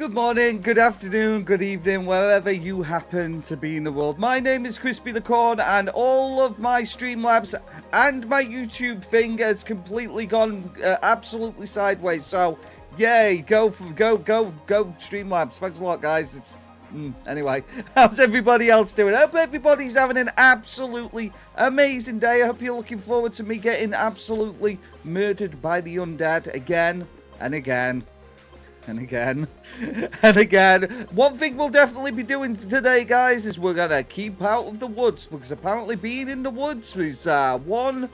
Good morning, good afternoon, good evening, wherever you happen to be in the world. My name is Crispy the Corn, and all of my Streamlabs and my YouTube thing has completely gone absolutely sideways. So, yay, go Streamlabs. Thanks a lot, guys. It's anyway, how's everybody else doing? I hope everybody's having an absolutely amazing day. I hope you're looking forward to me getting absolutely murdered by the undead again and again. And again, and again. One thing we'll definitely be doing today, guys, is we're gonna keep out of the woods, because apparently being in the woods is one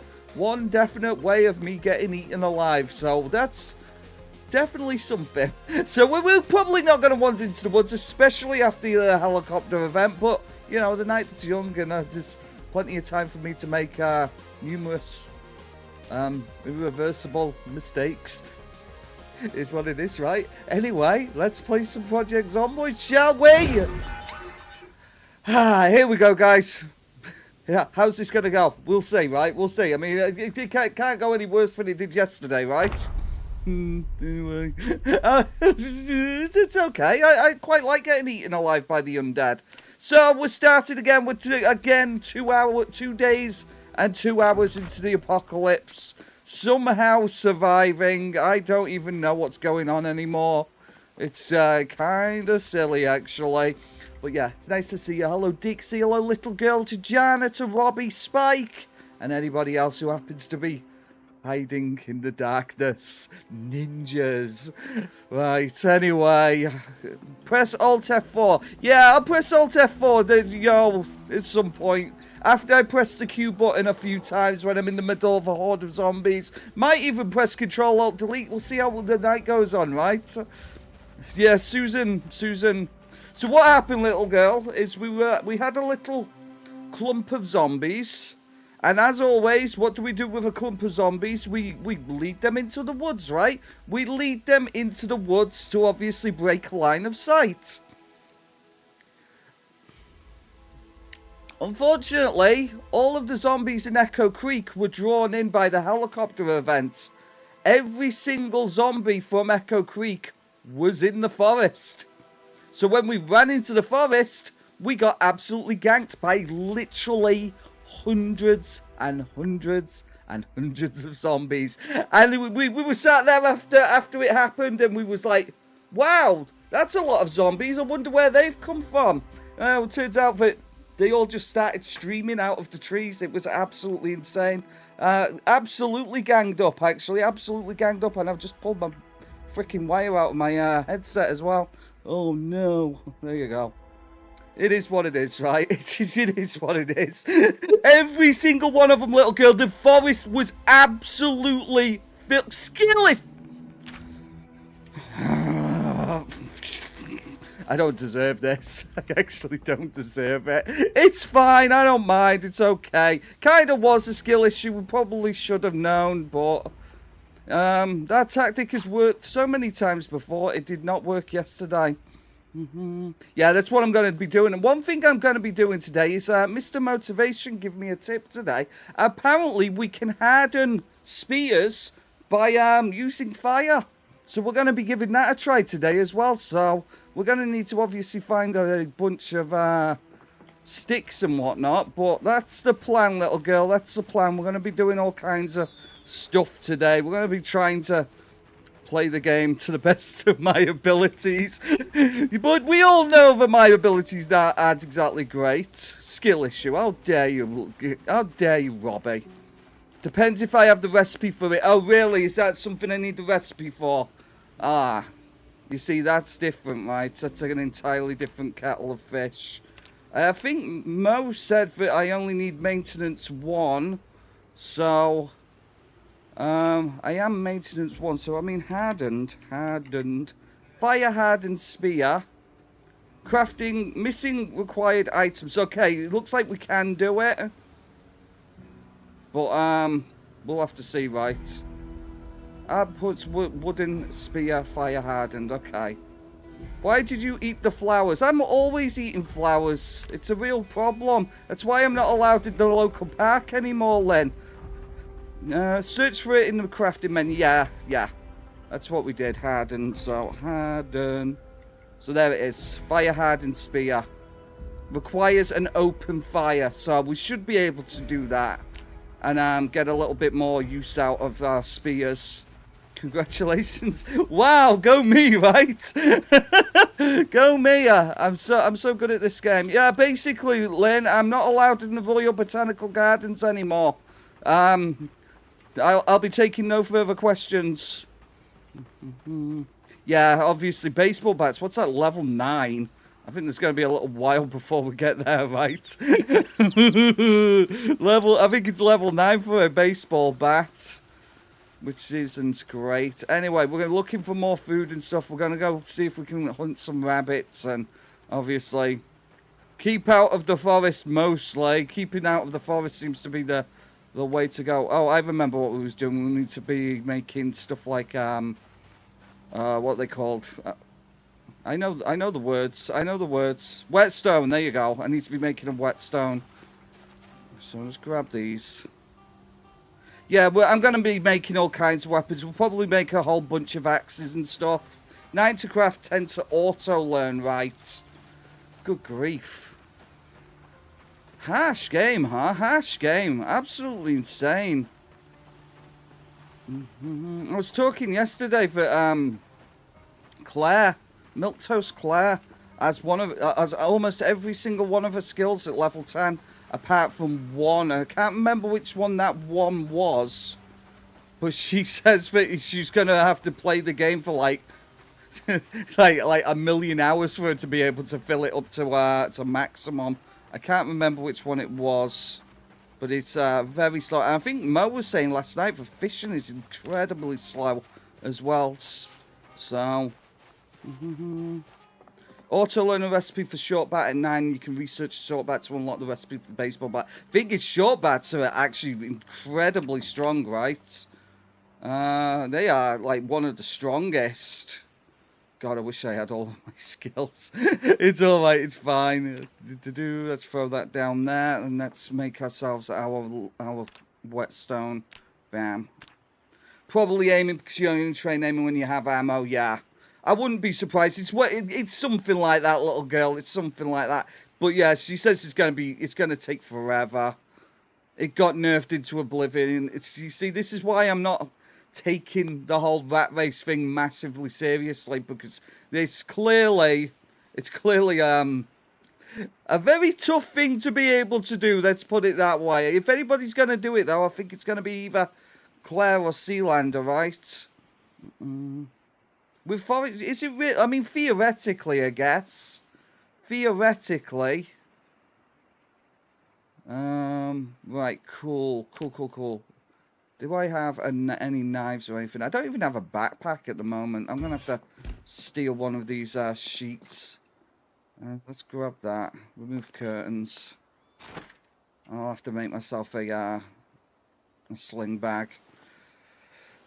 definite way of me getting eaten alive. So that's definitely something. So we're probably not gonna wander into the woods, especially after the helicopter event. But you know, the night's young, and there's plenty of time for me to make numerous irreversible mistakes. Is what it is, right? Anyway, let's play some Project Zomboid, shall we? Here we go, guys. Yeah, how's this gonna go? We'll see, right? We'll see. I mean, it can't go any worse than it did yesterday, right? Anyway, it's okay. I quite like getting eaten alive by the undead. So we're starting again with 2 days and 2 hours into the apocalypse. Somehow surviving. I don't even know what's going on anymore. It's kind of silly, actually. But yeah, it's nice to see you. Hello, Dixie. Hello, little girl. To Jana, to Robbie, Spike, and anybody else who happens to be hiding in the darkness. Ninjas. Right, anyway. Press Alt F4. Yeah, I'll press Alt F4, at some point. After I press the Q button a few times when I'm in the middle of a horde of zombies. Might even press Control Alt Delete. We'll see how the night goes on, right? Yeah, Susan. So what happened, little girl, is we had a little clump of zombies. And as always, what do we do with a clump of zombies? We lead them into the woods, right? We lead them into the woods to obviously break a line of sight. Unfortunately, all of the zombies in Echo Creek were drawn in by the helicopter event. Every single zombie from Echo Creek was in the forest. So when we ran into the forest, we got absolutely ganked by literally hundreds and hundreds and hundreds of zombies. And we were sat there after it happened, and we was like, wow, that's a lot of zombies. I wonder where they've come from. It turns out that they all just started streaming out of the trees. It was absolutely insane. Absolutely ganged up, actually. Absolutely ganged up. And I've just pulled my freaking wire out of my headset as well. Oh, no. There you go. It is what it is, right? It is what it is. Every single one of them, little girl. The forest was absolutely skilless. I don't deserve this. I actually don't deserve it. It's fine. I don't mind. It's okay. Kind of was a skill issue. We probably should have known, but that tactic has worked so many times before. It did not work yesterday. Yeah, that's what I'm going to be doing. And one thing I'm going to be doing today is Mr. Motivation gave me a tip today. Apparently, we can harden spears by using fire. So we're going to be giving that a try today as well. So we're going to need to obviously find a bunch of sticks and whatnot. But that's the plan, little girl. That's the plan. We're going to be doing all kinds of stuff today. We're going to be trying to play the game to the best of my abilities. But we all know that my abilities aren't exactly great. Skill issue. How dare you? How dare you, Robbie? Depends if I have the recipe for it. Oh, really? Is that something I need the recipe for? Ah, you see, that's different, right? That's an entirely different kettle of fish. I think Mo said that I only need maintenance 1. So, I am maintenance 1. So, I mean, hardened. Fire hardened spear. Crafting, missing required items. Okay, it looks like we can do it. But, we'll have to see, right? Outputs wooden spear, fire hardened. Okay. Why did you eat the flowers? I'm always eating flowers. It's a real problem. That's why I'm not allowed in the local park anymore, Len. Search for it in the crafting menu. Yeah. That's what we did. Harden. So, harden. So there it is. Fire hardened spear. Requires an open fire. So we should be able to do that. And get a little bit more use out of our spears. Congratulations. Wow, go me, right? Go me. I'm so good at this game. Yeah, basically, Lynn, I'm not allowed in the Royal Botanical Gardens anymore. I'll be taking no further questions. Yeah, obviously, baseball bats. What's that, level 9? I think there's going to be a little while before we get there, right? I think it's level 9 for a baseball bat, which isn't great. Anyway, we're looking for more food and stuff. We're going to go see if we can hunt some rabbits and obviously keep out of the forest mostly. Keeping out of the forest seems to be the way to go. Oh, I remember what we was doing. We need to be making stuff like, what they called... I know the words. I know the words. Whetstone, there you go. I need to be making a whetstone. So let's grab these. Yeah, I'm going to be making all kinds of weapons. We'll probably make a whole bunch of axes and stuff. 9 to craft, 10 to auto-learn, right? Good grief. Harsh game, huh? Harsh game. Absolutely insane. I was talking yesterday for, Claire. Milquetoast Claire as almost every single one of her skills at level 10, apart from one. I can't remember which one that one was, but she says that she's gonna have to play the game for like like a million hours for her to be able to fill it up to maximum. I can't remember which one it was, but it's very slow. And I think Mo was saying last night that fishing is incredibly slow as well. So. Auto learn a recipe for short bat at 9. You can research short bat to unlock the recipe for baseball bat. Thing is, short bats are actually incredibly strong, right? They are like one of the strongest. God, I wish I had all of my skills. It's all right. It's fine. Let's throw that down there, and let's make ourselves our whetstone. Bam. Probably aiming because you only train aiming when you have ammo. Yeah. I wouldn't be surprised. It's something like that, little girl. It's something like that. But yeah, she says it's gonna take forever. It got nerfed into oblivion. You see, this is why I'm not taking the whole rat race thing massively seriously, because it's clearly a very tough thing to be able to do. Let's put it that way. If anybody's gonna do it though, I think it's gonna be either Claire or Sealander, right? With forest, is it real? I mean, theoretically, I guess. Theoretically. Right, cool. Do I have any knives or anything? I don't even have a backpack at the moment. I'm going to have to steal one of these sheets. Let's grab that. Remove curtains. I'll have to make myself a sling bag.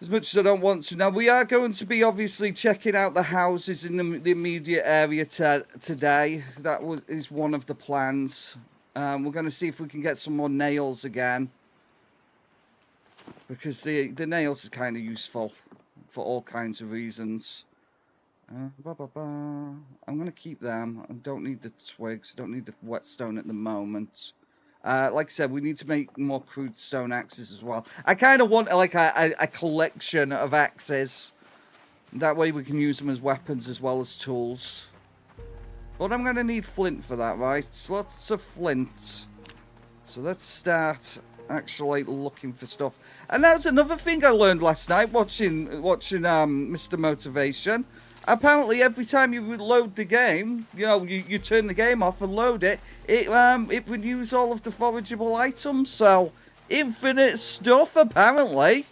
As much as I don't want to. Now, we are going to be obviously checking out the houses in the immediate area today. That is one of the plans. We're going to see if we can get some more nails again. Because the nails is kind of useful for all kinds of reasons. I'm going to keep them. I don't need the twigs. Don't need the whetstone at the moment. Like I said, we need to make more crude stone axes as well. I kind of want like a collection of axes. That way we can use them as weapons as well as tools. But I'm going to need flint for that, right? Lots of flint. So let's start actually looking for stuff. And that's another thing I learned last night watching Mr. Motivation. Apparently, every time you reload the game, you know, you turn the game off and load it, it renews all of the forageable items. So, infinite stuff, apparently.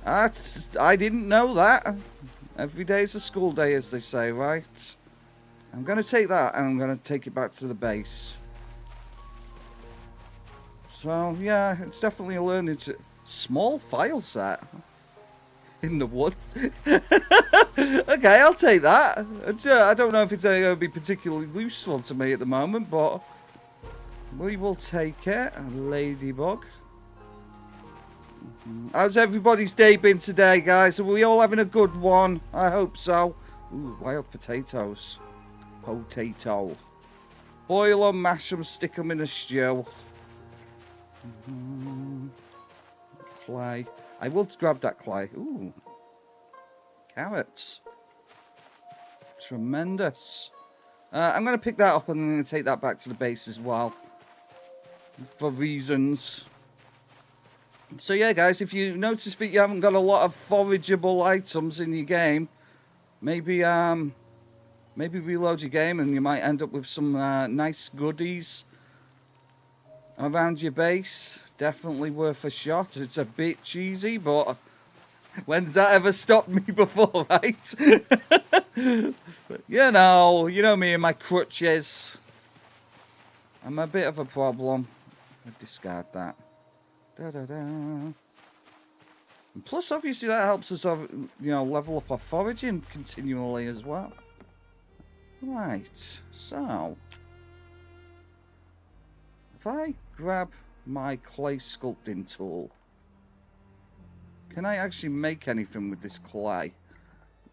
I didn't know that. Every day is a school day, as they say, right? I'm going to take that, and I'm going to take it back to the base. So, yeah, it's definitely a learning small file set. In the woods. Okay, I'll take that. I don't know if it's going to be particularly useful to me at the moment, but we will take it. Ladybug. How's everybody's day been today, guys? Are we all having a good one? I hope so. Ooh, wild potatoes. Potato. Boil them, mash them, stick them in a stew. Clay. I will grab that clay. Ooh. Carrots. Tremendous. I'm going to pick that up and I'm going to take that back to the base as well. For reasons. So yeah, guys, if you notice that you haven't got a lot of forageable items in your game, maybe reload your game and you might end up with some nice goodies around your base. Definitely worth a shot. It's a bit cheesy, but when's that ever stopped me before, right? But, you know me and my crutches. I'm a bit of a problem. I'll discard that. And plus, obviously, that helps us, level up our foraging continually as well. Right, so if I grab my clay sculpting tool, can I actually make anything with this clay?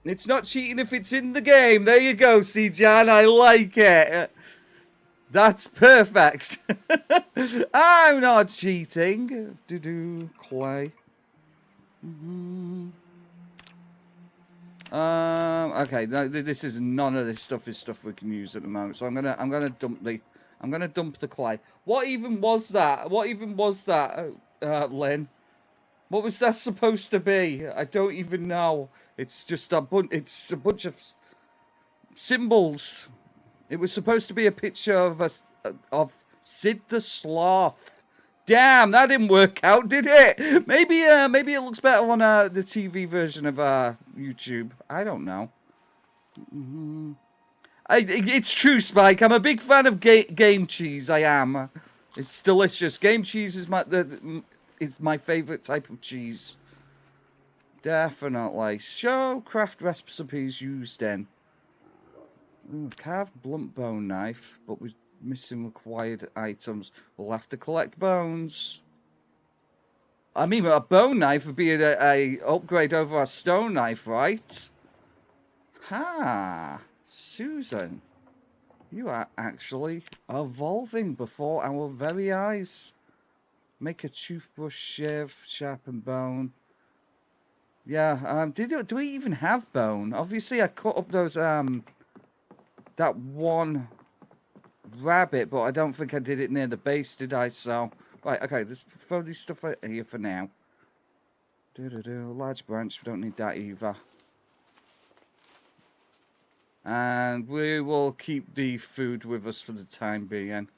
It's not cheating if it's in the game. There you go, C-Jan. I like it. That's perfect. I'm not cheating. Clay. Okay. No, this is none of this stuff is stuff we can use at the moment. So I'm gonna dump the clay. What even was that? Lynn? What was that supposed to be? I don't even know. It's just a bunch of symbols. It was supposed to be a picture of Sid the Sloth. Damn, that didn't work out, did it? Maybe it looks better on the TV version of YouTube. I don't know. It's true, Spike. I'm a big fan of game cheese. I am. It's delicious. Game cheese is my favorite type of cheese. Definitely. Show craft recipes used in. Ooh, carved blunt bone knife, but we're missing required items. We'll have to collect bones. I mean, a bone knife would be a upgrade over a stone knife, right? Ha! Susan, you are actually evolving before our very eyes. Make a toothbrush, shave, sharpen bone. Yeah, do we even have bone? Obviously, I cut up those, that one rabbit, but I don't think I did it near the base, did I? So, right, okay, let's throw this stuff out here for now. Large branch, we don't need that either. And we will keep the food with us for the time being.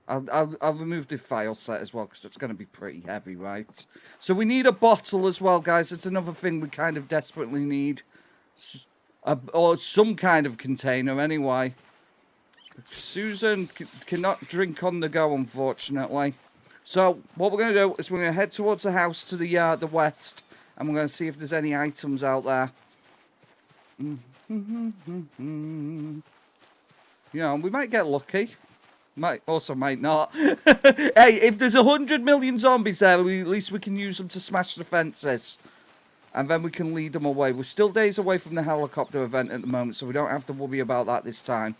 I'll remove the file set as well, because it's going to be pretty heavy, right? So we need a bottle as well, guys. It's another thing we kind of desperately need. Or some kind of container, anyway. Susan cannot drink on the go, unfortunately. So what we're going to do is we're going to head towards the house to the west. And we're going to see if there's any items out there. You know, we might get lucky. Might not. Hey, if there's 100 million zombies there, at least we can use them to smash the fences. And then we can lead them away. We're still days away from the helicopter event at the moment, so we don't have to worry about that this time.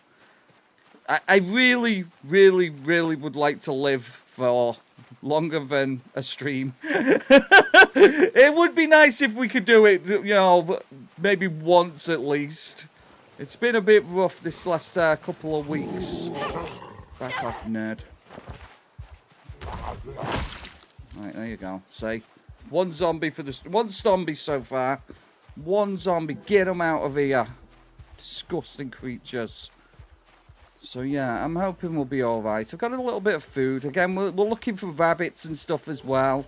I really, really, really would like to live for longer than a stream. It would be nice if we could do it, you know, maybe once at least. It's been a bit rough this last couple of weeks. Back off, nerd. Right, there you go. See? One zombie for this. One zombie so far. One zombie. Get them out of here. Disgusting creatures. So yeah, I'm hoping we'll be alright. I've got a little bit of food. Again, we're looking for rabbits and stuff as well.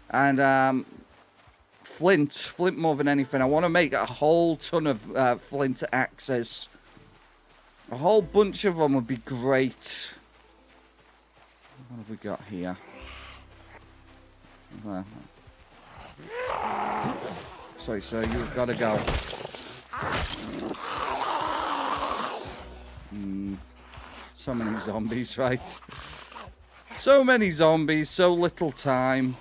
And flint. Flint more than anything. I want to make a whole ton of flint axes. A whole bunch of them would be great. What have we got here? Sorry, sir, you've got to go. So many zombies, right? So many zombies, so little time.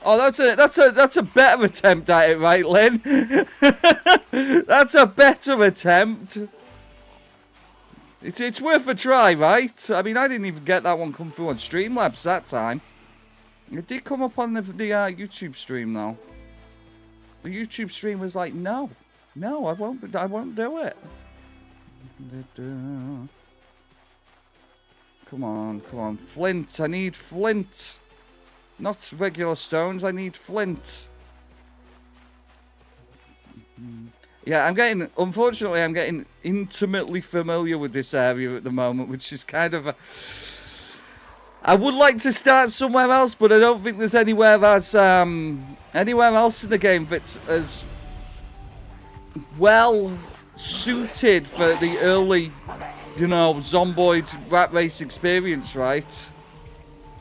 Oh, that's a better attempt at it, right, Lynn? That's a better attempt. It's worth a try, right? I mean, I didn't even get that one come through on Streamlabs that time. It did come up on the YouTube stream, though. The YouTube stream was like, no, I won't do it. Come on, flint. I need flint, not regular stones. I need flint. Yeah, unfortunately, I'm getting intimately familiar with this area at the moment, which is kind of a... I would like to start somewhere else, but I don't think there's anywhere else in the game that's as well suited for the early, Zomboid rat race experience, right?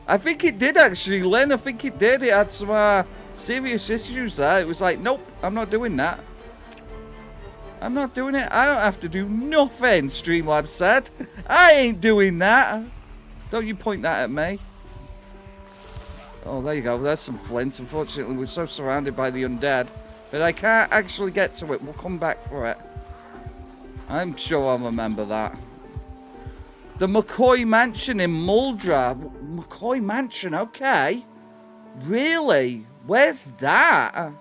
I think it did, actually, Lynn. I think it did. It had some serious issues there. It was like, nope, I'm not doing that. I'm not doing it. I don't have to do nothing, Streamlabs said. I ain't doing that. Don't you point that at me. Oh, there you go. There's some flint. Unfortunately, we're so surrounded by the undead that I can't actually get to it. We'll come back for it. I'm sure I'll remember that. The McCoy Mansion in Muldra. McCoy Mansion, okay. Really? Where's that?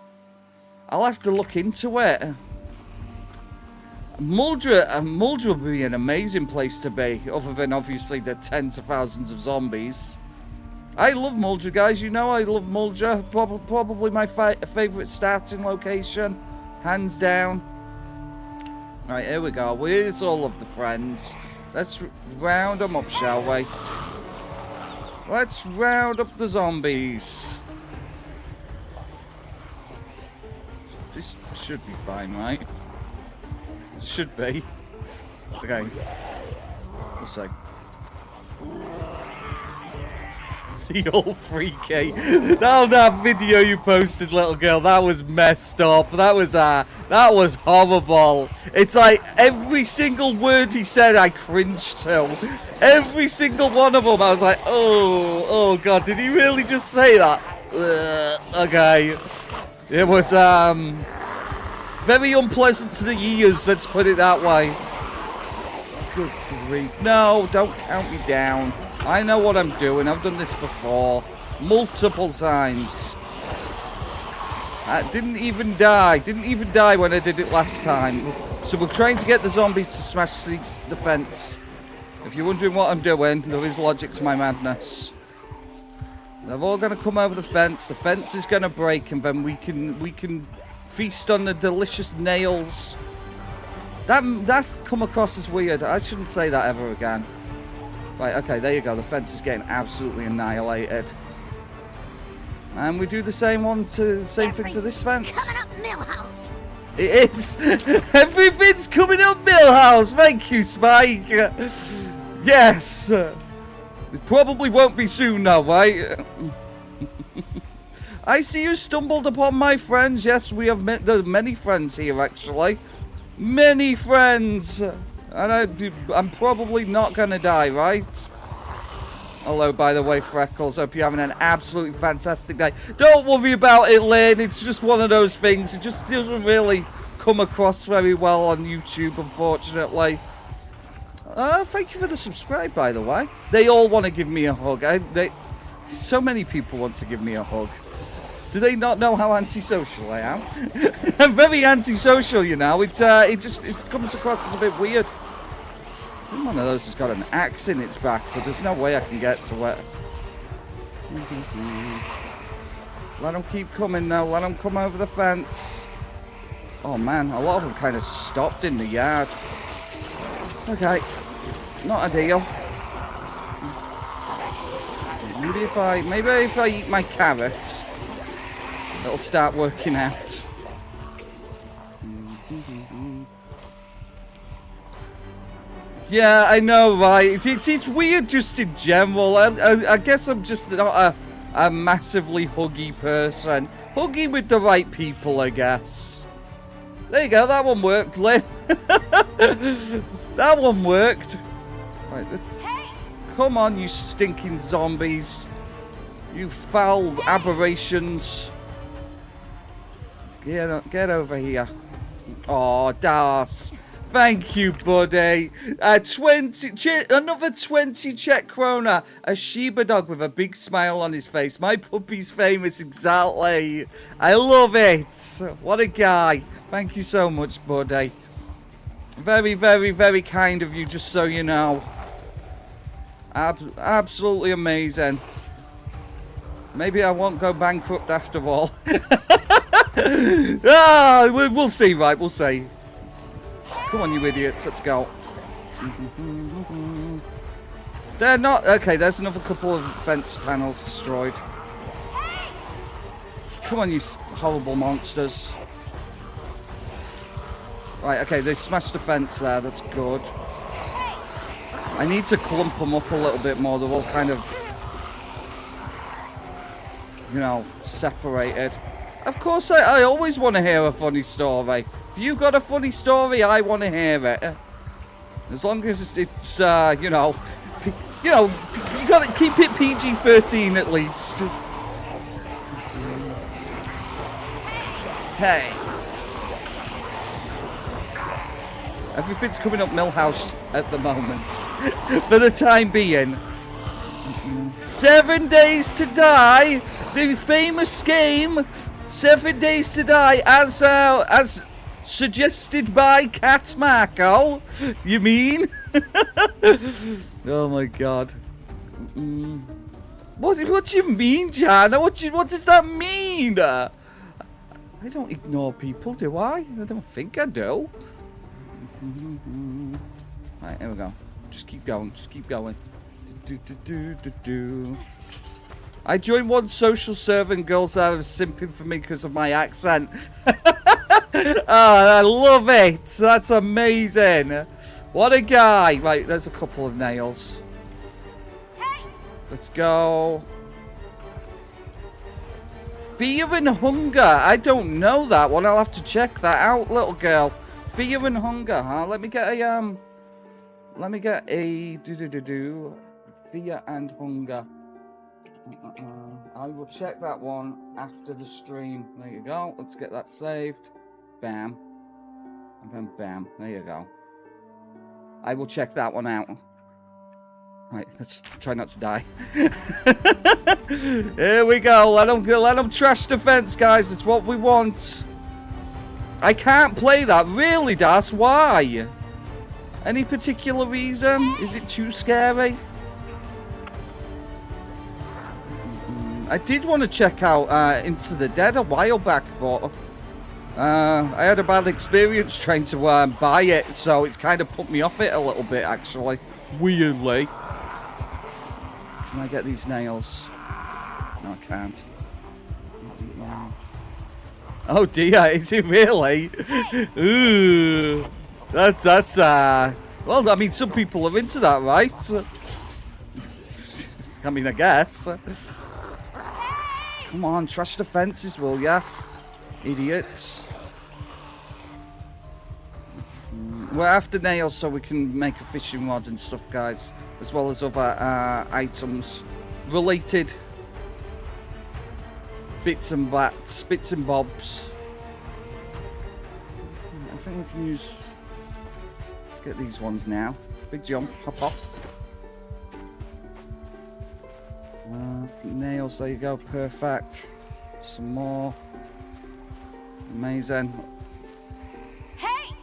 I'll have to look into it. Muldra would be an amazing place to be, other than obviously the tens of thousands of zombies. I love Muldra, guys. You know I love Muldra. Probably my favourite starting location, hands down. Right, here we go. Where's all of the friends? Let's round them up, shall we? Let's round up the zombies. This should be fine, right? Should be. Okay. Let's see. The old freaky. Oh, that video you posted, little girl, that was messed up. That was horrible. It's like every single word he said I cringed to. Every single one of them. I was like, oh god, did he really just say that? Okay. It was very unpleasant to the ears, let's put it that way. Good grief. No, don't count me down. I know what I'm doing. I've done this before. Multiple times. I didn't even die. Didn't even die when I did it last time. So we're trying to get the zombies to smash the fence. If you're wondering what I'm doing, there is logic to my madness. They're all going to come over the fence. The fence is going to break, and then we can feast on the delicious nails. That's come across as weird. I shouldn't say that ever again. Right, okay, there you go. The fence is getting absolutely annihilated. And we do the same thing to this fence. Coming up Millhouse. It is. Everything's coming up Millhouse. Thank you, Spike. Yes. It probably won't be soon now, right? I see you stumbled upon my friends. Yes, we have many friends here, actually. Many friends. And I'm probably not going to die, right? Hello, by the way, Freckles. Hope you're having an absolutely fantastic day. Don't worry about it, Lynn. It's just one of those things. It just doesn't really come across very well on YouTube, unfortunately. Thank you for the subscribe, by the way. They all want to give me a hug. So many people want to give me a hug. Do they not know how antisocial I am? I'm very antisocial, you know. It comes across as a bit weird. I think one of those has got an axe in its back, but there's no way I can get to it. Let them keep coming now. Let them come over the fence. Oh man, a lot of them kind of stopped in the yard. Okay, not a deal. Maybe if I eat my carrots, it'll start working out. Yeah, I know, right? It's weird just in general. I guess I'm just not a massively huggy person. Huggy with the right people, I guess. There you go, that one worked, Lynn. That one worked. Right, let's... Come on, you stinking zombies. You foul aberrations. Get over here. Oh, Das. Thank you, buddy. 20, another 20 Czech krona. A Shiba dog with a big smile on his face. My puppy's famous, exactly. I love it. What a guy. Thank you so much, buddy. Very, very, very kind of you, just so you know. Absolutely amazing. Maybe I won't go bankrupt after all. We'll see, right? We'll see. Come on, you idiots. Let's go. They're not... Okay, there's another couple of fence panels destroyed. Come on, you horrible monsters. Right, okay, they smashed the fence there. That's good. I need to clump them up a little bit more. They're all kind of... You know, separated. Of course, I always want to hear a funny story. If you got a funny story, I want to hear it. As long as it's you know, you got to keep it PG-13 at least. Hey. Everything's coming up Millhouse at the moment. For the time being. 7 Days to Die, the famous game. 7 Days to Die, as suggested by Cat Marco. You mean? Oh my god. What do you mean, Jana? What does that mean? I don't ignore people, do I? I don't think I do. Right, here we go. Just keep going. Just keep going. I joined one social server and girls are simping for me because of my accent. Oh, I love it. That's amazing. What a guy. Right, there's a couple of nails. Let's go. Fear and Hunger. I don't know that one. I'll have to check that out, little girl. Fear and Hunger, huh? Let me get a Fear and Hunger. I will check that one after the stream. There you go. Let's get that saved. Bam. And then bam. There you go. I will check that one out. Right, let's try not to die. Here we go. Let them trash the fence, guys. That's what we want. I can't play that. Really, Das? Why? Any particular reason? Is it too scary? I did want to check out Into the Dead a while back, but I had a bad experience trying to buy it, so it's kind of put me off it a little bit, actually. Weirdly. Can I get these nails? No, I can't. Oh dear, is it really? Ooh. That's well, I mean, some people are into that, right? I mean, I guess. Come on, trash the fences, will ya? Idiots. We're after nails so we can make a fishing rod and stuff, guys. As well as other items. Related. Bits and bats, bits and bobs. I think we can use... Get these ones now. Big jump, hop up. Nails, there you go, perfect. Some more. Amazing. Hey!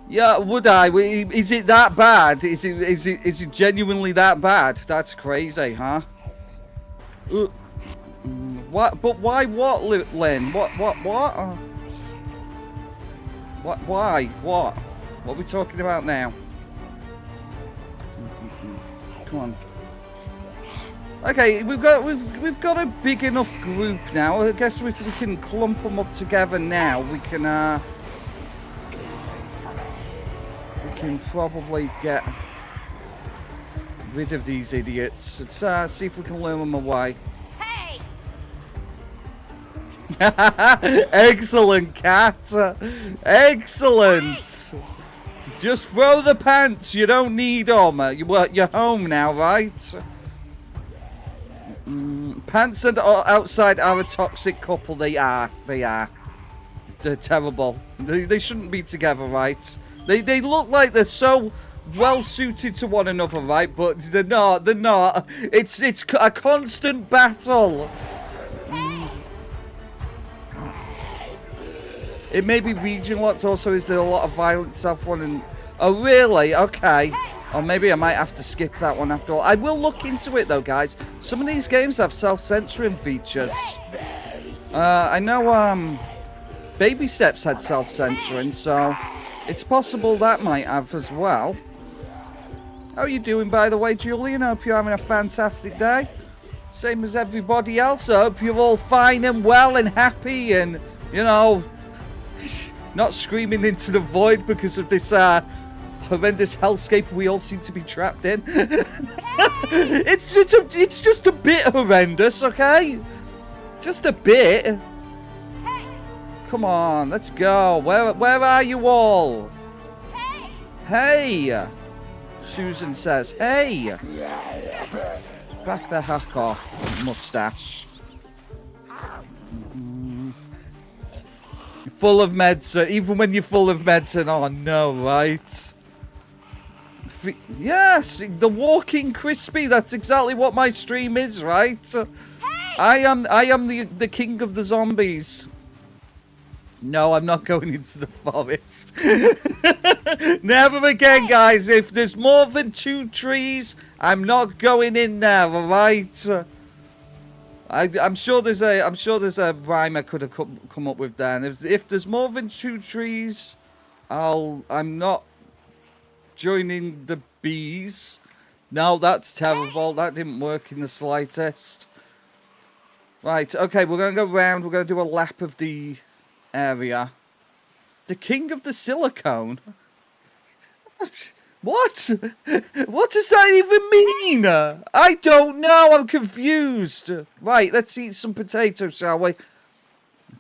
Yeah, would I? Is it that bad? Is it genuinely that bad? That's crazy, huh? What? But why? What, Lynn? What? What? Why? What? What are we talking about now? Come on. Okay, we've got a big enough group now. I guess if we can clump them up together now, we can probably get rid of these idiots. Let's see if we can lure them away. Hey! Excellent, cat. Excellent. Hey. Just throw the pants. You don't need them. You're home now, right? Pants and outside are a toxic couple. They are. They're terrible. They shouldn't be together, right? They look like they're so well suited to one another, right? But they're not. They're not. It's a constant battle. It may be region locked. Also, is there a lot of violence South one? And oh, really? Okay. Or maybe I might have to skip that one after all. I will look into it though, guys. Some of these games have self-censoring features. I know Baby Steps had self-censoring, so it's possible that might have as well. How are you doing, by the way, Julian? I hope you're having a fantastic day. Same as everybody else. I hope you're all fine and well and happy and, you know, not screaming into the void because of this horrendous hellscape we all seem to be trapped in. It's just a bit horrendous, okay? Just a bit. Come on, let's go. Where are you all? Hey! Susan says, hey! Back the heck off, mustache. Full of medicine, even when you're full of medicine. Oh no, right? Yes, the walking crispy. That's exactly what my stream is, right? I am the king of the zombies. No, I'm not going into the forest. Never again, guys. If there's more than 2 trees, I'm not going in there. All right. I'm sure there's a rhyme I could have come up with then. If there's more than 2 trees, I'm not joining the bees. No, that's terrible. That didn't work in the slightest. Right. Okay, we're gonna go round. We're gonna do a lap of the area. The king of the silicone? What? What does that even mean? I don't know. I'm confused. Right, let's eat some potatoes, shall we?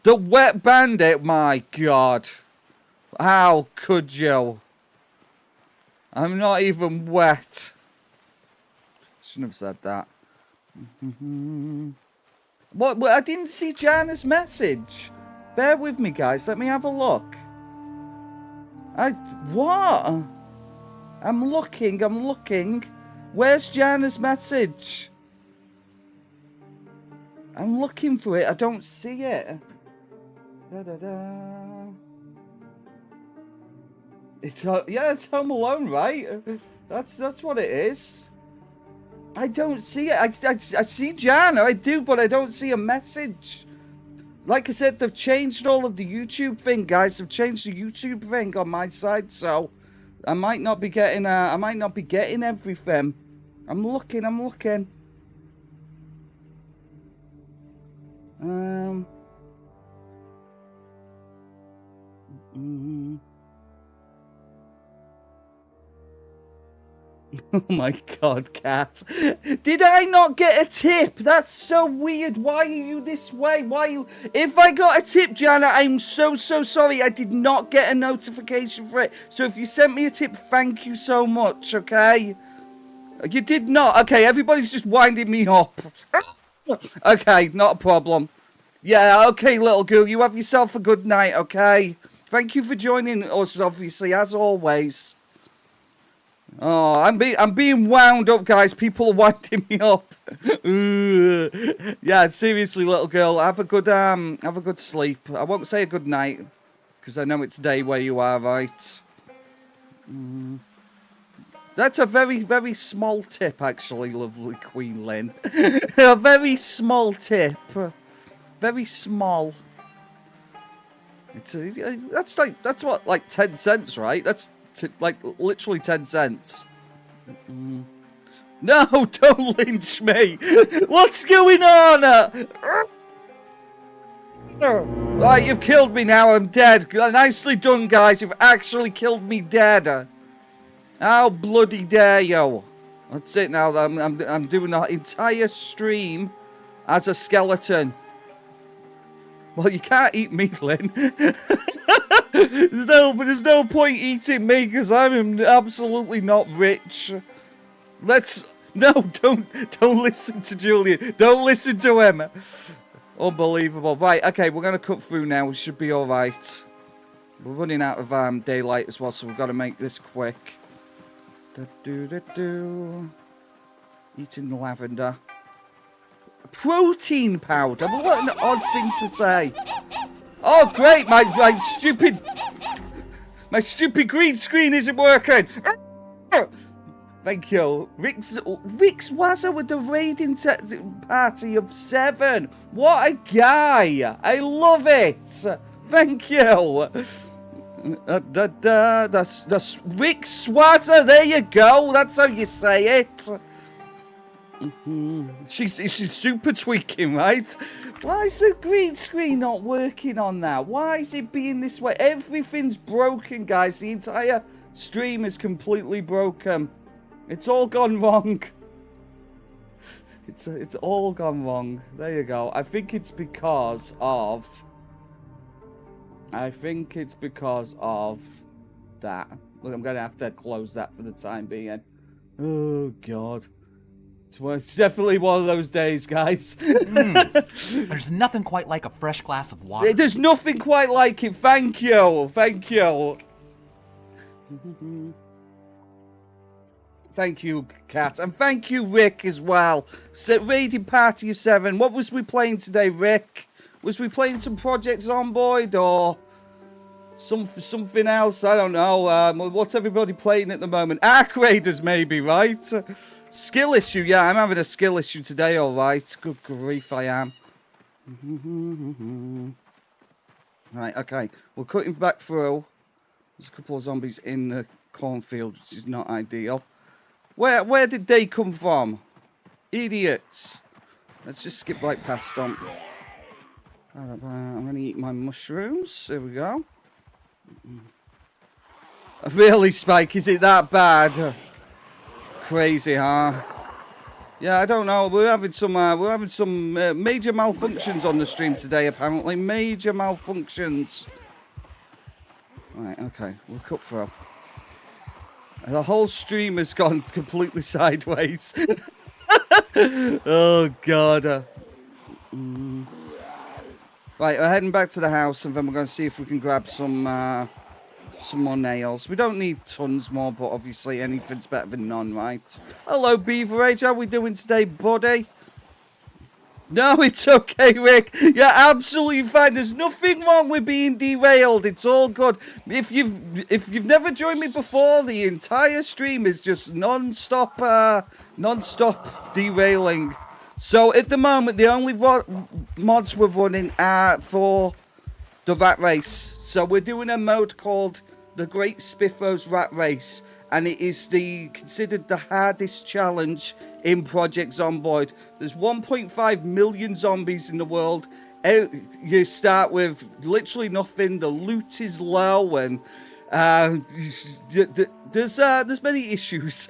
The wet bandit? My God. How could you? I'm not even wet. Shouldn't have said that. What? I didn't see Jana's message. Bear with me, guys. Let me have a look. What? I'm looking. Where's Jana's message? I'm looking for it. I don't see it. It's Home Alone, right? That's what it is. I don't see it. I see Jana. I do, but I don't see a message. Like I said, they've changed all of the YouTube thing, guys. They've changed the YouTube thing on my side, so I might not be getting everything. I'm looking. Oh my God, Cat. Did I not get a tip? That's so weird. Why are you this way? Why are you... If I got a tip, Jana, I'm so sorry. I did not get a notification for it. So if you sent me a tip, thank you so much, okay? You did not. Okay, everybody's just winding me up. Okay, not a problem. Yeah, okay, little girl. You have yourself a good night, okay? Thank you for joining us, obviously, as always. Oh, I'm being wound up, guys. People are winding me up. Yeah, seriously, little girl, have a good sleep. I won't say a good night because I know it's day where you are, right? That's a very small tip, actually, lovely Queen Lynn. A very small tip, very small. That's what, like 10 cents, right? That's like literally 10 cents. No, don't lynch me. What's going on? Right, you've killed me now. I'm dead. Nicely done, guys. You've actually killed me dead. How bloody dare you? That's it now. I'm doing the entire stream as a skeleton. Well, you can't eat me, Lynn. There's no point eating me because I'm absolutely not rich. No, don't listen to Julian. Don't listen to him. Unbelievable. Right, okay, we're going to cut through now. We should be all right. We're running out of daylight as well, so we've got to make this quick. Eating lavender. Protein powder? But what an odd thing to say. Oh, great! My stupid green screen isn't working. Thank you. Rick's Wazza with the raiding party of 7. What a guy! I love it. Thank you. That's Rick Swazza. There you go. That's how you say it. She's super tweaking, right? Why is the green screen not working on that? Why is it being this way? Everything's broken, guys. The entire stream is completely broken. It's all gone wrong. It's all gone wrong. There you go. I think it's because of that. Look, I'm gonna have to close that for the time being. Oh God. It's definitely one of those days, guys. There's nothing quite like a fresh glass of water. There's nothing quite like it. Thank you. Thank you. Thank you, Kat. And thank you, Rick, as well. Raiding Party of 7. What was we playing today, Rick? Was we playing some Project Zomboid or something else? I don't know. What's everybody playing at the moment? Ark Raiders, maybe, right? Skill issue. Yeah, I'm having a skill issue today, all right. Good grief, I am. Right, okay. We're cutting back through. There's a couple of zombies in the cornfield, which is not ideal. Where did they come from? Idiots. Let's just skip right past them. I'm going to eat my mushrooms. There we go. Really, Spike? Is it that bad? Crazy, huh? Yeah, I don't know. We're having some major malfunctions on the stream today. Apparently, major malfunctions. Right. Okay. We'll cut through. The whole stream has gone completely sideways. Oh, God. Right, we're heading back to the house, and then we're going to see if we can grab some more nails. We don't need tons more, but obviously anything's better than none, right? Hello, Beaverage. How we doing today, buddy? No, it's okay, Rick. You're absolutely fine. There's nothing wrong with being derailed. It's all good. If you've never joined me before, the entire stream is just non-stop derailing. So at the moment, the only mods we're running are for the rat race. So we're doing a mode called the Great Spiffos Rat Race, and it is considered the hardest challenge in Project Zomboid. There's 1.5 million zombies in the world. You start with literally nothing. The loot is low, and there's many issues.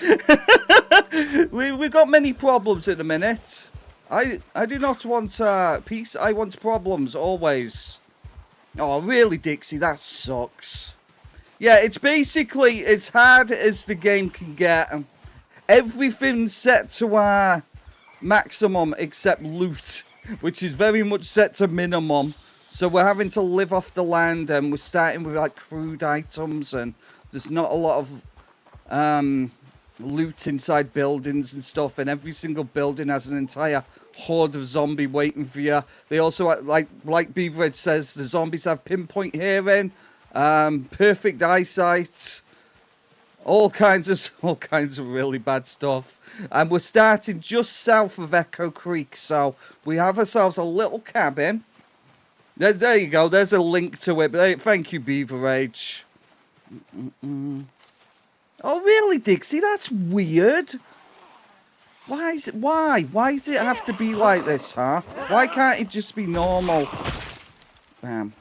We've got many problems at the minute. I do not want peace. I want problems always. Oh, really, Dixie? That sucks. Yeah, it's basically as hard as the game can get. Everything's set to our maximum except loot, which is very much set to minimum. So we're having to live off the land, and we're starting with like crude items, and there's not a lot of loot inside buildings and stuff, and every single building has an entire horde of zombie waiting for you. They also, like Beaverhead says, the zombies have pinpoint hearing, perfect eyesight, all kinds of really bad stuff. And we're starting just south of Echo Creek, so we have ourselves a little cabin. There you go. There's a link to it. Thank you, Beaverage. Oh, really, Dixie? That's weird. Why is it? Why does it have to be like this, huh? Why can't it just be normal? Bam.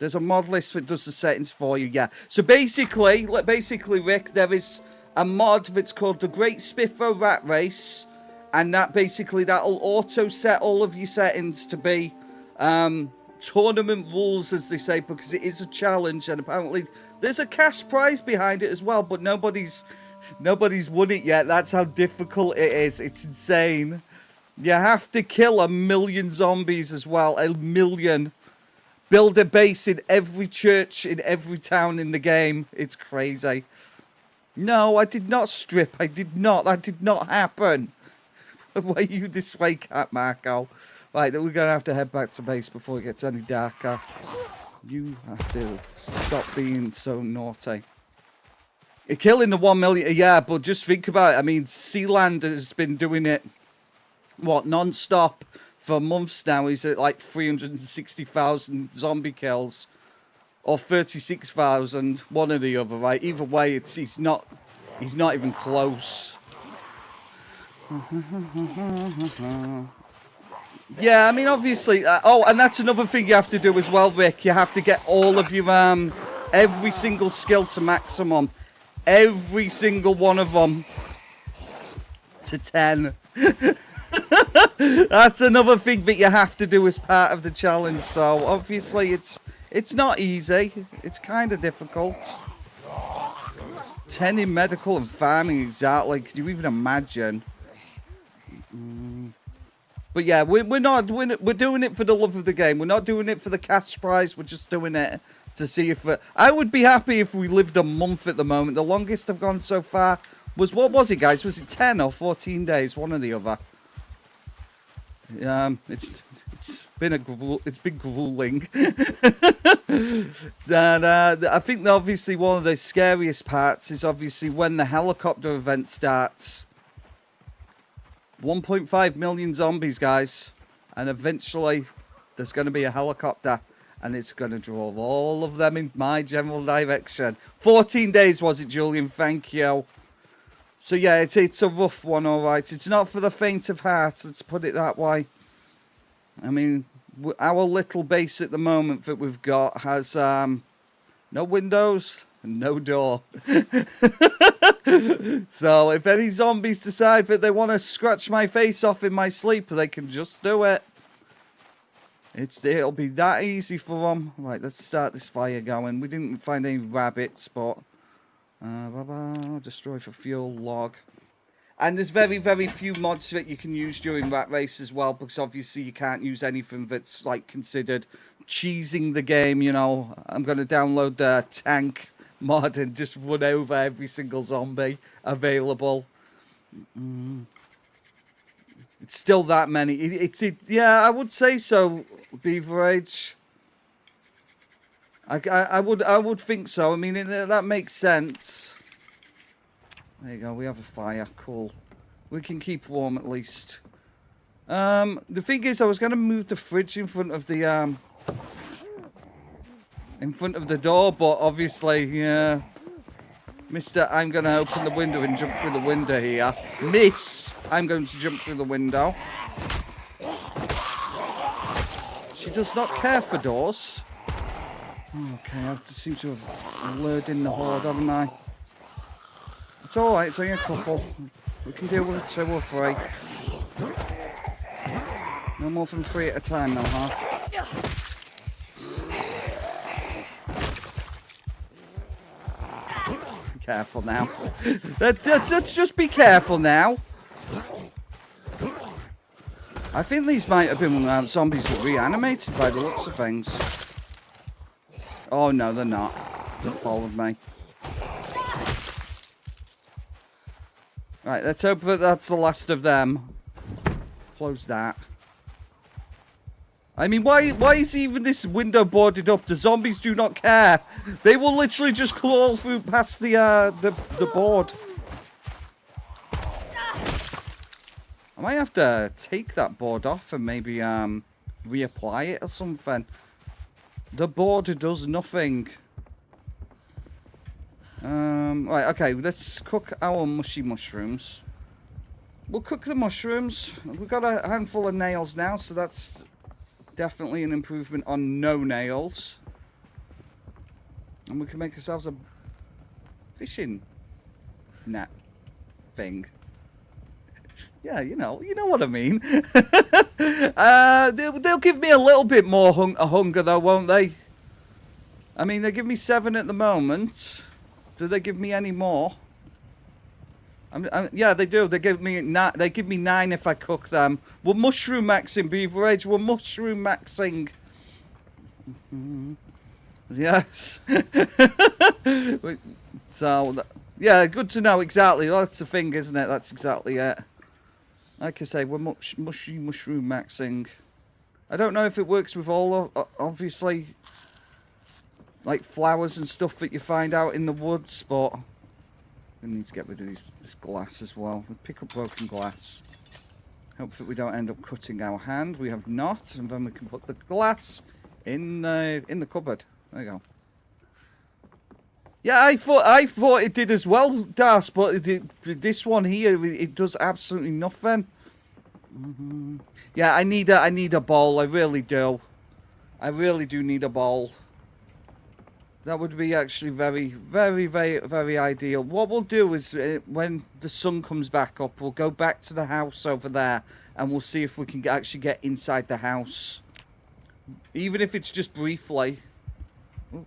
There's a mod list that does the settings for you, yeah. So basically, Rick, there is a mod that's called the Great Spiffo Rat Race, and that'll auto set all of your settings to be tournament rules, as they say, because it is a challenge, and apparently there's a cash prize behind it as well, but nobody's Nobody's won it yet. That's how difficult it is. It's insane. You have to kill 1 million zombies as well. 1 million. Build a base in every church, in every town in the game. It's crazy. No, I did not strip. I did not. That did not happen. Why are you this way, Cat Marco? Right, we're going to have to head back to base before it gets any darker. You have to stop being so naughty. You're killing the 1 million, yeah, but just think about it. I mean, Sealand has been doing it, what, non-stop for months now. He's at like 360,000 zombie kills. Or 36,000, one or the other, right? Either way, he's not even close. Yeah, I mean, obviously. Oh, and that's another thing you have to do as well, Rick. You have to get all of your every single skill to maximum, every single one of them to 10. That's another thing that you have to do as part of the challenge. So obviously, it's not easy. It's kind of difficult. 10 in medical and farming, exactly. Could you even imagine? But yeah, we're doing it for the love of the game. We're not doing it for the cash prize. We're just doing it to see if I would be happy if we lived a month at the moment. The longest I've gone so far was, what was it, guys? Was it 10 or 14 days? One or the other. It's been grueling. And I think that obviously one of the scariest parts is obviously when the helicopter event starts. 1.5 million zombies, guys, and eventually there's going to be a helicopter, and it's going to draw all of them in my general direction. 14 days was it, Julian? Thank you. So yeah, it's a rough one, all right. It's not for the faint of heart, let's put it that way. I mean, our little base at the moment that we've got has no windows and no door. So if any zombies decide that they want to scratch my face off in my sleep, they can just do it. It'll be that easy for them. Right, let's start this fire going. We didn't find any rabbits, but destroy for fuel log. And there's very, very few mods that you can use during Rat Race as well, because obviously you can't use anything that's like considered cheesing the game. You know, I'm going to download the tank mod and just run over every single zombie available. It's still that many. Yeah, I would say so, Beaverage. I would think so. I mean, that makes sense. There you go. We have a fire. Cool. We can keep warm at least. The thing is, I was going to move the fridge in front of the door, but obviously, yeah, Mr. I'm going to open the window and jump through the window here. Miss, I'm going to jump through the window. She does not care for doors. Okay, I seem to have lured in the horde, haven't I? It's alright, it's only a couple. We can deal with 2 or 3. No more than 3 at a time, though, huh? Be careful now. Let's just be careful now. I think these might have been zombies that reanimated by the looks of things. Oh no, they're not. They followed me. Right, let's hope that that's the last of them. Close that. I mean, why is even this window boarded up? The zombies do not care. They will literally just claw through past the board. I might have to take that board off and maybe reapply it or something. The board does nothing. Right, okay, let's cook our mushy mushrooms. We'll cook the mushrooms. We've got a handful of nails now, so that's definitely an improvement on no nails. And we can make ourselves a fishing net thing. Yeah, you know what I mean. They'll give me a little bit more hunger though, won't they? I mean, they give me 7 at the moment. Do they give me any more? Yeah, they do. They give me 9 if I cook them. We're mushroom maxing, Beaverage. We're mushroom maxing. Yes. So, yeah, good to know exactly. Well, that's the thing, isn't it? That's exactly it. Like I say, we're mushroom maxing. I don't know if it works with all, obviously, like flowers and stuff that you find out in the woods, but we need to get rid of this glass as well. We'll pick up broken glass. Hope that we don't end up cutting our hand. We have not, and then we can put the glass in the cupboard. There you go. Yeah, I thought it did as well, Das, but this one here, it does absolutely nothing. Yeah, I need a bowl. I really do. I really do need a bowl. That would be actually very, very, very, very ideal. What we'll do is, when the sun comes back up, we'll go back to the house over there, and we'll see if we can actually get inside the house. Even if it's just briefly. Ooh.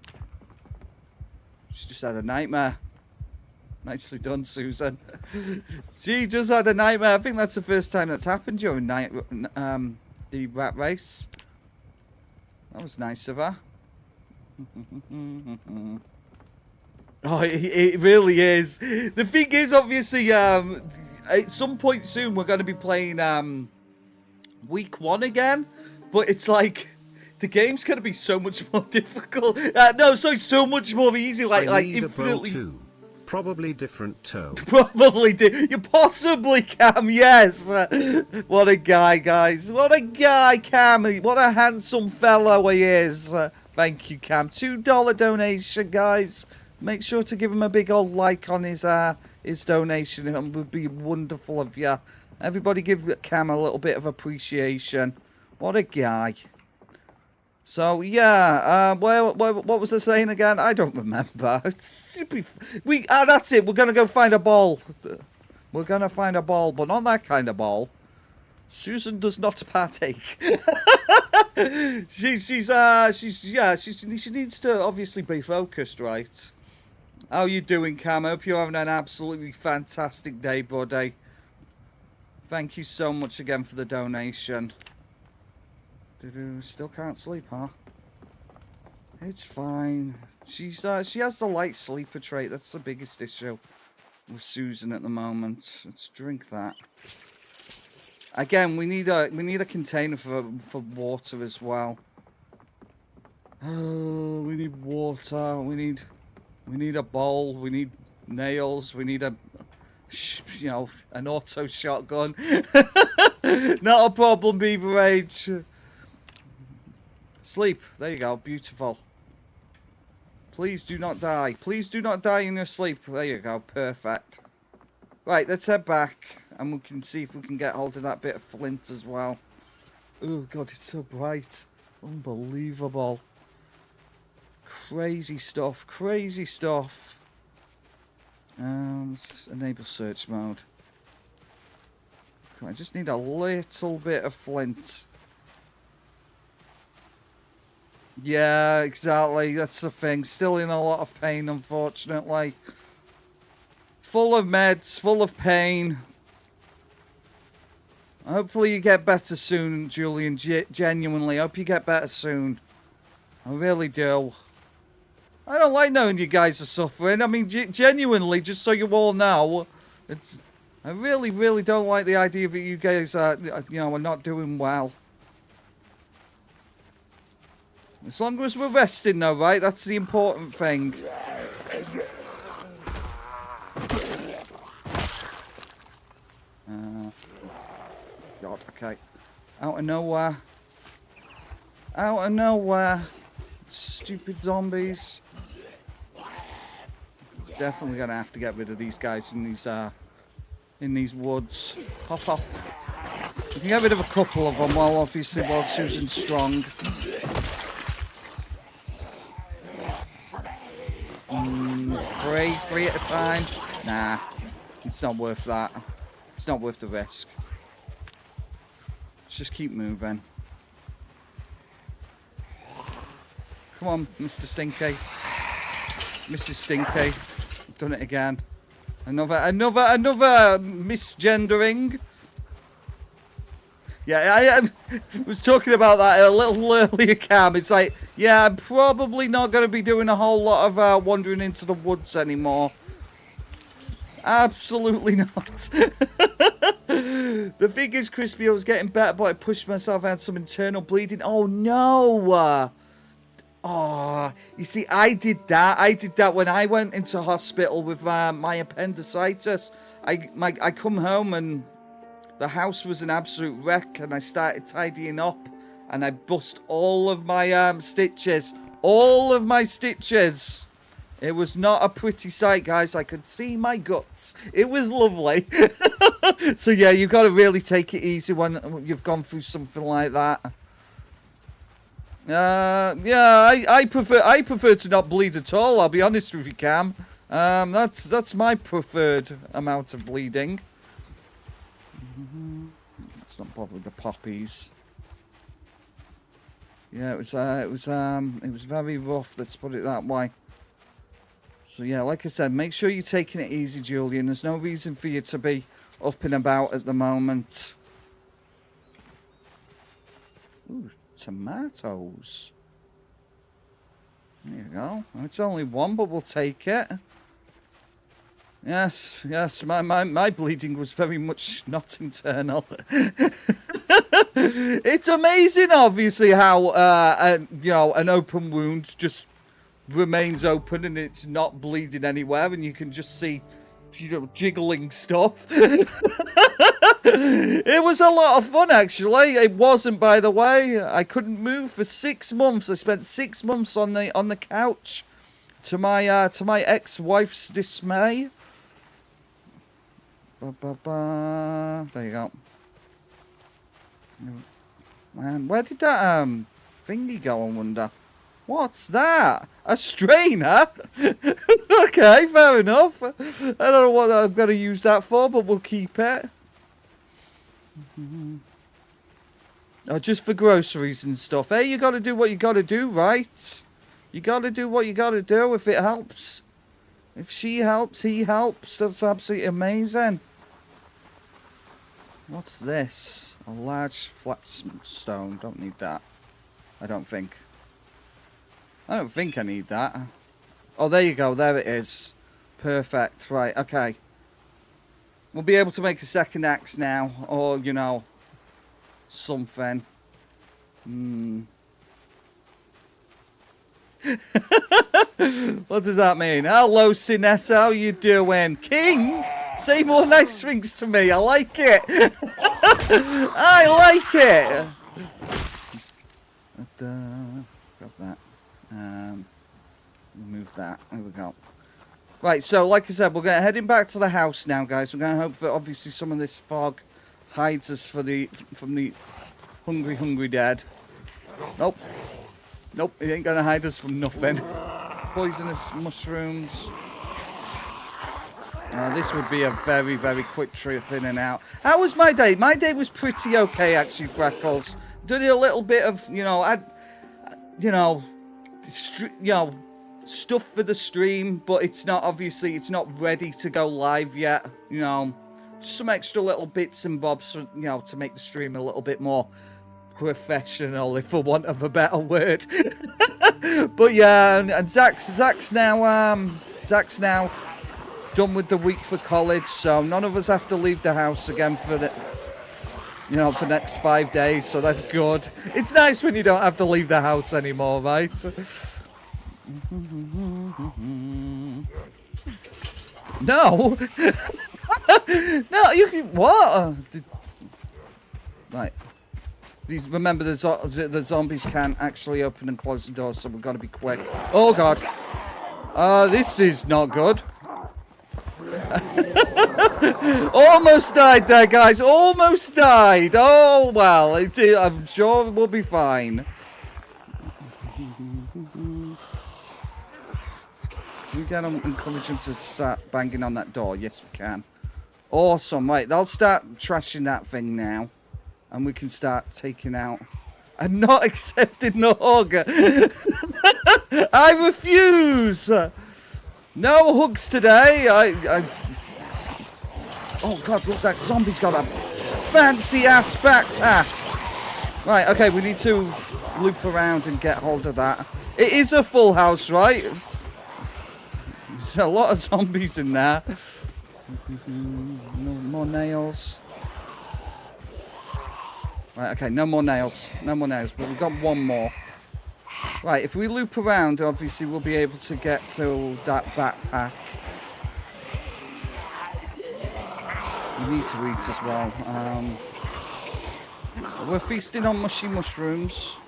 She just had a nightmare. Nicely done, Susan. She just had a nightmare. I think that's the first time that's happened during the rat race. That was nice of her. Oh, it really is. The thing is, obviously, at some point soon we're going to be playing week 1 again, but it's like the game's going to be so much more difficult. No, sorry, so much more easy. Like infinitely. Probably different tone. Probably you possibly Cam, yes. What a guy, guys. What a guy, Cam. What a handsome fellow he is. Thank you, Cam. $2 donation, guys. Make sure to give him a big old like on his donation. It would be wonderful of you. Everybody give Cam a little bit of appreciation. What a guy. So, yeah, what was I saying again? I don't remember. That's it. We're going to go find a ball. We're going to find a ball, but not that kind of ball. Susan does not partake. She needs to obviously be focused, right? How you doing, Cam? I hope you're having an absolutely fantastic day, buddy. Thank you so much again for the donation. Still can't sleep, huh? It's fine. She has the light sleeper trait. That's the biggest issue with Susan at the moment. Let's drink that. Again, we need a container for water as well. Oh, we need water. We need a bowl. We need nails. We need an auto shotgun. Not a problem, Beaverage. Sleep. There you go. Beautiful. Please do not die. Please do not die in your sleep. There you go. Perfect. Right, let's head back. And we can see if we can get hold of that bit of flint as well. Oh, God, it's so bright. Unbelievable. Crazy stuff. Crazy stuff. Let's enable search mode. I just need a little bit of flint. Yeah, exactly. That's the thing. Still in a lot of pain, unfortunately. Full of meds, full of pain. Hopefully you get better soon, Julian. Genuinely, hope you get better soon. I really do. I don't like knowing you guys are suffering. I mean, genuinely, just so you all know, I really, really don't like the idea that you guys are not doing well. As long as we're resting, though, right? That's the important thing. God, okay. Out of nowhere. Out of nowhere. Stupid zombies. Definitely gonna have to get rid of these guys in these woods. Hop up. We can get rid of a couple of them while Susan's strong. Three at a time. Nah, it's not worth that. It's not worth the risk. Let's just keep moving. Come on, Mr. Stinky. Mrs. Stinky. Done it again. Another misgendering. Yeah, I was talking about that a little earlier, Cam. It's like, yeah, I'm probably not going to be doing a whole lot of wandering into the woods anymore. Absolutely not. The thing is, Crispy, I was getting better, but I pushed myself. I had some internal bleeding. Oh, no. Oh, you see, I did that. I did that when I went into hospital with my appendicitis. I come home and the house was an absolute wreck, and I started tidying up, and I bust all of my stitches. All of my stitches. It was not a pretty sight, guys. I could see my guts. It was lovely. So yeah, you've got to really take it easy when you've gone through something like that. Yeah, I prefer to not bleed at all. I'll be honest with you, Cam. That's my preferred amount of bleeding. Let's not bother with the poppies. Yeah, it was very rough. Let's put it that way. So yeah, like I said, make sure you're taking it easy, Julian. There's no reason for you to be up and about at the moment. Ooh, tomatoes. There you go. It's only one, but we'll take it. Yes, my bleeding was very much not internal. It's amazing, obviously, how you know, an open wound just remains open and it's not bleeding anywhere, and you can just see, you know, jiggling stuff. It was a lot of fun, actually. It wasn't, by the way. I couldn't move for 6 months. I spent 6 months on the couch, to my ex-wife's dismay. There you go. Man, where did that thingy go, I wonder? What's that? A strainer? Okay, fair enough. I don't know what I'm going to use that for, but we'll keep it. Oh, just for groceries and stuff. Hey, you got to do what you got to do, right? You got to do what you got to do if it helps. If she helps, he helps. That's absolutely amazing. What's this? A large flat stone. Don't need that. I don't think I need that. Oh, there you go. There it is. Perfect. Right, okay. We'll be able to make a second axe now. Or, you know, something. What does that mean? Hello, Sinessa. How you doing? King? Say more nice things to me. I like it. I like it. Got that. Remove that. There we go. Right, so like I said, we're heading back to the house now, guys. We're going to hope that obviously some of this fog hides us from the hungry dead. Nope. Nope, it ain't going to hide us from nothing. Poisonous mushrooms. This would be a very, very quick trip in and out. How was my day? My day was pretty okay, actually, Freckles. Did a little bit of, you know, stuff for the stream, but it's not, obviously, it's not ready to go live yet. You know, some extra little bits and bobs, you know, to make the stream a little bit more professional, if for want of a better word. But yeah, and Zach's now done with the week for college, so none of us have to leave the house again for the, you know, for the next 5 days, so that's good. It's nice when you don't have to leave the house anymore, right? No! No, you can, what? Right. Remember, the zombies can't actually open and close the doors, so we've got to be quick. Oh, God. This is not good. Almost died there, guys. Almost died. Oh, well. I'm sure we'll be fine. Can we get them, encourage them to start banging on that door? Yes, we can. Awesome. Right, they'll start trashing that thing now. And we can start taking out... I'm not accepting the hug. I refuse. No hugs today. Oh god, look, that zombie's got a fancy ass backpack. Right, okay, we need to loop around and get hold of that. It is a full house, right? There's a lot of zombies in there. No more nails. Right, okay, no more nails. No more nails, but we've got one more. Right, if we loop around, obviously we'll be able to get to that backpack. We need to eat as well. We're feasting on mushy mushrooms.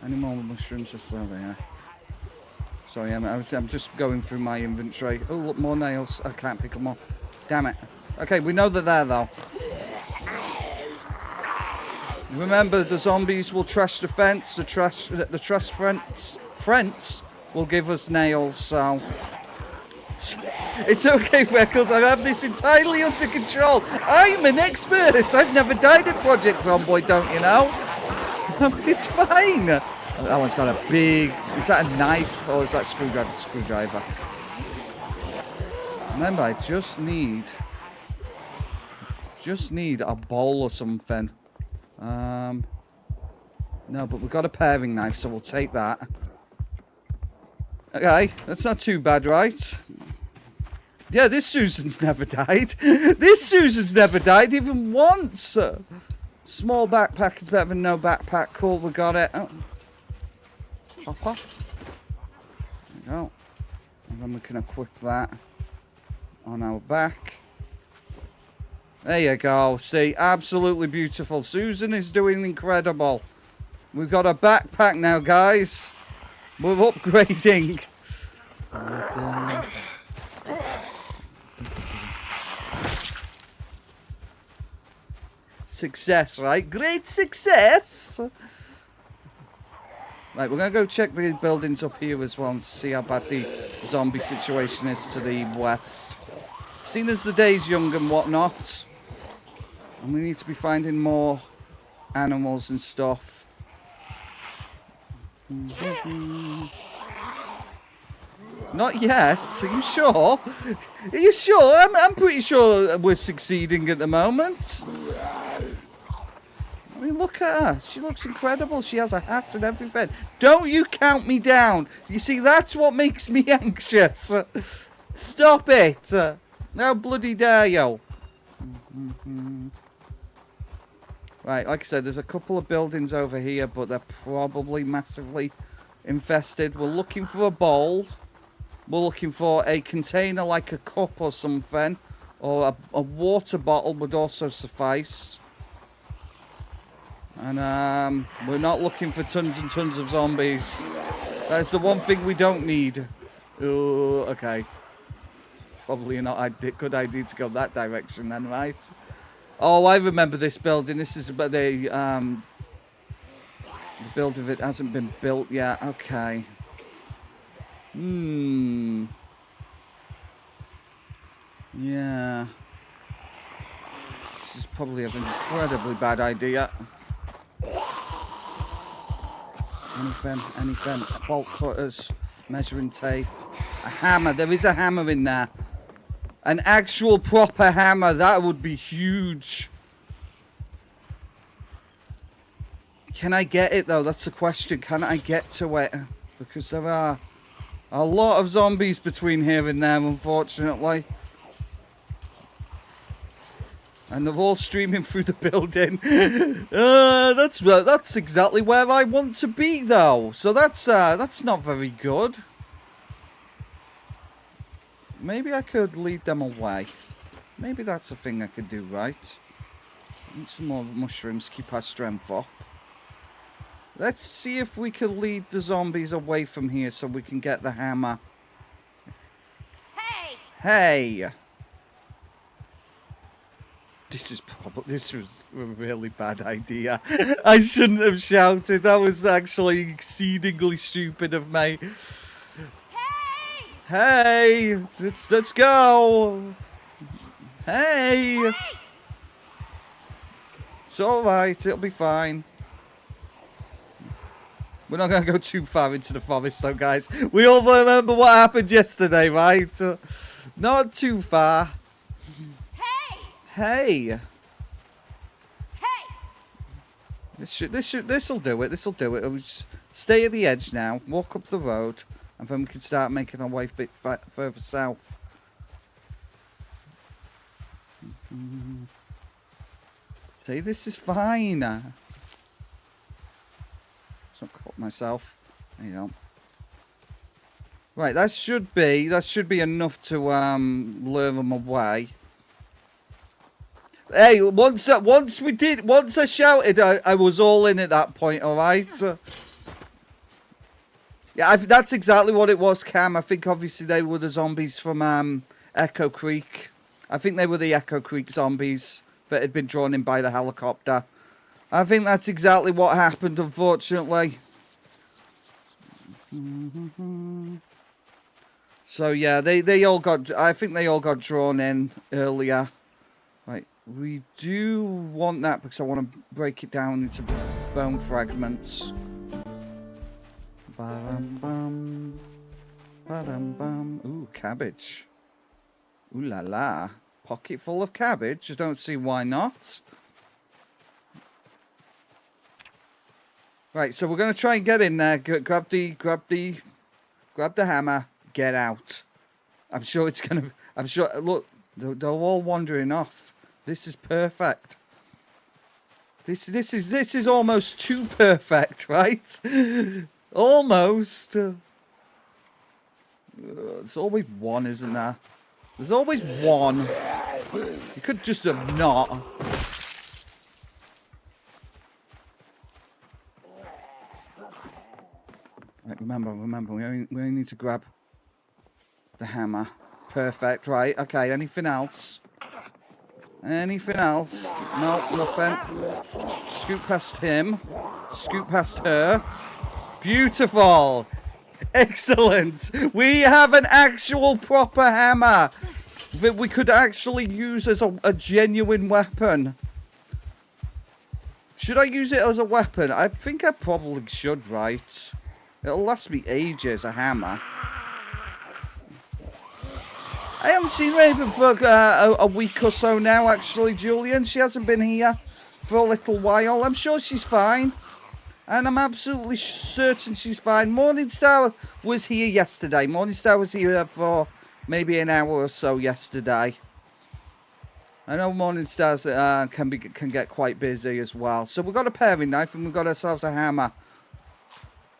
Any more mushrooms? Yes, there they are. Sorry, I'm just going through my inventory. Oh, look, more nails. I can't pick them up. Damn it. Okay, we know they're there, though. Remember, the zombies will trash the fence. The trash fence will give us nails, so... It's okay, Freckles. I have this entirely under control. I'm an expert. I've never died at Project Zomboid, don't you know? It's fine. That one's got a big... Is that a knife or is that screwdriver? Screwdriver. Remember, I just need a bowl or something. No, but we've got a paring knife, so we'll take that. Okay, that's not too bad, right? Yeah, this Susan's never died. This Susan's never died even once. Small backpack is better than no backpack. Cool, we got it. Oh. Hopper. There we go. And then we can equip that on our back. There you go. See, absolutely beautiful. Susan is doing incredible. We've got a backpack now, guys. We're upgrading. Success, right? Great success! Right, we're going to go check the buildings up here as well and see how bad the zombie situation is to the west. Seeing as the day's young and whatnot, and we need to be finding more animals and stuff. Not yet. Are you sure? Are you sure? I'm pretty sure we're succeeding at the moment. I mean, look at her. She looks incredible. She has a hat and everything. Don't you count me down. You see, that's what makes me anxious. Stop it. How bloody dare you? Right, like I said, there's a couple of buildings over here, but they're probably massively infested. We're looking for a bowl. We're looking for a container like a cup or something. Or a water bottle would also suffice. And we're not looking for tons and tons of zombies. That's the one thing we don't need. Oh, okay. Probably not a good idea to go that direction then, right? Oh, I remember this building. This is about the build of it hasn't been built yet. Okay. Yeah. This is probably an incredibly bad idea. Anything. Bolt cutters, measuring tape, a hammer. There is a hammer in there. An actual proper hammer. That would be huge. Can I get it though? That's the question. Can I get to it? Because there are a lot of zombies between here and there, unfortunately. And they're all streaming through the building. That's exactly where I want to be, though. So that's not very good. Maybe I could lead them away. Maybe that's a thing I could do, right? Need some more mushrooms, keep our strength up. Let's see if we can lead the zombies away from here so we can get the hammer. Hey! Hey! This was a really bad idea. I shouldn't have shouted. That was actually exceedingly stupid of me. Hey! Hey! Let's go! Hey! Hey! It's alright, it'll be fine. We're not going to go too far into the forest, though, guys. We all remember what happened yesterday, right? Not too far. Hey! Hey. Hey! This'll do it. This'll do it. We'll just stay at the edge now. Walk up the road, and then we can start making our way a bit further south. See, this is fine. Let's not cut myself. There you go. Right, that should be enough to lure them away. Hey, once I shouted, I was all in at that point. All right. Yeah, that's exactly what it was, Cam. I think obviously they were the zombies from Echo Creek. I think they were the Echo Creek zombies that had been drawn in by the helicopter. I think that's exactly what happened, unfortunately. So yeah, they all got. I think they all got drawn in earlier. Right, we do want that because I want to break it down into bone fragments. Ba-dum-bum. Ba-dum-bum. Ooh, cabbage. Ooh la la. Pocket full of cabbage. I don't see why not. Right, so we're gonna try and get in there. Grab the hammer. Get out. I'm sure it's gonna. I'm sure. Look, they're all wandering off. This is perfect. This is almost too perfect, right? Almost. There's always one, isn't there? There's always one. You could just have not. Right, remember, we only need to grab the hammer. Perfect, right. Okay, anything else? Anything else? No, nothing. Scoot past him. Scoot past her. Beautiful. Excellent. We have an actual proper hammer that we could actually use as a genuine weapon. Should I use it as a weapon? I think I probably should, right? It'll last me ages, a hammer. I haven't seen Raven for a week or so now, actually, Julian. She hasn't been here for a little while. I'm sure she's fine. And I'm absolutely certain she's fine. Morningstar was here yesterday. Morningstar was here for maybe an hour or so yesterday. I know Morningstars can get quite busy as well. So we've got a paring knife and we've got ourselves a hammer.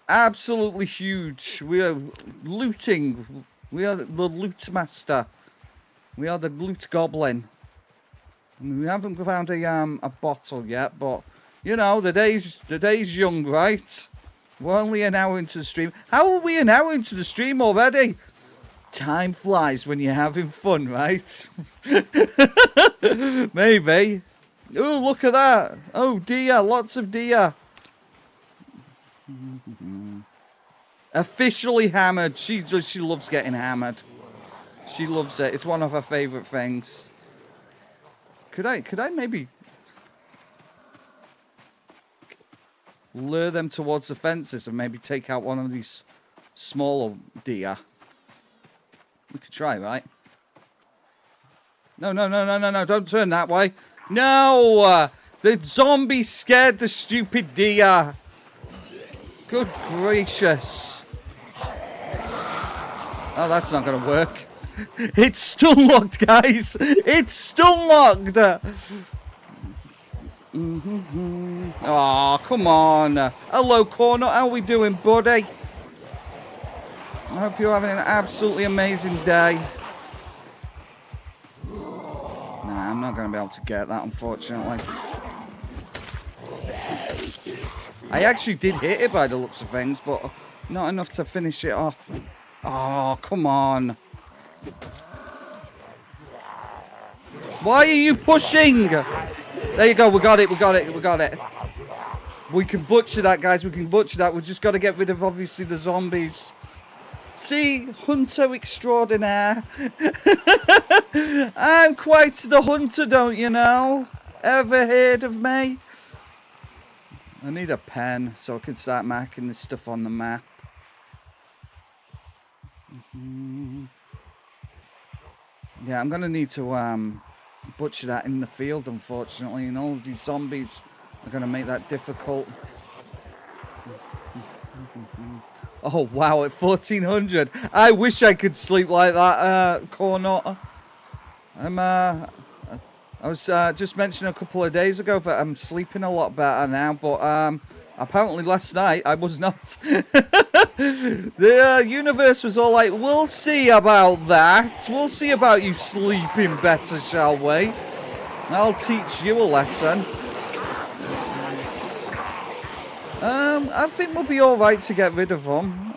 Absolutely huge. We are looting. We are the loot master. We are the loot goblin. We haven't found a bottle yet, but you know the day's young, right? We're only an hour into the stream. How are we an hour into the stream already? Time flies when you're having fun, right? Maybe. Oh, look at that! Oh deer, lots of deer. Officially hammered. She loves getting hammered. She loves it. It's one of her favorite things. Could I maybe lure them towards the fences and maybe take out one of these smaller deer? We could try, right? No, don't turn that way. No! The zombie scared the stupid deer. Good gracious. Oh, that's not going to work. It's stun locked, guys. It's stun locked. Oh, come on. Hello, Corner. How are we doing, buddy? I hope you're having an absolutely amazing day. Nah, I'm not going to be able to get that, unfortunately. I actually did hit it by the looks of things, but not enough to finish it off. Oh, come on. Why are you pushing? There you go, we got it. We can butcher that, guys, we can butcher that. We've just got to get rid of, obviously, the zombies. See, hunter extraordinaire. I'm quite the hunter, don't you know? Ever heard of me? I need a pen so I can start marking this stuff on the map. Yeah, I'm gonna need to butcher that in the field, unfortunately, and all of these zombies are gonna make that difficult. Oh wow, at 1400. I wish I could sleep like that, Cornot. I was just mentioning a couple of days ago that I'm sleeping a lot better now, but apparently last night I was not. The universe was all like, we'll see about that. We'll see about you sleeping better, shall we? I'll teach you a lesson. I think we'll be alright to get rid of them.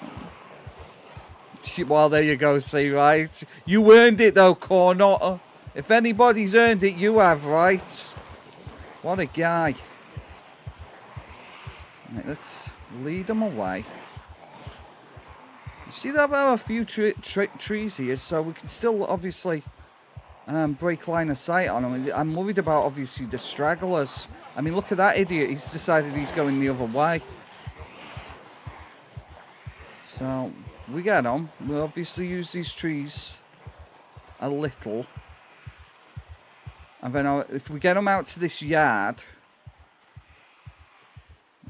Well, there you go, see, right? You earned it though, Cornot. If anybody's earned it, you have, right? What a guy. Right, let's lead them away. You see that there are a few trees here, so we can still obviously break line of sight on them. I'm worried about obviously the stragglers. I mean, look at that idiot. He's decided he's going the other way. So we get on. We'll obviously use these trees a little. And then if we get them out to this yard,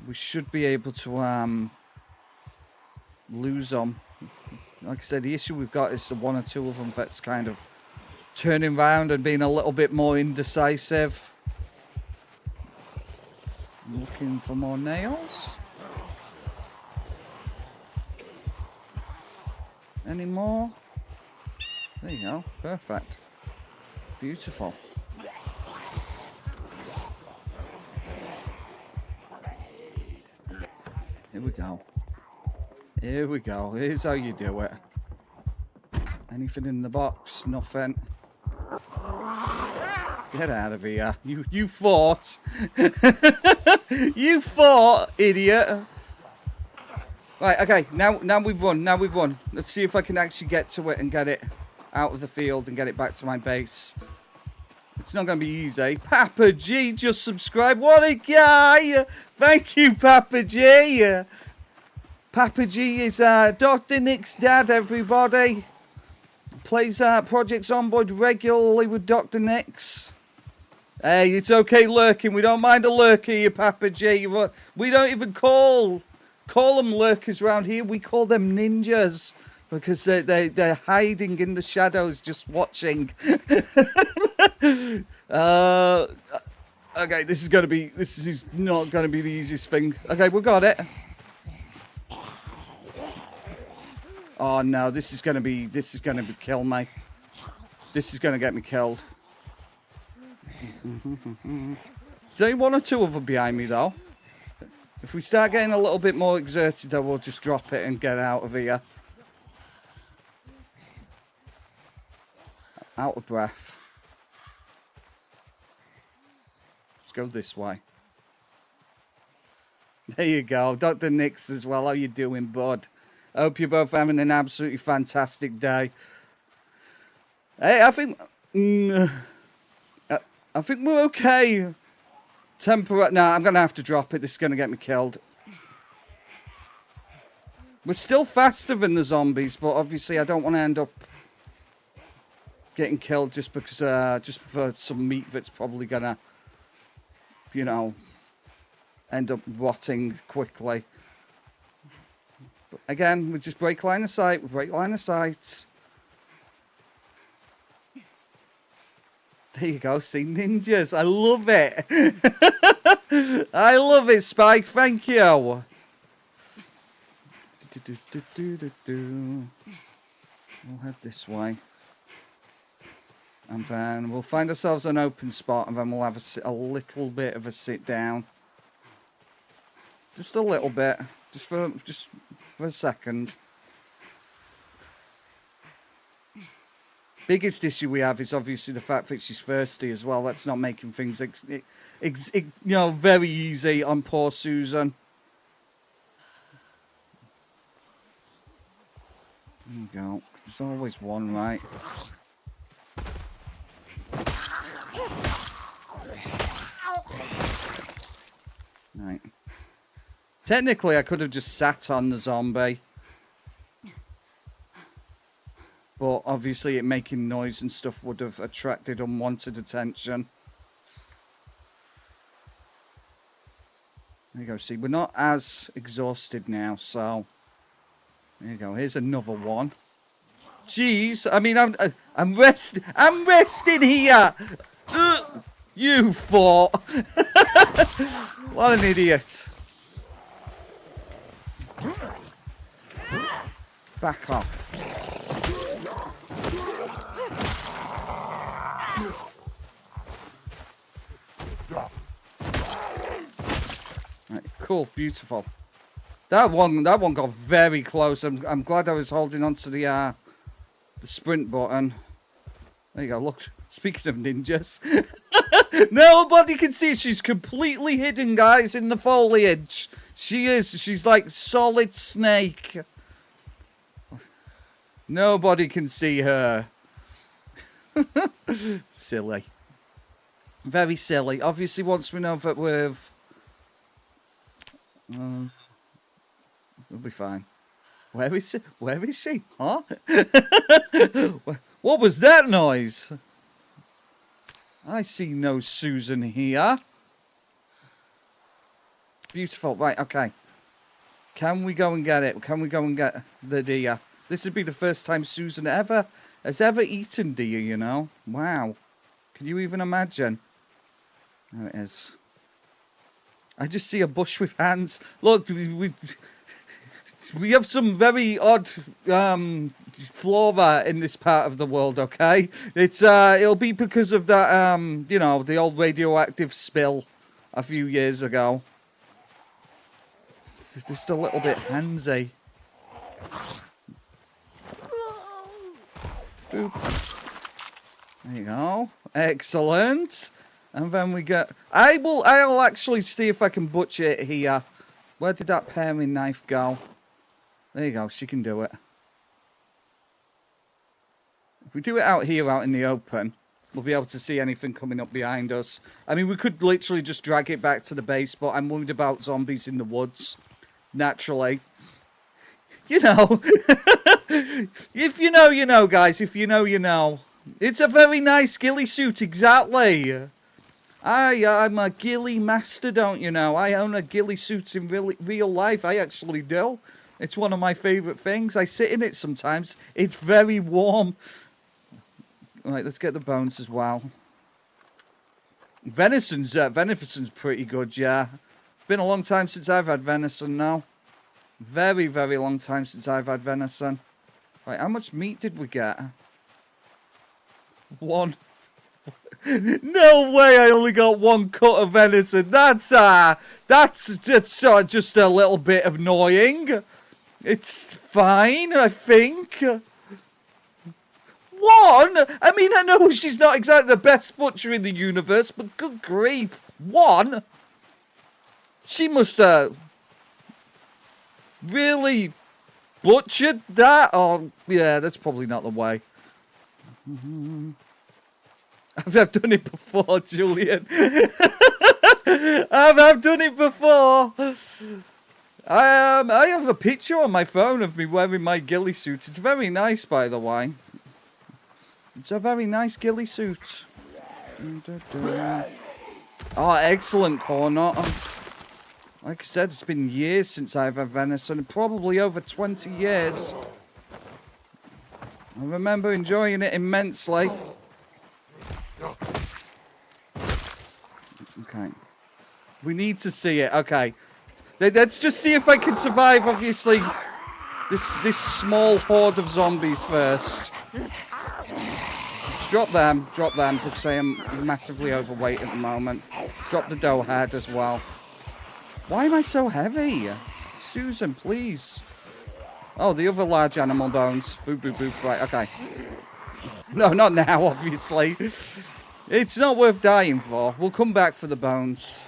we should be able to lose them. Like I said, the issue we've got is the one or two of them that's kind of turning around and being a little bit more indecisive. Looking for more nails. Any more? There you go. Perfect. Beautiful. Here we go. Here we go. Here's how you do it. Anything in the box? Nothing. Get out of here. You fought. You fought, idiot. Right, okay. Now we've won. Now we've won. Let's see if I can actually get to it and get it out of the field and get it back to my base. It's not going to be easy. Papa G just subscribed. What a guy. Thank you, Papa G. Papa G is Dr. Nick's dad, everybody. Plays Project Zomboid regularly with Dr. Nick's. Hey, it's okay lurking. We don't mind a lurker here, Papa G. We don't even call them lurkers around here. We call them ninjas. Because they're hiding in the shadows, just watching. Okay, this is not gonna be the easiest thing. Okay, we got it. Oh no, this is gonna kill me. This is gonna get me killed. There's only one or two of them behind me though. If we start getting a little bit more exerted, though, we'll just drop it and get out of here. Out of breath. Let's go this way. There you go. Dr. Nix as well. How you doing, bud? I hope you're both having an absolutely fantastic day. Hey, I think we're okay. No, I'm going to have to drop it. This is going to get me killed. We're still faster than the zombies, but obviously I don't want to end up getting killed just because, just for some meat that's probably gonna, you know, end up rotting quickly. But again, we just break line of sight. We break line of sight. There you go. See, ninjas. I love it. I love it, Spike. Thank you. We'll head this way. And then we'll find ourselves an open spot, and then we'll have a little bit of a sit down. Just a little bit. Just for a second. Biggest issue we have is obviously the fact that she's thirsty as well. That's not making things, very easy on poor Susan. There you go. There's always one, right? Right. Technically, I could have just sat on the zombie. But obviously, it making noise and stuff would have attracted unwanted attention. There you go. See, we're not as exhausted now, so there you go. Here's another one. Jeez, I mean, I'm resting here. You thought. What an idiot. Back off. Right, cool, beautiful. That one got very close. I'm glad I was holding on to the sprint button. There you go. Look, speaking of ninjas, nobody can see. She's completely hidden, guys, in the foliage. She is. She's like solid snake. Nobody can see her. Silly. Very silly. Obviously, once we know that we've... we'll be fine. Where is she? Where is she? Huh? What was that noise? I see no Susan here. Beautiful. Right, okay. Can we go and get it? Can we go and get the deer? This would be the first time Susan has ever eaten deer, you know? Wow. Can you even imagine? There it is. I just see a bush with hands. Look, we have some very odd flora in this part of the world, okay? It'll be because of that, you know, the old radioactive spill a few years ago. Just a little bit handsy. Boop. There you go. Excellent. And then we get... I'll actually see if I can butcher it here. Where did that paring knife go? There you go. She can do it. If we do it out here, out in the open, we'll be able to see anything coming up behind us. I mean, we could literally just drag it back to the base, but I'm worried about zombies in the woods. Naturally. You know. If you know, you know, guys. If you know, you know. It's a very nice ghillie suit, exactly. I'm a ghillie master, don't you know? I own a ghillie suit in real life. I actually do. It's one of my favourite things. I sit in it sometimes. It's very warm. Right, let's get the bones as well. Venison's pretty good, yeah. Been a long time since I've had venison now. Very, very long time since I've had venison. Right, how much meat did we get? 1. No way! I only got 1 cut of venison. That's just a little bit annoying. It's fine, I think. 1? I mean, I know she's not exactly the best butcher in the universe, but good grief, 1? She must have really butchered that. Oh, yeah, that's probably not the way. I've done it before, Julian. I've done it before. I have a picture on my phone of me wearing my ghillie suit. It's very nice, by the way. It's a very nice ghillie suit. Oh, excellent corner. Like I said, it's been years since I've had venison. Probably over 20 years. I remember enjoying it immensely. Okay. We need to see it. Okay. Let's just see if I can survive, obviously, this small horde of zombies first. Let's drop them, because I am massively overweight at the moment. Drop the dough head as well. Why am I so heavy? Susan, please. Oh, the other large animal bones. Boop, boop, boop. Right, okay. No, not now, obviously. It's not worth dying for. We'll come back for the bones.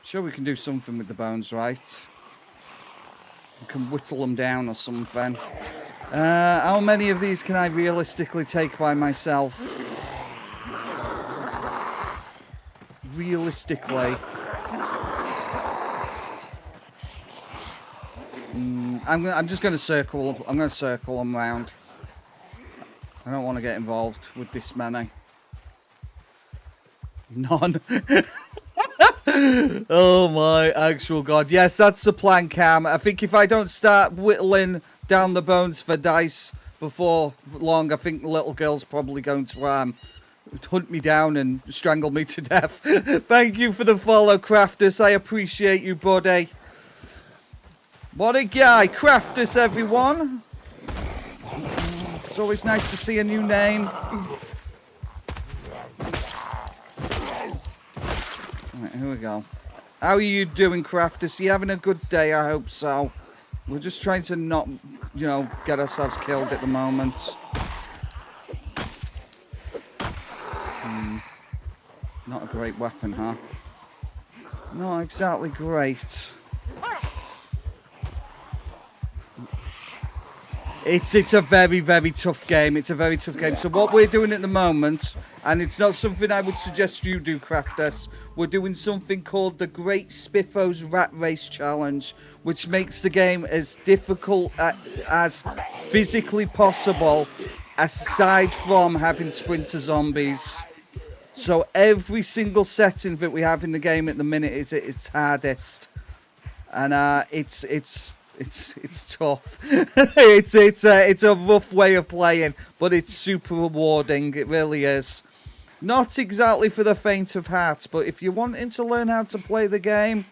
Sure, we can do something with the bones, right? We can whittle them down or something. How many of these can I realistically take by myself? realistically, I'm just going to circle. I'm going to circle them round. I don't want to get involved with this many. None. Oh my actual god. Yes, that's the plan, Cam. I think if I don't start whittling down the bones for dice before long, I think the little girl's probably going to hunt me down and strangle me to death. Thank you for the follow, Craftus. I appreciate you, buddy. What a guy. Craftus, everyone. It's always nice to see a new name. Right, here we go. How are you doing, Craftus? You having a good day? I hope so. We're just trying to not, you know, get ourselves killed at the moment. Not a great weapon, huh? Not exactly great. It's a very, very tough game. It's a very tough game. So what we're doing at the moment, and it's not something I would suggest you do, Crafters, we're doing something called the Great Spiffos Rat Race Challenge, which makes the game as difficult as physically possible, aside from having sprinter zombies. So every single setting that we have in the game at the minute is at its hardest, and it's tough. it's a rough way of playing, but it's super rewarding. It really is. Not exactly for the faint of heart, but if you're wanting to learn how to play the game,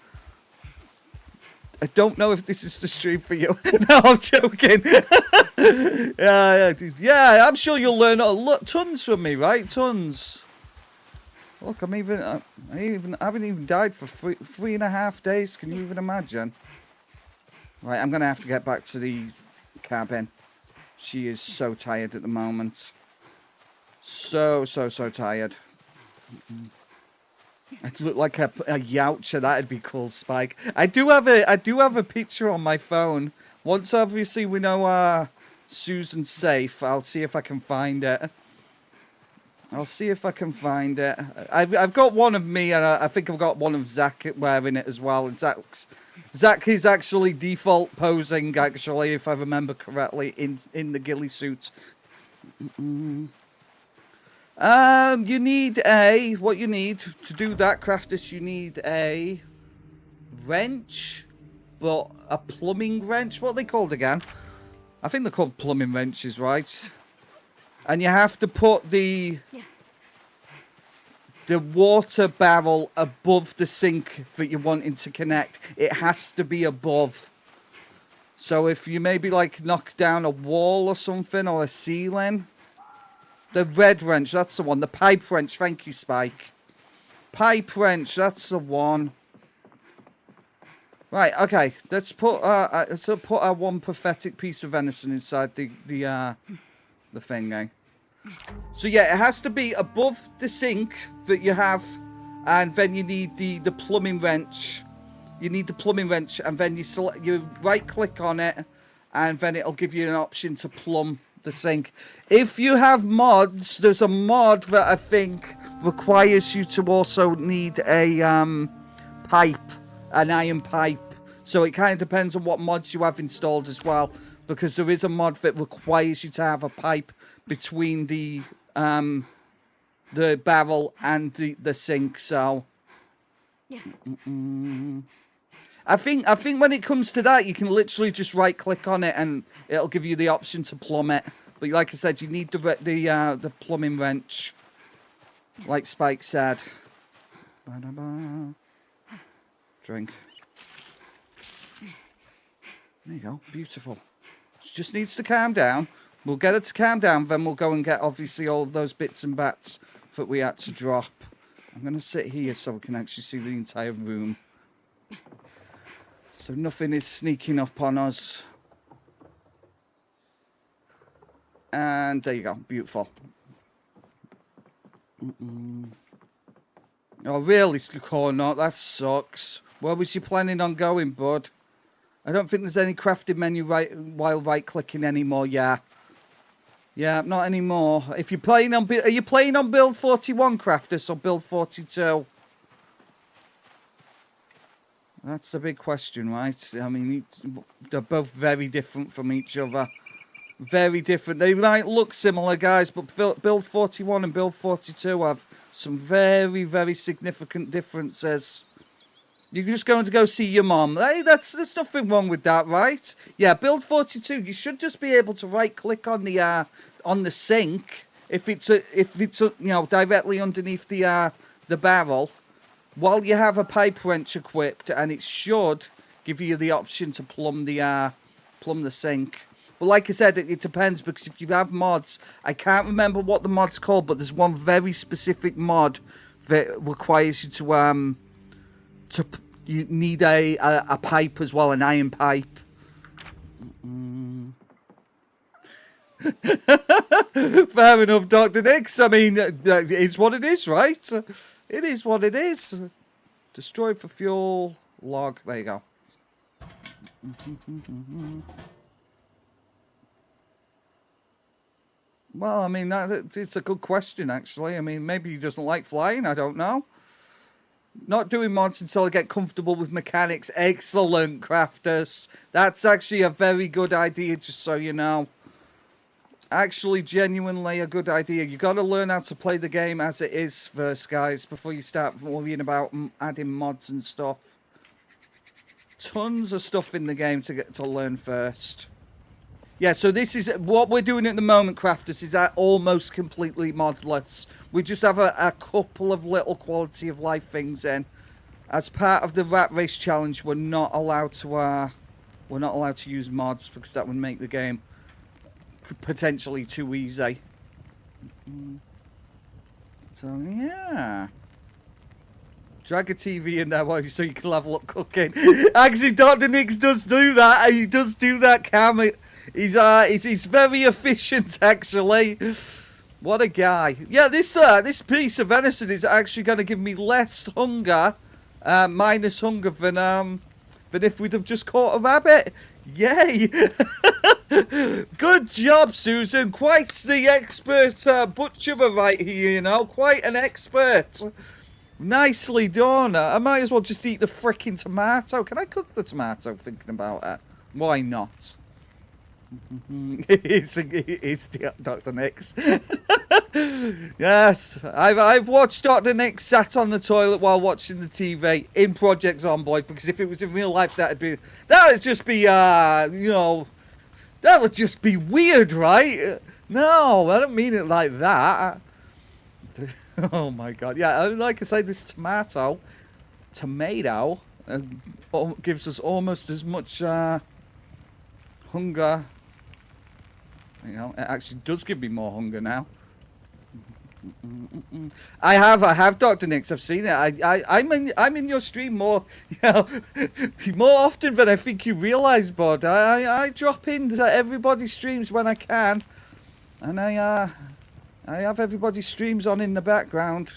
I don't know if this is the stream for you. No, I'm joking. Yeah, I'm sure you'll learn tons from me, right? Tons. Look, I haven't even died for 3.5 days. Can you even imagine? Right, I'm going to have to get back to the cabin. She is so tired at the moment. So tired. I look like a youcher. That'd be cool, Spike. I do have a picture on my phone. Once, obviously, we know Susan's safe, I'll see if I can find it. I've got one of me, and I think I've got one of Zach wearing it as well. And Zach is actually default posing, actually, if I remember correctly, in the ghillie suit. You need what you need to do that, Crafters, you need a wrench, but a plumbing wrench. What are they called again? I think they're called plumbing wrenches, right? And you have to put the water barrel above the sink that you're wanting to connect. It has to be above. So if you maybe like knock down a wall or something, or a ceiling. The red wrench, that's the one. The pipe wrench, thank you, Spike. Pipe wrench, that's the one. Right, okay. Let's put our one pathetic piece of venison inside the thing. So yeah, it has to be above the sink that you have, and then you need the plumbing wrench. You need the plumbing wrench, and then you right click on it, and then it'll give you an option to plumb the sink. If you have mods, there's a mod that I think requires you to also need a pipe, an iron pipe. So it kind of depends on what mods you have installed as well, because there is a mod that requires you to have a pipe between the barrel and the sink. So I think when it comes to that, you can literally just right click on it and it'll give you the option to plumb it. But like I said, you need the plumbing wrench, like Spike said. Drink. There you go, beautiful. She just needs to calm down. We'll get her to calm down, then we'll go and get, obviously, all of those bits and bats that we had to drop. I'm going to sit here so we can actually see the entire room. So nothing is sneaking up on us. And there you go, beautiful. Oh, really, Skornot? That sucks. Where was you planning on going, bud? I don't think there's any crafting menu while right-clicking anymore. Yeah, not anymore. If you're playing on, are you playing on build 41, Crafters, or build 42? That's the big question, right? I mean, they're both very different from each other. Very different. They might look similar, guys, but Build 41 and Build 42 have some very, very significant differences. You're just going to go see your mom. Hey, there's nothing wrong with that, right? Yeah, Build 42. You should just be able to right-click on the sink if it's you know, directly underneath the barrel, while you have a pipe wrench equipped, and it should give you the option to plumb the sink. But like I said, it depends, because if you have mods, I can't remember what the mod's called, but there's one very specific mod that requires you to you need a pipe as well, an iron pipe. Fair enough, Dr. Nix. I mean, it's what it is, right? It is what it is. Destroy for fuel, log. There you go. Well, I mean, it's a good question, actually. I mean, maybe he doesn't like flying. I don't know. Not doing mods until I get comfortable with mechanics. Excellent, crafters. That's actually a very good idea, just so you know. Actually, genuinely a good idea. You got to learn how to play the game as it is first, guys, before you start worrying about adding mods and stuff. Tons of stuff in the game to learn first. Yeah, so this is what we're doing at the moment, crafters, is almost completely modless. We just have a couple of little quality of life things in. As part of the rat race challenge, we're not allowed to use mods, because that would make the game potentially too easy. So yeah, drag a TV in there so you can level up cooking. Actually, Dr. Nix does do that. He does do that, Cam. He's very efficient, actually. What a guy. Yeah, this piece of venison is actually going to give me less hunger, minus hunger than if we'd have just caught a rabbit. Yay! Good job, Susan. Quite the expert butcherer right here, you know. Quite an expert. Nicely done. I might as well just eat the frickin' tomato. Can I cook the tomato, thinking about it? Why not? It's Dr. Nix. Yes, I've watched Dr. Nix sat on the toilet while watching the TV in Project Zomboid, because if it was in real life, that would just be you know, that would just be weird, right? No, I don't mean it like that. Oh my god, yeah, like I say, this tomato gives us almost as much hunger. You know, it actually does give me more hunger now. I have, Dr. Nix. I've seen it. I'm in your stream more, you know, more often than I think you realise, bud. I drop into everybody's streams when I can, and I have everybody's streams on in the background.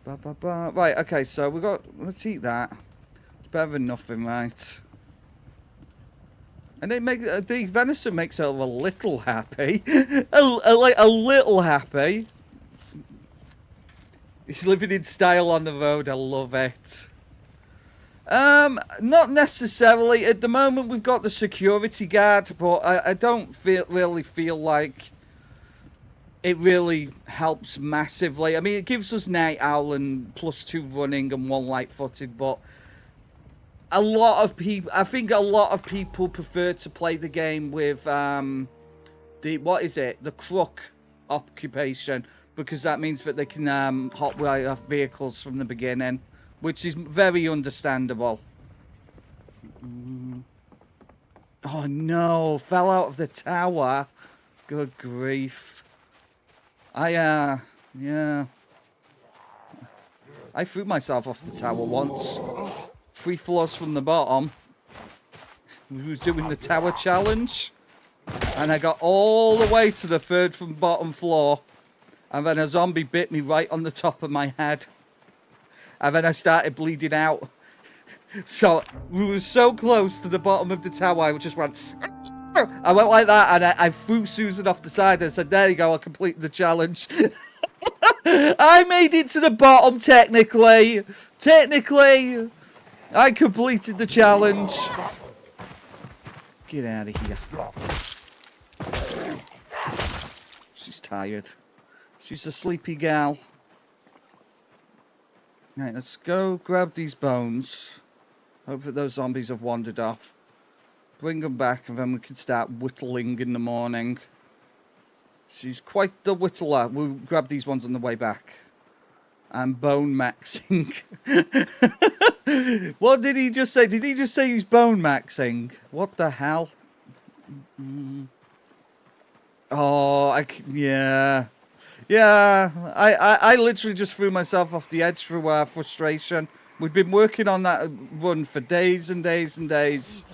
Right, okay, so let's eat that. It's better than nothing, right? And the venison makes her a little happy. Like a little happy. He's living in style on the road. I love it. Not necessarily. At the moment, we've got the security guard, but I don't really feel like it really helps massively. I mean, it gives us Night Owl and +2 running and 1 light-footed, but a lot of people, I think a lot of people prefer to play the game with the crook occupation, because that means that they can hotwire off vehicles from the beginning, which is very understandable. Oh no, fell out of the tower. Good grief. Yeah. I threw myself off the tower once. 3 floors from the bottom. We was doing the tower challenge, and I got all the way to the 3rd from bottom floor, and then a zombie bit me right on the top of my head, and then I started bleeding out. So we were so close to the bottom of the tower, I just went. I went like that, and I threw Susan off the side and said, "There you go, I completed the challenge." I made it to the bottom, technically. I completed the challenge. Get out of here. She's tired. She's a sleepy gal. Right, let's go grab these bones. Hope that those zombies have wandered off. Bring them back and then we can start whittling in the morning. She's quite the whittler. We'll grab these ones on the way back. And bone maxing. What did he just say? Did he just say he's bone maxing? What the hell? Oh, yeah. Yeah, I literally just threw myself off the edge through frustration. We've been working on that run for days and days and days.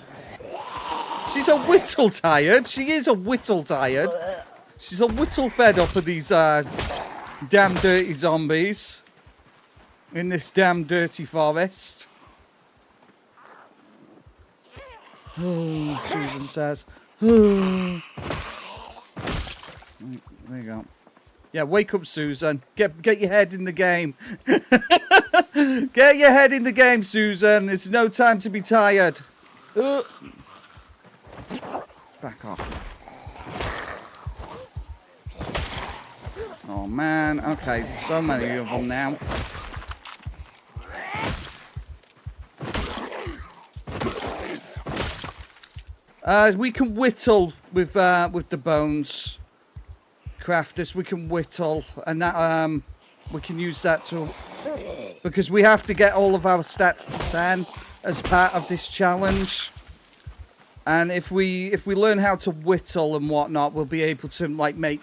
She's a whittle tired. She is a whittle tired. She's a whittle fed up of these damn dirty zombies in this damn dirty forest. Oh, Susan says. Oh. There you go. Yeah, wake up, Susan. Get your head in the game. Get your head in the game, Susan. It's no time to be tired. Back off. Oh, man. Okay, so many of them now. We can whittle with the bones. Crafters, we can whittle, and that we can use that to, because we have to get all of our stats to 10 as part of this challenge. And if we learn how to whittle and whatnot, we'll be able to like make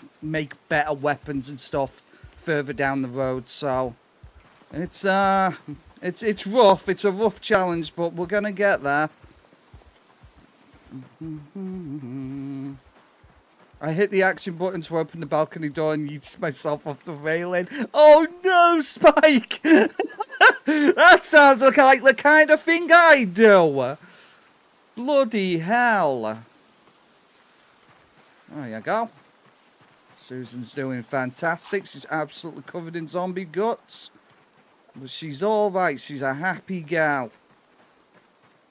better weapons and stuff further down the road. So it's rough. It's a rough challenge, but we're gonna get there. I hit the action button to open the balcony door and yeeted myself off the railing. Oh no, Spike! That sounds like the kind of thing I do. Bloody hell. There you go. Susan's doing fantastic. She's absolutely covered in zombie guts. But she's alright. She's a happy gal.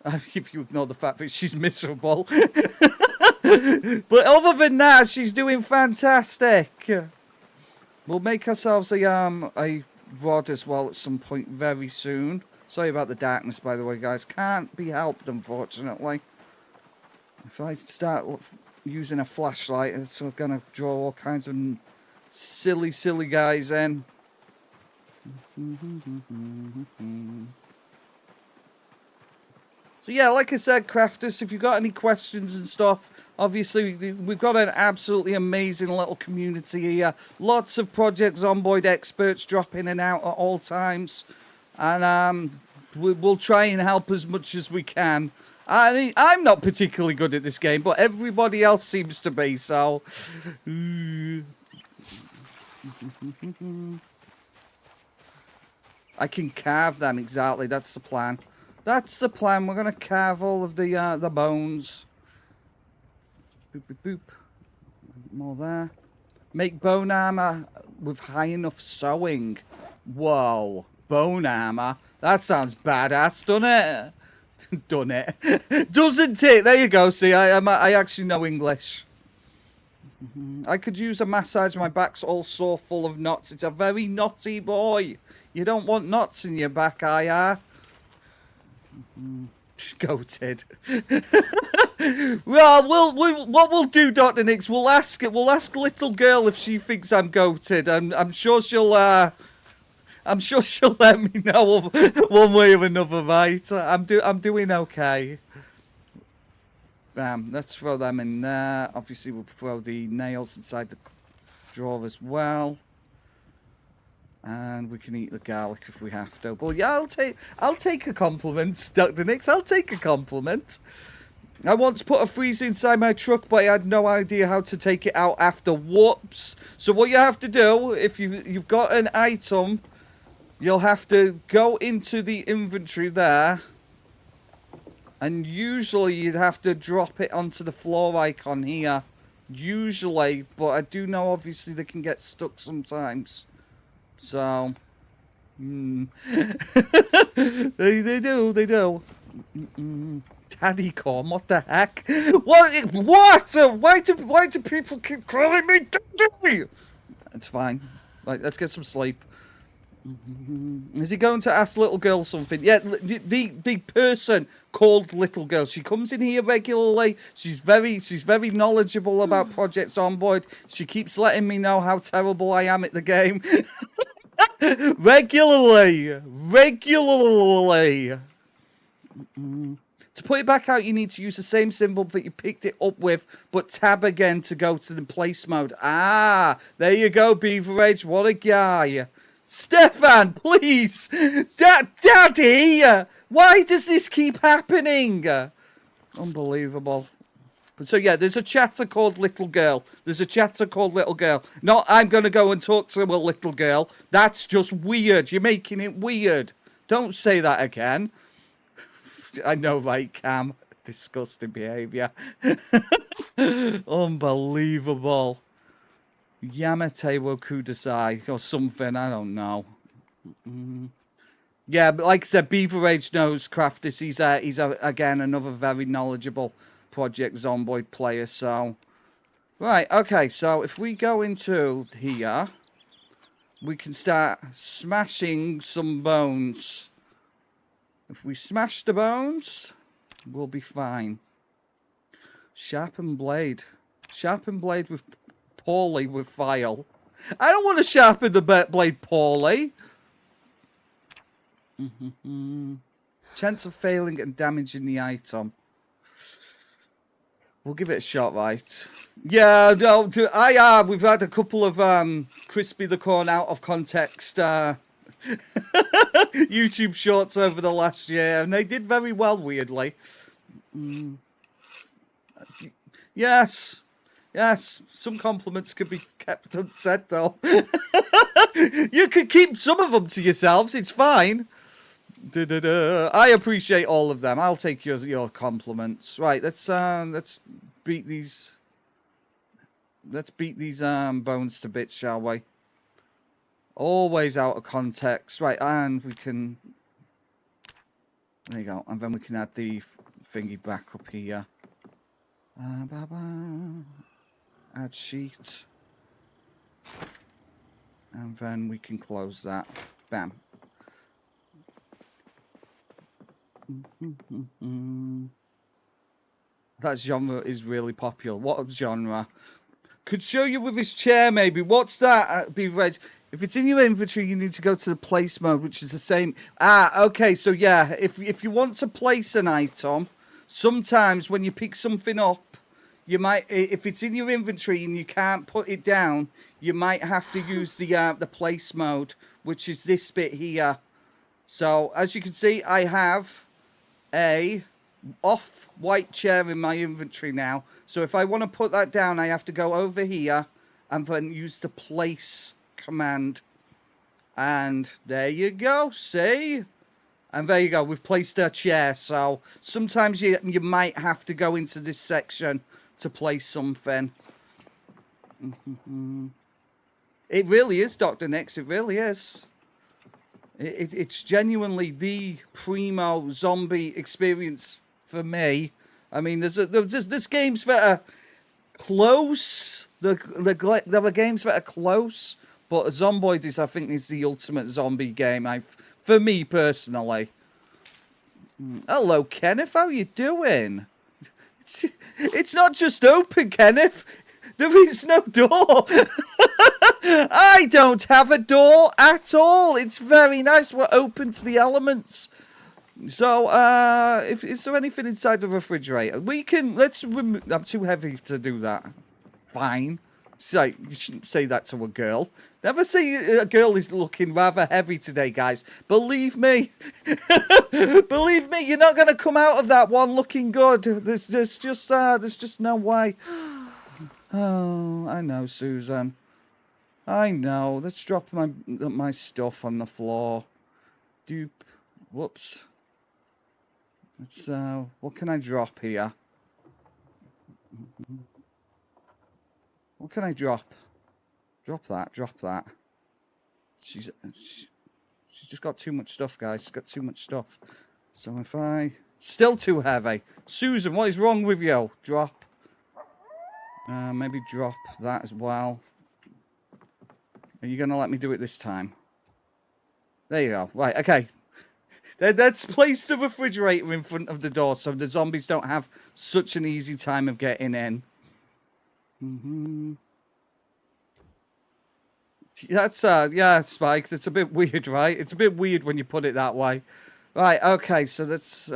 If you ignore the fact that she's miserable. But other than that, she's doing fantastic. We'll make ourselves a rod as well at some point very soon. Sorry about the darkness, by the way, guys. Can't be helped, unfortunately. If I start using a flashlight, it's going to draw all kinds of silly guys in. So yeah, like I said, crafters, if you've got any questions and stuff, obviously we've got an absolutely amazing little community here. Lots of Project Zomboid experts drop in and out at all times. And we'll try and help as much as we can. I'm not particularly good at this game, but everybody else seems to be, so... I can carve them, exactly, that's the plan. That's the plan. We're gonna carve all of the bones. Boop boop boop. More there. Make bone armor with high enough sewing. Whoa, bone armor. That sounds badass, doesn't it? Done it. Doesn't it? There you go. See, I actually know English. I could use a massage. My back's all sore, full of knots. It's a very knotty boy. You don't want knots in your back, Goated. Well, what we'll do, Dr. Nix, we'll ask little girl if she thinks I'm goated. I'm sure she'll let me know one way or another, right? I'm doing okay. Bam. Let's throw them in there. Obviously, we'll throw the nails inside the drawer as well. And we can eat the garlic if we have to. But yeah, I'll take a compliment, Dr. Nix. I'll take a compliment. I once put a freezer inside my truck, but I had no idea how to take it out after. Whoops. So what you have to do, if you've got an item, you'll have to go into the inventory there. And usually you'd have to drop it onto the floor icon here. Usually, but I do know obviously they can get stuck sometimes. So, They do. Daddy corn, what the heck? What? Why do people keep calling me daddy? It's fine. Right, let's get some sleep. Is he going to ask little girl something? Yeah, the person called little girl. She comes in here regularly. She's very knowledgeable about Project Zomboid. She keeps letting me know how terrible I am at the game. Regularly. To put it back out, you need to use the same symbol that you picked it up with, but tab again to go to the place mode. Ah, there you go, Beaverage. What a guy. Stefan, please! Daddy! Why does this keep happening? Unbelievable. But so yeah, there's a chatter called Little Girl. Not, I'm going to go and talk to a little girl. That's just weird. You're making it weird. Don't say that again. I know, right, Cam? Disgusting behaviour. Unbelievable. Yamete wo kudasai or something, I don't know. Yeah, but like I said, Beaverage knows Craftis. He's again another very knowledgeable Project Zomboid player. So, right, okay. So if we go into here, we can start smashing some bones. If we smash the bones, we'll be fine. Sharpen blade with poorly with file. I don't want to sharpen the blade poorly. Chance of failing and damaging the item. We'll give it a shot, right? Yeah, no, we've had a couple of Crispy the Corn out of context YouTube shorts over the last year, and they did very well, weirdly. Yes, some compliments could be kept unsaid, though. You could keep some of them to yourselves, it's fine. I appreciate all of them. I'll take your compliments. Right, let's beat these. Let's beat these bones to bits, shall we? Always out of context. Right, and we can. There you go. And then we can add the thingy back up here. Add sheet. And then we can close that. Bam. That genre is really popular. What genre? Could show you with his chair, maybe. What's that? Be read. If it's in your inventory, you need to go to the place mode, which is the same. Ah, okay. So yeah, if you want to place an item, sometimes when you pick something up, you might, if it's in your inventory and you can't put it down, you might have to use the place mode, which is this bit here. So as you can see, I have a off-white chair in my inventory now. So if I want to put that down, I have to go over here and then use the place command. And there you go, see? And there you go, we've placed our chair. So sometimes you might have to go into this section to place something. It really is, Dr. Nix, it really is. It's genuinely the primo zombie experience for me. I mean, there's games that are close. There are games that are close, but Zomboid is, I think, is the ultimate zombie game. For me personally. Hello, Kenneth. How you doing? It's not just open, Kenneth. There is no door. I don't have a door at all. It's very nice. We're open to the elements. So, is there anything inside the refrigerator? We can, I'm too heavy to do that. Fine. So, you shouldn't say that to a girl. Never say a girl is looking rather heavy today, guys. Believe me. Believe me, you're not going to come out of that one looking good. There's just no way. Oh, I know, Susan. I know. Let's drop my stuff on the floor. Dupe. Whoops. Let's, what can I drop here? What can I drop? Drop that. She's just got too much stuff, guys. She's got too much stuff. So if I... Still too heavy. Susan, what is wrong with you? Drop. Maybe drop that as well. Are you going to let me do it this time? There you go. Right, okay. Let's place the refrigerator in front of the door so the zombies don't have such an easy time of getting in. That's, yeah, Spike. It's a bit weird, right? It's a bit weird when you put it that way. Right, okay, so let's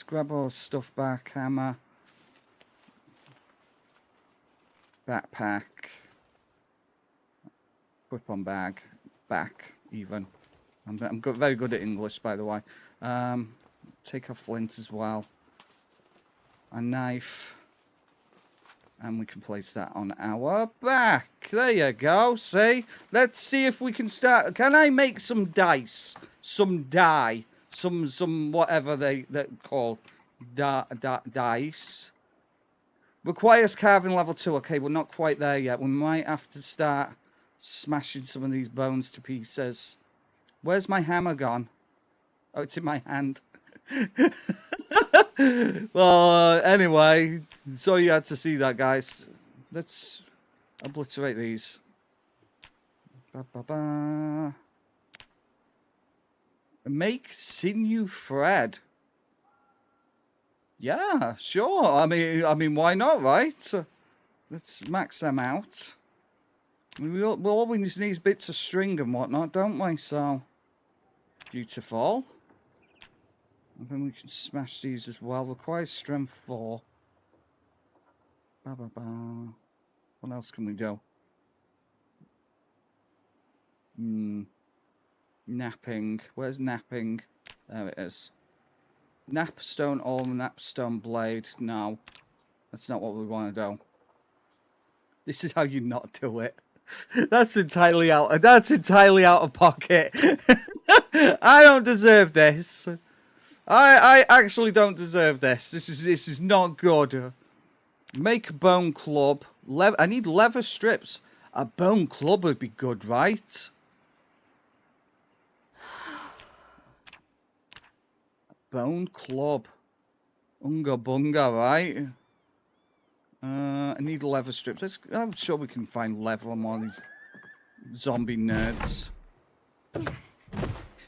grab our stuff back. Hammer. Backpack. Whip on bag. Back, even. I'm very good at English, by the way. Take a flint as well. A knife. And we can place that on our back. There you go. See? Let's see if we can start. Can I make some dice? Some die. Some whatever they call. Dice. Requires carving level 2. Okay, we're not quite there yet. We might have to start smashing some of these bones to pieces. Where's my hammer gone? Oh, it's in my hand. Well, anyway, so you had to see that, guys. Let's obliterate these. Make sinew thread. Yeah, sure. I mean, why not, right? Let's max them out. We always need bits of string and whatnot, don't we? So, beautiful. And then we can smash these as well. Requires strength 4. What else can we do? Napping. Where's napping? There it is. Napstone or napstone blade. No. That's not what we want to do. This is how you not do it. That's entirely out of pocket. I don't deserve this. I actually don't deserve this. This is not good. Make a bone club. I need leather strips. A bone club would be good, right? A bone club. Unga bunga, right? I need leather strips. I'm sure we can find leather on one of these zombie nerds.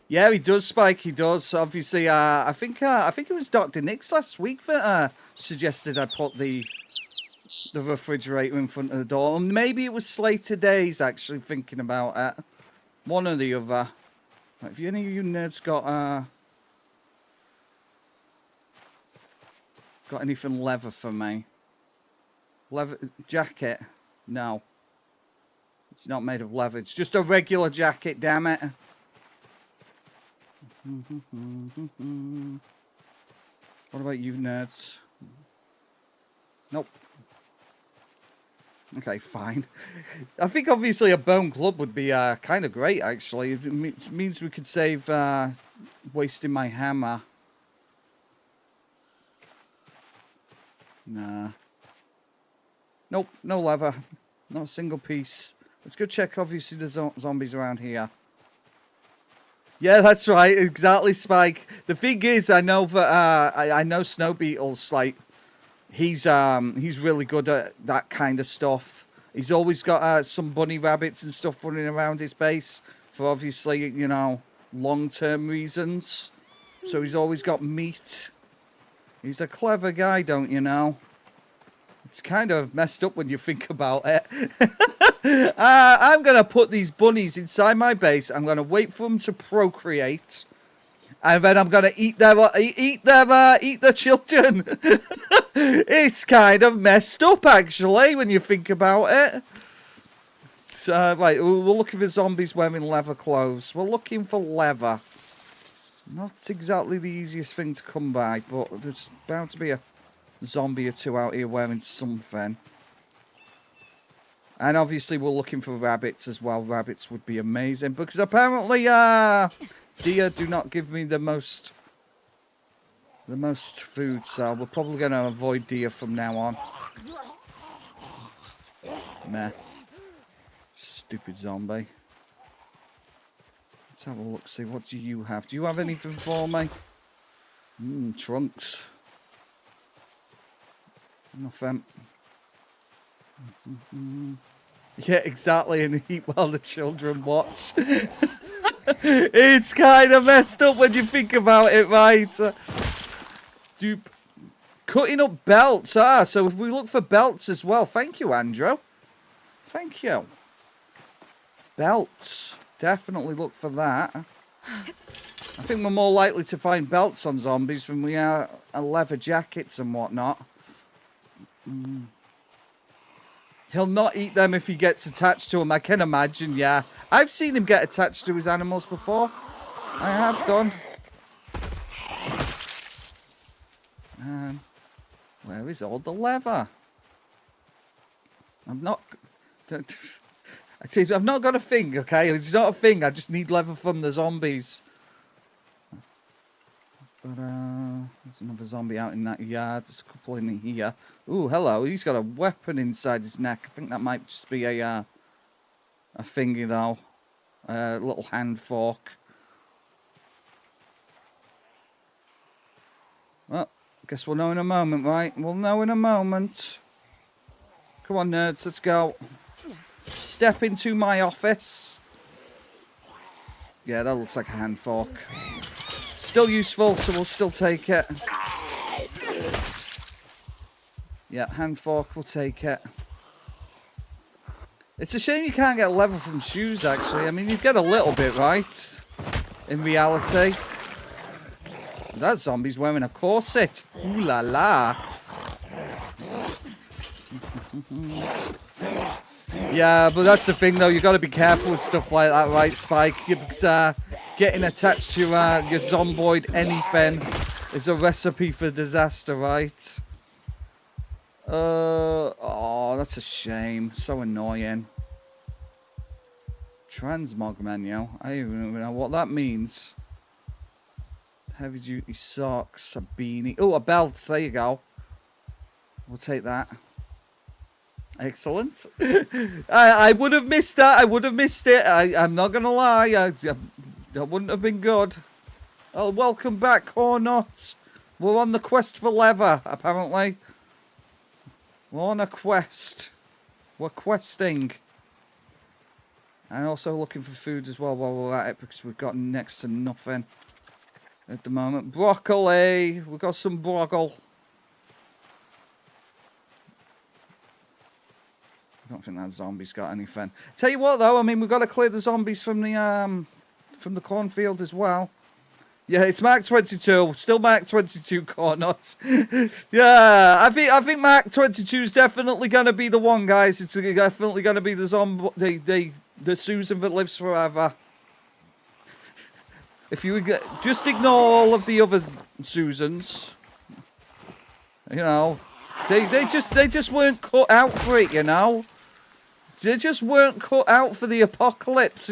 Yeah, he does, Spike. He does. Obviously, I think it was Dr. Nix last week that suggested I put the refrigerator in front of the door. And maybe it was Slater Days, actually, thinking about it. One or the other. Have any of you nerds got anything leather for me? Leather jacket? No. It's not made of leather. It's just a regular jacket, damn it. What about you nerds? Nope. Okay, fine. I think obviously a bone club would be kind of great, actually. It means we could save wasting my hammer. Nah. Nope, no leather. Not a single piece. Let's go check, obviously, the zombies around here. Yeah, that's right. Exactly, Spike. The thing is, I know that I know Snow Beetle's like he's really good at that kind of stuff. He's always got some bunny rabbits and stuff running around his base for obviously, you know, long-term reasons. So he's always got meat. He's a clever guy, don't you know? It's kind of messed up when you think about it. I'm going to put these bunnies inside my base. I'm going to wait for them to procreate. And then I'm going to eat their children. It's kind of messed up, actually, when you think about it. So, right, we're looking for zombies wearing leather clothes. We're looking for leather. Not exactly the easiest thing to come by, but there's bound to be a zombie or two out here wearing something. And obviously we're looking for rabbits as well. Rabbits would be amazing because apparently deer do not give me the most food, so we're probably going to avoid deer from now on. Meh. Stupid zombie. have a look, see what do you have? Do you have anything for me? Trunks. Nothing. Yeah, exactly, and eat while the children watch. It's kind of messed up when you think about it, right? Dupe. Cutting up belts. So if we look for belts as well. Thank you, Andrew. Thank you. Belts. Definitely look for that. I think we're more likely to find belts on zombies than we are leather jackets and whatnot. He'll not eat them if he gets attached to them. I can imagine, yeah. I've seen him get attached to his animals before. I have done. Where is all the leather? I've not got a thing, okay? It's not a thing. I just need leather from the zombies. But, there's another zombie out in that yard. There's a couple in here. Ooh, hello. He's got a weapon inside his neck. I think that might just be a thingy, though. A little hand fork. Well, guess we'll know in a moment, right? We'll know in a moment. Come on, nerds. Let's go. Step into my office. Yeah, that looks like a hand fork. Still useful, so we'll still take it. Yeah, hand fork, we'll take it. It's a shame you can't get leather from shoes, actually. I mean, you get a little bit, right? In reality. That zombie's wearing a corset. Ooh la la. Yeah, but that's the thing, though. You got to be careful with stuff like that, right, Spike? Because getting attached to your zomboid anything is a recipe for disaster, right? Oh, that's a shame. So annoying. Transmog menu. I don't even know what that means. Heavy duty socks, a beanie. Oh, a belt. There you go. We'll take that. Excellent. I would have missed that. I would have missed it. I'm not going to lie. That wouldn't have been good. Oh, welcome back, or not. We're on the quest for leather, apparently. We're on a quest. We're questing. And also looking for food as well while we're at it, because we've got next to nothing at the moment. Broccoli. We've got some broggle. I don't think that zombie's got anything. Tell you what, though, I mean, we've got to clear the zombies from the cornfield as well. Yeah, it's Mark 22. Still Mark 22 cornuts. Yeah, I think Mark 22 is definitely going to be the one, guys. It's definitely going to be the the Susan that lives forever. If you just ignore all of the other Susans, you know, they just weren't cut out for it, you know. They just weren't cut out for the apocalypse.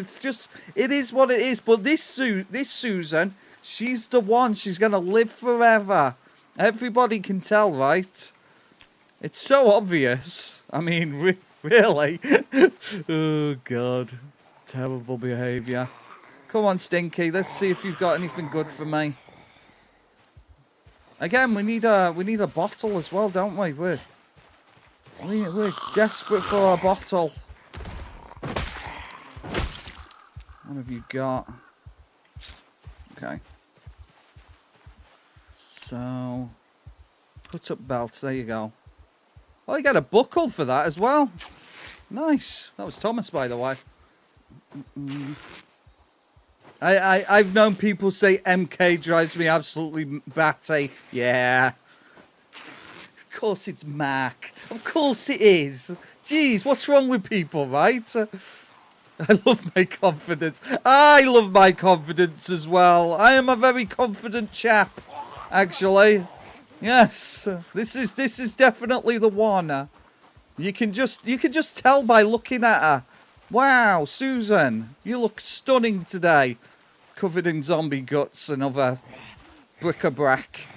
It is what it is. But this Susan, she's the one. She's gonna live forever. Everybody can tell, right? It's so obvious. I mean, really. Oh God, terrible behaviour. Come on, Stinky. Let's see if you've got anything good for me. Again, we need a bottle as well, don't we? We're desperate for a bottle. What have you got? Okay. So, put up belts. There you go. Oh, you got a buckle for that as well. Nice. That was Thomas, by the way. I've known people say MK drives me absolutely batty. Yeah. Of course it's Mark. Of course it is. Jeez, what's wrong with people, right? I love my confidence. I love my confidence as well. I am a very confident chap, actually. Yes, this is definitely the one. You can just tell by looking at her. Wow, Susan, you look stunning today, covered in zombie guts and other bric-a-brac.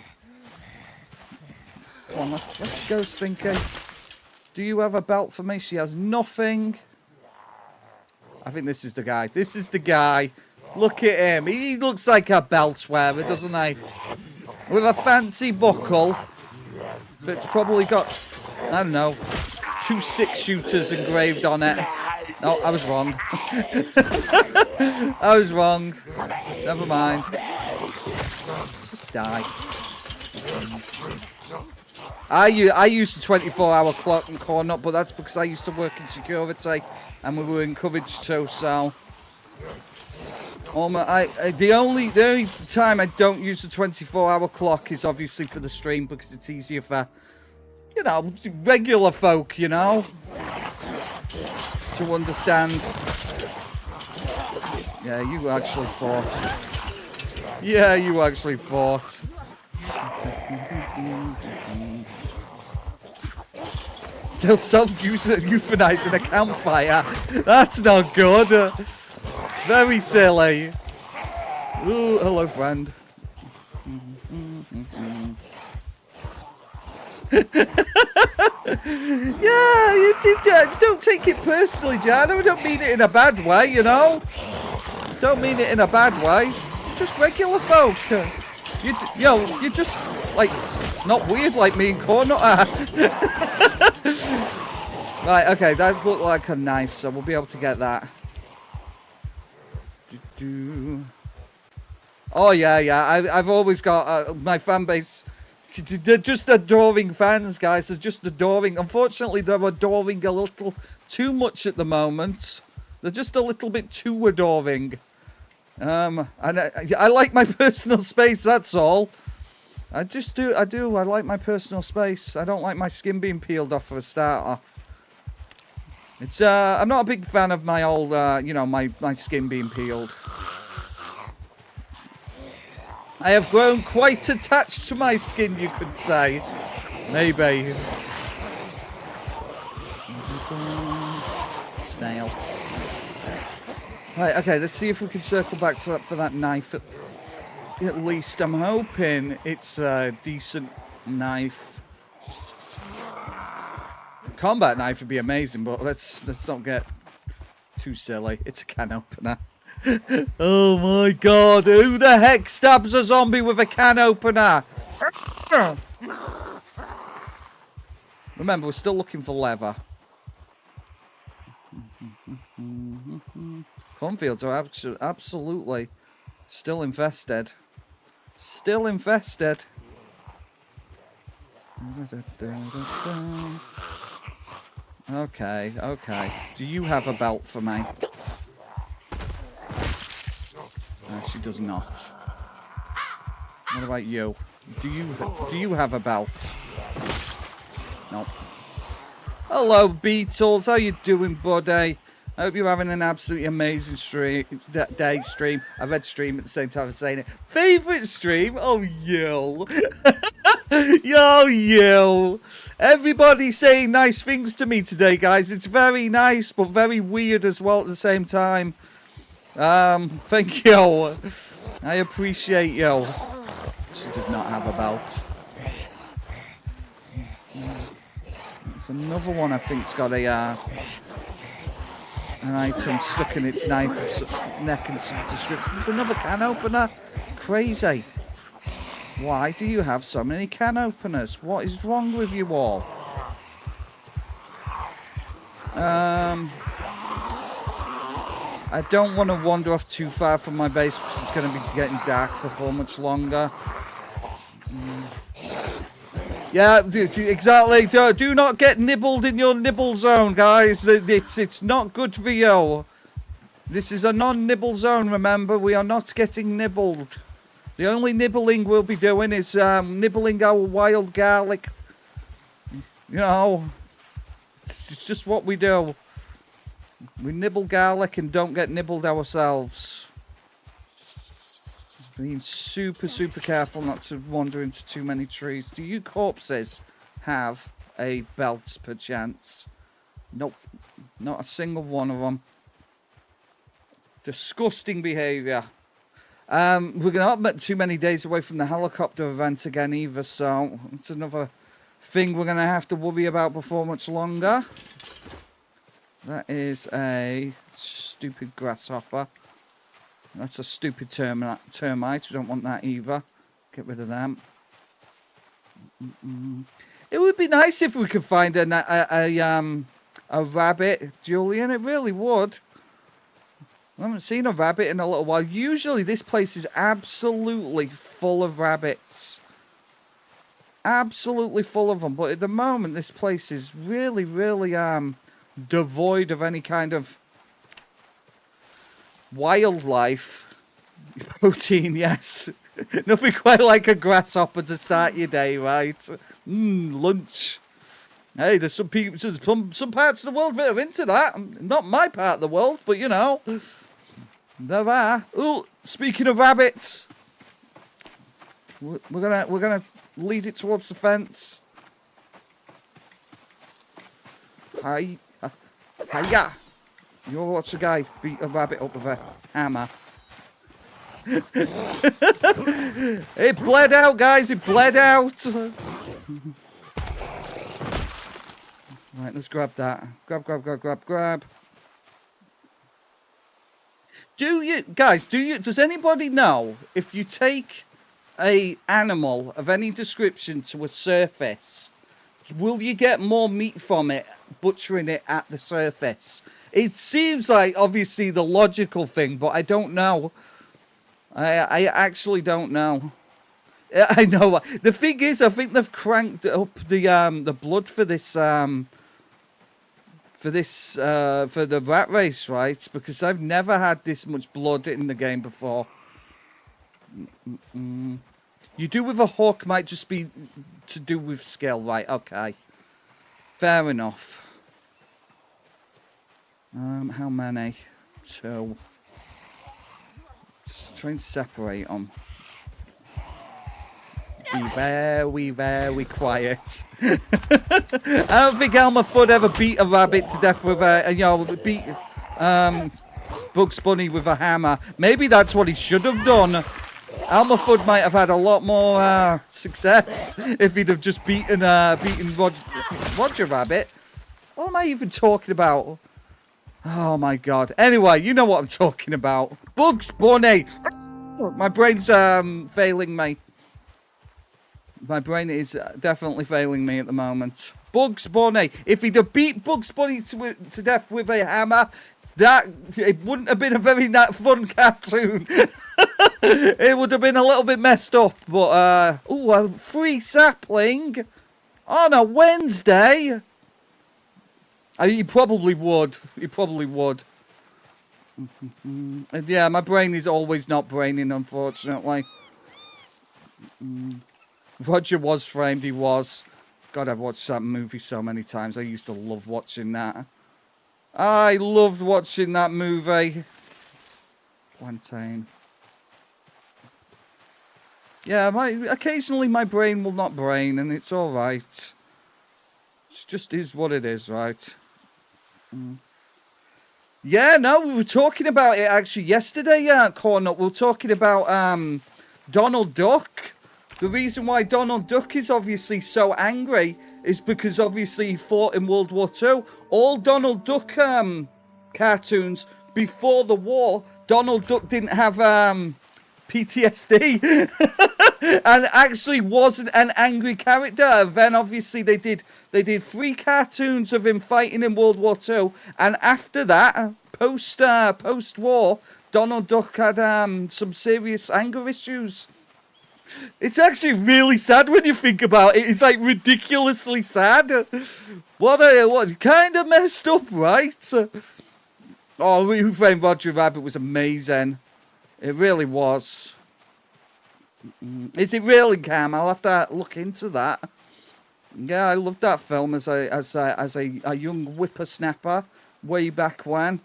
Come on, let's go, Stinky. Do you have a belt for me? She has nothing. I think this is the guy. This is the guy. Look at him. He looks like a belt wearer, doesn't he? With a fancy buckle. That's probably got, I don't know, 2 6-shooters engraved on it. No, I was wrong. I was wrong. Never mind. Just die. I used a 24-hour clock in Cornut, but that's because I used to work in security and we were encouraged to, so... the only time I don't use a 24-hour clock is obviously for the stream because it's easier for, you know, regular folk, you know, to understand. Yeah, you actually fought. Yeah, you actually fought. They'll self-euthanize in a campfire. That's not good. Very silly. Ooh, hello, friend. Yeah, you don't take it personally, Jan. I don't mean it in a bad way, you know? Don't mean it in a bad way. Just regular folk. You're just, like, not weird like me and Cornut are. Right, okay, that looked like a knife, so we'll be able to get that. Oh yeah. I've always got my fan base. They're just adoring fans, guys. They're just adoring. Unfortunately, they're adoring a little too much at the moment. They're just a little bit too adoring. And I like my personal space. That's all. I do. I like my personal space. I don't like my skin being peeled off for a start off. It's I'm not a big fan of my old, you know, my skin being peeled. I have grown quite attached to my skin, you could say. Maybe. Snail. Right, okay, let's see if we can circle back to that for that knife. At least I'm hoping it's a decent knife. Combat knife would be amazing, but let's not get too silly. It's a can opener. Oh my god, who the heck stabs a zombie with a can opener? Remember, we're still looking for leather. Cornfields are absolutely still infested. Still infested. Okay. Do you have a belt for me? No, she does not. What about you? Do you have a belt? Nope. Hello, Beatles. How you doing, buddy? I hope you're having an absolutely amazing stream. I read stream at the same time as saying it. Favorite stream? Oh, yo. Yo. Everybody's saying nice things to me today, guys. It's very nice, but very weird as well at the same time. Thank you. I appreciate you. She does not have a belt. There's another one I think's got a, an item stuck in its knife, neck and some description. There's another can opener. Crazy. Why do you have so many can openers? What is wrong with you all? I don't want to wander off too far from my base because it's going to be getting dark before much longer. Yeah, exactly. Do not get nibbled in your nibble zone, guys. It's not good for you. This is a non-nibble zone, remember. We are not getting nibbled. The only nibbling we'll be doing is nibbling our wild garlic. You know, it's just what we do. We nibble garlic and don't get nibbled ourselves. Being super careful not to wander into too many trees. Do you corpses have a belt perchance? Nope. Not a single one of them. Disgusting behaviour. We're not too many days away from the helicopter event again either, so it's another thing we're going to have to worry about before much longer. That is a stupid grasshopper. That's a stupid termite. We don't want that either. Get rid of them. It would be nice if we could find a rabbit, Julian. It really would. I haven't seen a rabbit in a little while. Usually this place is absolutely full of rabbits. Absolutely full of them. But at the moment, this place is really, really devoid of any kind of wildlife. Protein, yes. Nothing quite like a grasshopper to start your day, right? Lunch. Hey, there's some people, some parts of the world that are into that. Not my part of the world, but you know, there are. Ooh, speaking of rabbits, we're gonna lead it towards the fence. Hiya. You watch the guy beat a rabbit up with a hammer. It bled out, guys. It bled out. Right, let's grab that. Grab. Does anybody know if you take a animal of any description to a surface, will you get more meat from it butchering it at the surface? It seems like obviously the logical thing, but I don't know. I actually don't know. I know. The thing is, I think they've cranked up the blood for this for the rat race, right? Because I've never had this much blood in the game before. You do with a hawk might just be to do with skill, right? Okay, fair enough. How many? 2. Let's try and separate them. Be very quiet. I don't think Elmer Fudd ever beat a rabbit to death with beat Bugs Bunny with a hammer. Maybe that's what he should have done. Elmer Fudd might have had a lot more success if he'd have just beaten Roger Rabbit. What am I even talking about? Oh my god. Anyway, you know what I'm talking about. Bugs Bunny! My brain's failing me. My brain is definitely failing me at the moment. Bugs Bunny. If he'd have beat Bugs Bunny to death with a hammer, it wouldn't have been a very fun cartoon. It would have been a little bit messed up. But, a free sapling on a Wednesday. He probably would. He probably would. And yeah, my brain is always not braining, unfortunately. Roger was framed, he was. God, I've watched that movie so many times. I used to love watching that. I loved watching that movie. Plantain. Yeah, occasionally my brain will not brain, and it's alright. It just is what it is, right? Yeah, no, we were talking about it actually yesterday, Cornut. We were talking about Donald Duck. The reason why Donald Duck is obviously so angry is because obviously he fought in World War II. All Donald Duck cartoons before the war, Donald Duck didn't have PTSD and actually wasn't an angry character. And then obviously they did 3 cartoons of him fighting in World War II, and after that, post-war, Donald Duck had some serious anger issues. It's actually really sad when you think about it. It's like ridiculously sad. What kind of messed up, right? Oh, Who Framed Roger Rabbit was amazing. It really was. Is it really, Cam? I'll have to look into that. Yeah, I loved that film as a young whippersnapper way back when.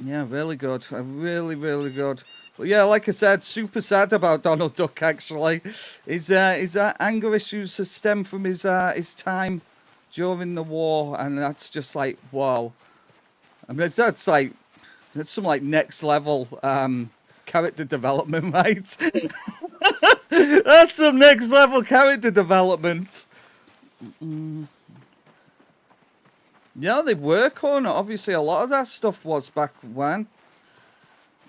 Yeah, really good. Really, really good. But yeah, like I said, super sad about Donald Duck, actually. His anger issues stem from his time during the war, and that's just like, wow. I mean, that's some like next level character development, right? That's some next level character development. Yeah, they were corner. Obviously, a lot of that stuff was back when.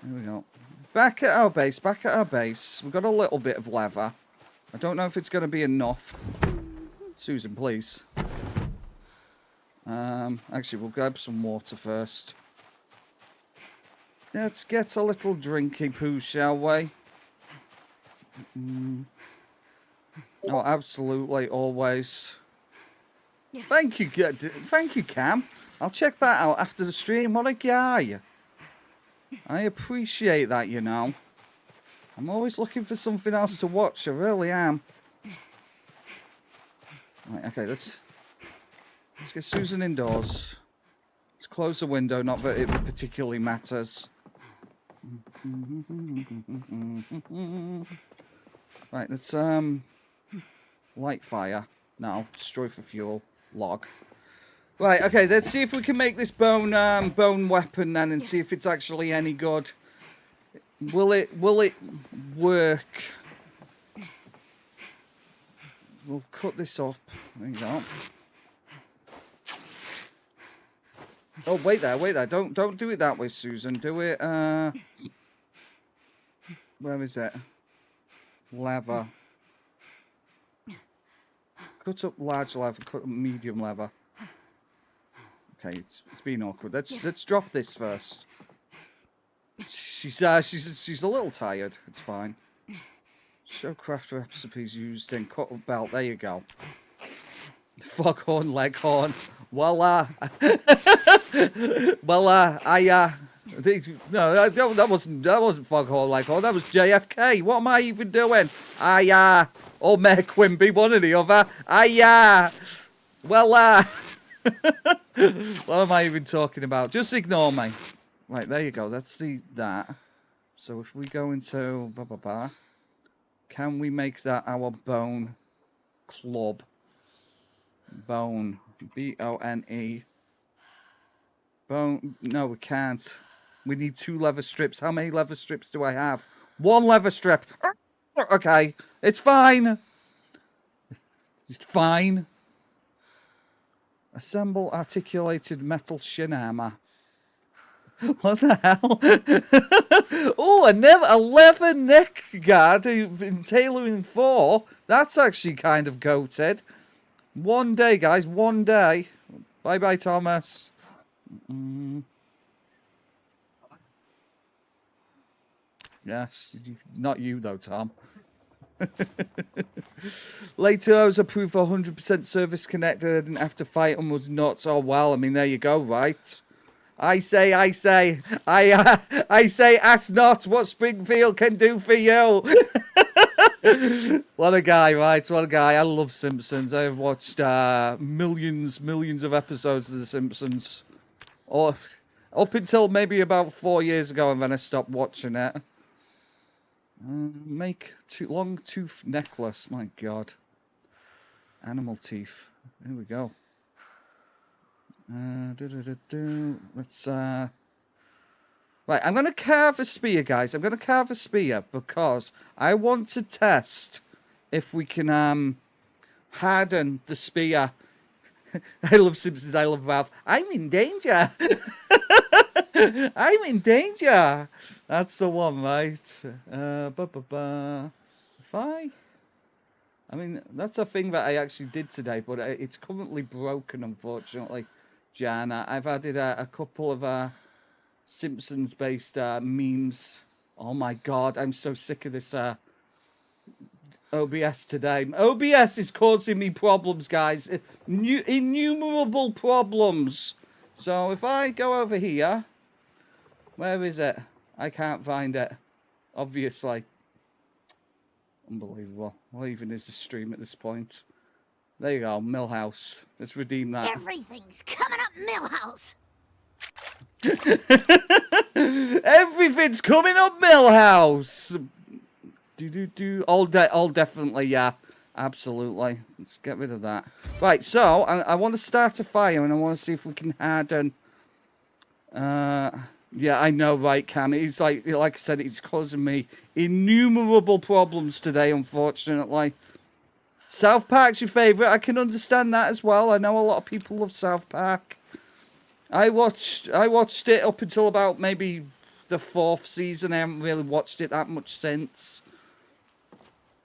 Here we go. Back at our base. Back at our base. We've got a little bit of leather. I don't know if it's going to be enough. Susan, please. Actually, we'll grab some water first. Let's get a little drinky poo, shall we? Oh, absolutely, always. Yeah. Thank you, Cam. I'll check that out after the stream. What a guy. I appreciate that, you know. I'm always looking for something else to watch. I really am. Right, okay, let's get Susan indoors. Let's close the window, not that it particularly matters. Right, let's light fire. No, destroy for fuel. Log. Right, okay, let's see if we can make this bone weapon then and see if it's actually any good. Will it work? We'll cut this up. There you go. Oh, wait there. Don't do it that way, Susan. Do it, where is it? Leather. Cut up large leather, cut up medium leather. Okay, it's been awkward. Let's drop this first. She's a little tired. It's fine. Show craft recipes used in cut up belt. There you go. Foghorn, leghorn. Voila. Voila. No, that wasn't Foghorn, leghorn. That was JFK. What am I even doing? Or Mayor Quimby, one or the other. Voila. What am I even talking about? Just ignore me. Right, there you go. Let's see that. So if we go into can we make that our bone club? Bone. B-O-N-E. Bone. No, we can't. We need 2 leather strips. How many leather strips do I have? 1 leather strip. Okay. It's fine. It's fine. Assemble articulated metal shin armor. What the hell? Oh, a leather neck guard in tailoring 4. That's actually kind of goated. One day, guys. One day. Bye-bye, Thomas. Yes. Not you, though, Tom. Later, I was approved for 100% service connected. I didn't have to fight and was nuts. Oh, well, I mean, there you go, right? I say, ask not what Springfield can do for you. What a guy, right? What a guy. I love Simpsons. I've watched millions of episodes of The Simpsons. Or up until maybe about 4 years ago, and then I stopped watching it. Make long tooth necklace. My God. Animal teeth. Here we go. Let's right, I'm gonna carve a spear, guys. I'm gonna carve a spear because I want to test if we can harden the spear. I love Simpsons, I love Ralph. I'm in danger. I'm in danger. That's the one, right? I mean, that's a thing that I actually did today, but it's currently broken, unfortunately. Jana, I've added a couple of Simpsons-based memes. Oh my God, I'm so sick of this OBS today. OBS is causing me problems, guys. Innumerable problems. So if I go over here, where is it? I can't find it, obviously. Unbelievable. What even is the stream at this point? There you go, Millhouse. Let's redeem that. Everything's coming up Millhouse. Everything's coming up Millhouse. All definitely, yeah. Absolutely. Let's get rid of that. Right, so I want to start a fire and I want to see if we can harden. Yeah, I know, right, Cam? It's like I said, it's causing me innumerable problems today, unfortunately. South Park's your favourite. I can understand that as well. I know a lot of people love South Park. I watched it up until about maybe the 4th season. I haven't really watched it that much since.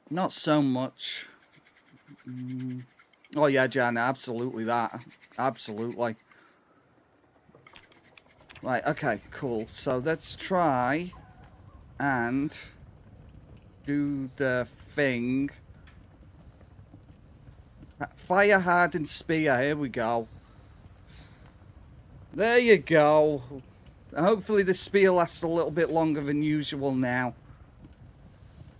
Not so much. Oh yeah, Jan, absolutely that. Absolutely. Right, okay, cool. So let's try and do the thing. Fire hardened spear, here we go. There you go. Hopefully the spear lasts a little bit longer than usual now.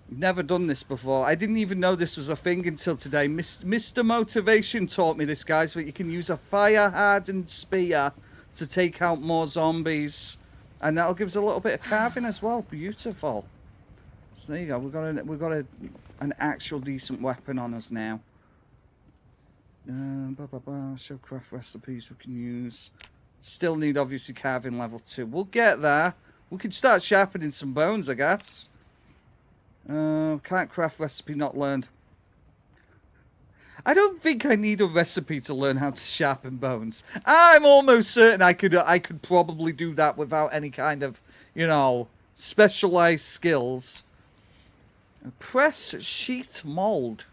Never done this before. I didn't even know this was a thing until today. Mr. Motivation taught me this, guys, that you can use a fire-hardened spear to take out more zombies. And that'll give us a little bit of carving as well. Beautiful. So there you go. We've got an actual decent weapon on us now. Show craft recipes we can use. Still need, obviously, carving level 2. We'll get there. We can start sharpening some bones, I guess. Can't craft recipe not learned. I don't think I need a recipe to learn how to sharpen bones. I'm almost certain I could probably do that without any kind of, you know, specialized skills. Press sheet mold.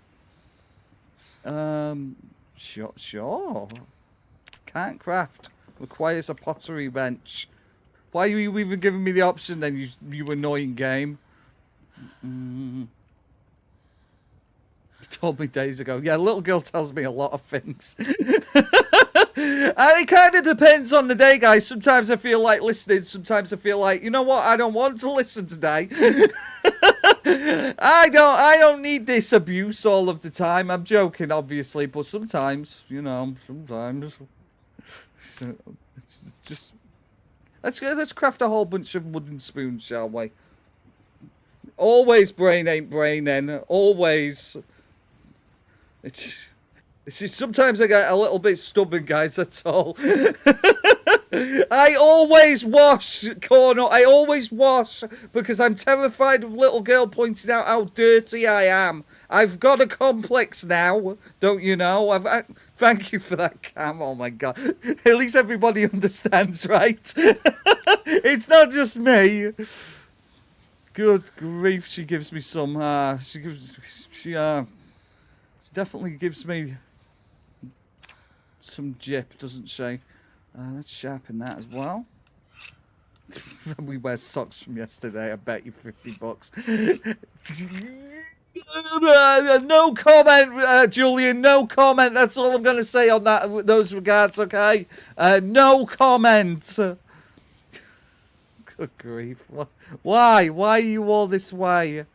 Sure. Can't craft. Requires a pottery bench. Why are you even giving me the option then, you annoying game? You told me days ago. Yeah, little girl tells me a lot of things. And it kind of depends on the day, guys. Sometimes I feel like listening. Sometimes I feel like, you know what? I don't want to listen today. I don't need this abuse all of the time. I'm joking, obviously. But sometimes, you know, sometimes. It's just... Let's craft a whole bunch of wooden spoons, shall we? Always brain ain't braining. Always. It's just, sometimes I get a little bit stubborn, guys, that's all. I always wash, Cornel. I always wash because I'm terrified of little girl pointing out how dirty I am. I've got a complex now, don't you know? Thank you for that, Cam. Oh my god. At least everybody understands, right? It's not just me. Good grief, she gives me some, she definitely gives me some jip, doesn't she? Let's sharpen that as well. We wear socks from yesterday, I bet you $50. No comment, Julian, no comment. That's all I'm going to say on that, those regards, okay? No comment. Good grief. Why? Why are you all this way?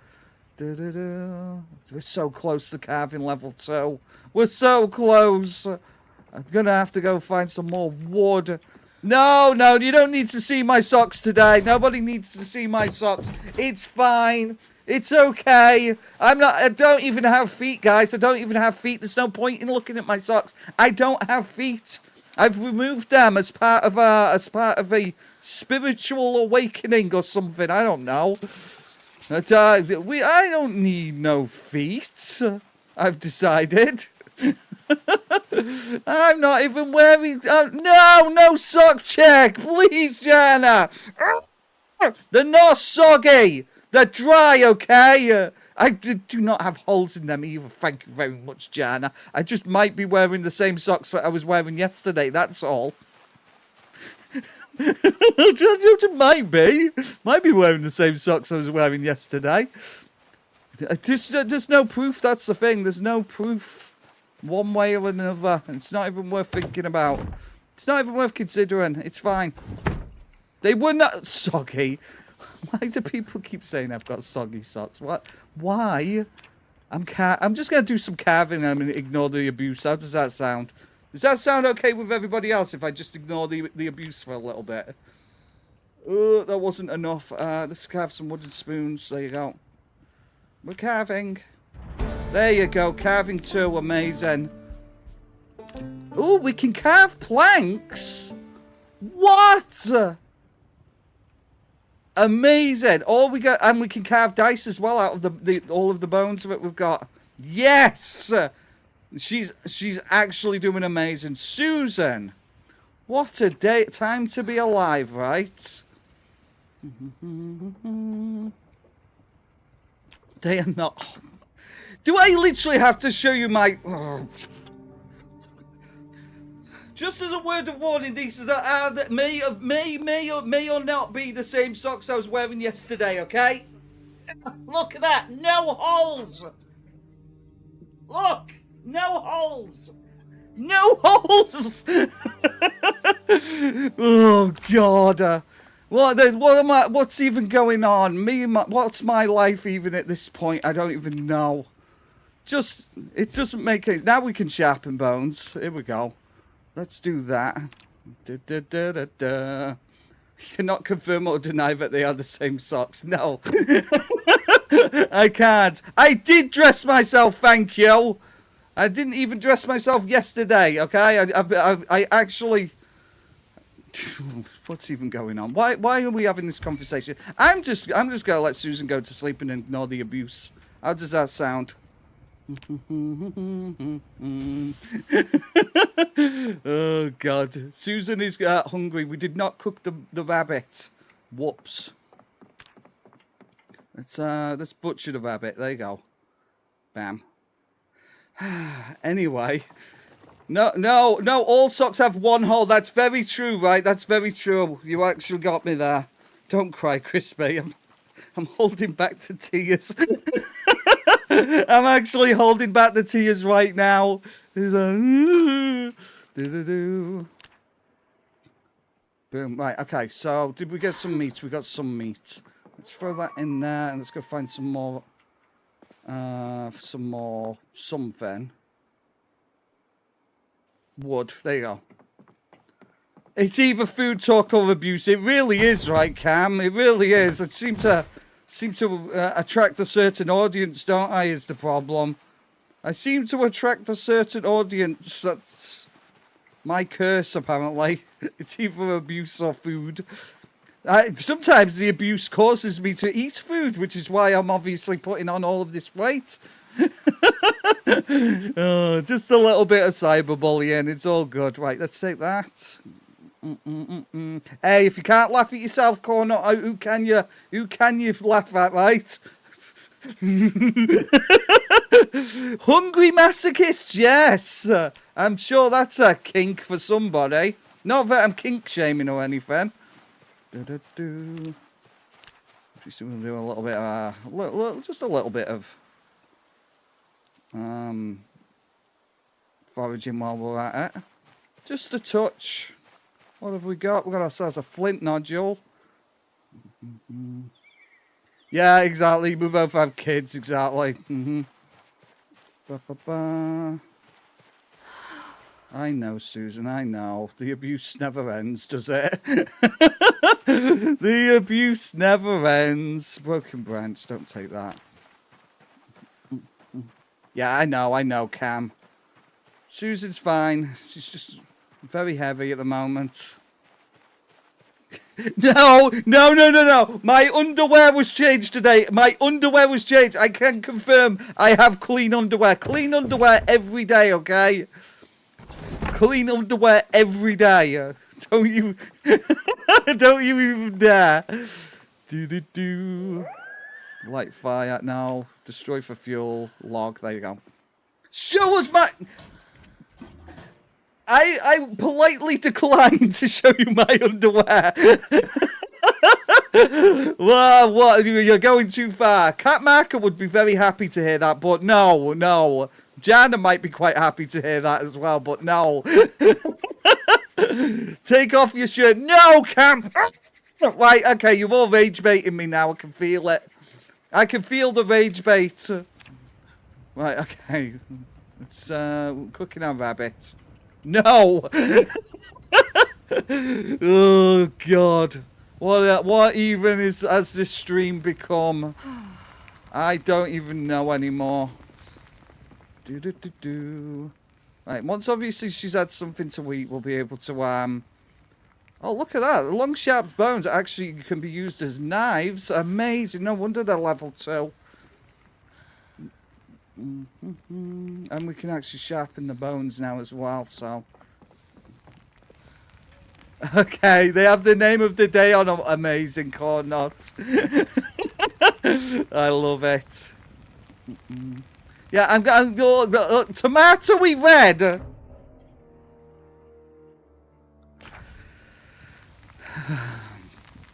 We're so close to carving level 2. We're so close. I'm going to have to go find some more wood. No, you don't need to see my socks today. Nobody needs to see my socks. It's fine. It's okay. I don't even have feet, guys. I don't even have feet. There's no point in looking at my socks. I don't have feet. I've removed them as part of a spiritual awakening or something. I don't know. But, I don't need no feet. I've decided. I'm not even wearing... no sock check. Please, Jana. They're not soggy. They're dry, okay? I do not have holes in them either. Thank you very much, Jana. I just might be wearing the same socks that I was wearing yesterday. That's all. Might be wearing the same socks I was wearing yesterday. There's no proof. That's the thing. There's no proof one way or another. It's not even worth thinking about. It's not even worth considering. It's fine. They were not soggy. Why do people keep saying I've got soggy socks? What? Why? I'm just going to do some carving and ignore the abuse. How does that sound? Does that sound okay with everybody else if I just ignore the abuse for a little bit? That wasn't enough. Let's carve some wooden spoons. There you go. We're carving. There you go. Carving 2. Amazing. Oh, we can carve planks. What? Amazing. All we got, and we can carve dice as well out of all of the bones that we've got. Yes. She's actually doing amazing. Susan, What a day, time to be alive, right? They are not. Do I literally have to show you my? Oh. Just as a word of warning, these may or not be the same socks I was wearing yesterday. Okay? Look at that, no holes. Look, no holes. No holes. Oh God. What's even going on? What's my life even at this point? I don't even know. It doesn't make it. Now we can sharpen bones. Here we go. Let's do that. You cannot confirm or deny that they are the same socks. No. I can't. I did dress myself, thank you. I didn't even dress myself yesterday, okay? I actually... What's even going on? Why are we having this conversation? I'm just gonna let Susan go to sleep and ignore the abuse. How does that sound? Oh God, Susan is hungry. We did not cook the rabbit. Whoops. Let's butcher the rabbit. There you go. Bam. Anyway, no. All socks have one hole. That's very true, right? That's very true. You actually got me there. Don't cry, Crispy. I'm holding back the tears. I'm actually holding back the tears right now. There's a boom. Right, okay, so did we get some meat? We got some meat. Let's throw that in there and let's go find some more something. Wood. There you go. It's either food talk or abuse. It really is, right, Cam? It really is. It seem to attract a certain audience, don't I, is the problem. I seem to attract a certain audience. That's my curse, apparently. It's either abuse or food. Sometimes the abuse causes me to eat food, which is why I'm obviously putting on all of this weight. Oh, just a little bit of cyberbullying. It's all good. Right, let's take that. Hey, if you can't laugh at yourself, Corner, who can you laugh at, right? Hungry masochists, yes. I'm sure that's a kink for somebody. Not that I'm kink shaming or anything. Just we'll do a little bit of just a little bit of foraging while we're at it. Just a touch. What have we got? We've got ourselves a flint nodule. Yeah, exactly. We both have kids, exactly. I know, Susan, I know. The abuse never ends, does it? The abuse never ends. Broken branch, don't take that. Yeah, I know, Cam. Susan's fine. She's just very heavy at the moment. No. My underwear was changed today. My underwear was changed. I can confirm I have clean underwear. Clean underwear every day, okay? Clean underwear every day. Don't you even dare. Light fire. No. Destroy for fuel. Log. There you go. Show us my... I politely declined to show you my underwear. Well, what? You're going too far. Cat Marker would be very happy to hear that, but no. Jana might be quite happy to hear that as well, but no. Take off your shirt. No, Cam. Right, okay, you're all rage baiting me now. I can feel it. I can feel the rage bait. Right, okay. It's cooking our rabbit. No! Oh God! What even has this stream become? I don't even know anymore. Right, once obviously she's had something to eat, we'll be able to oh, look at that! The long sharp bones actually can be used as knives. Amazing! No wonder they're level 2. And we can actually sharpen the bones now as well, so... Okay, they have the name of the day on them. Amazing corn nuts. I love it. Yeah, I'm going tomatoey red.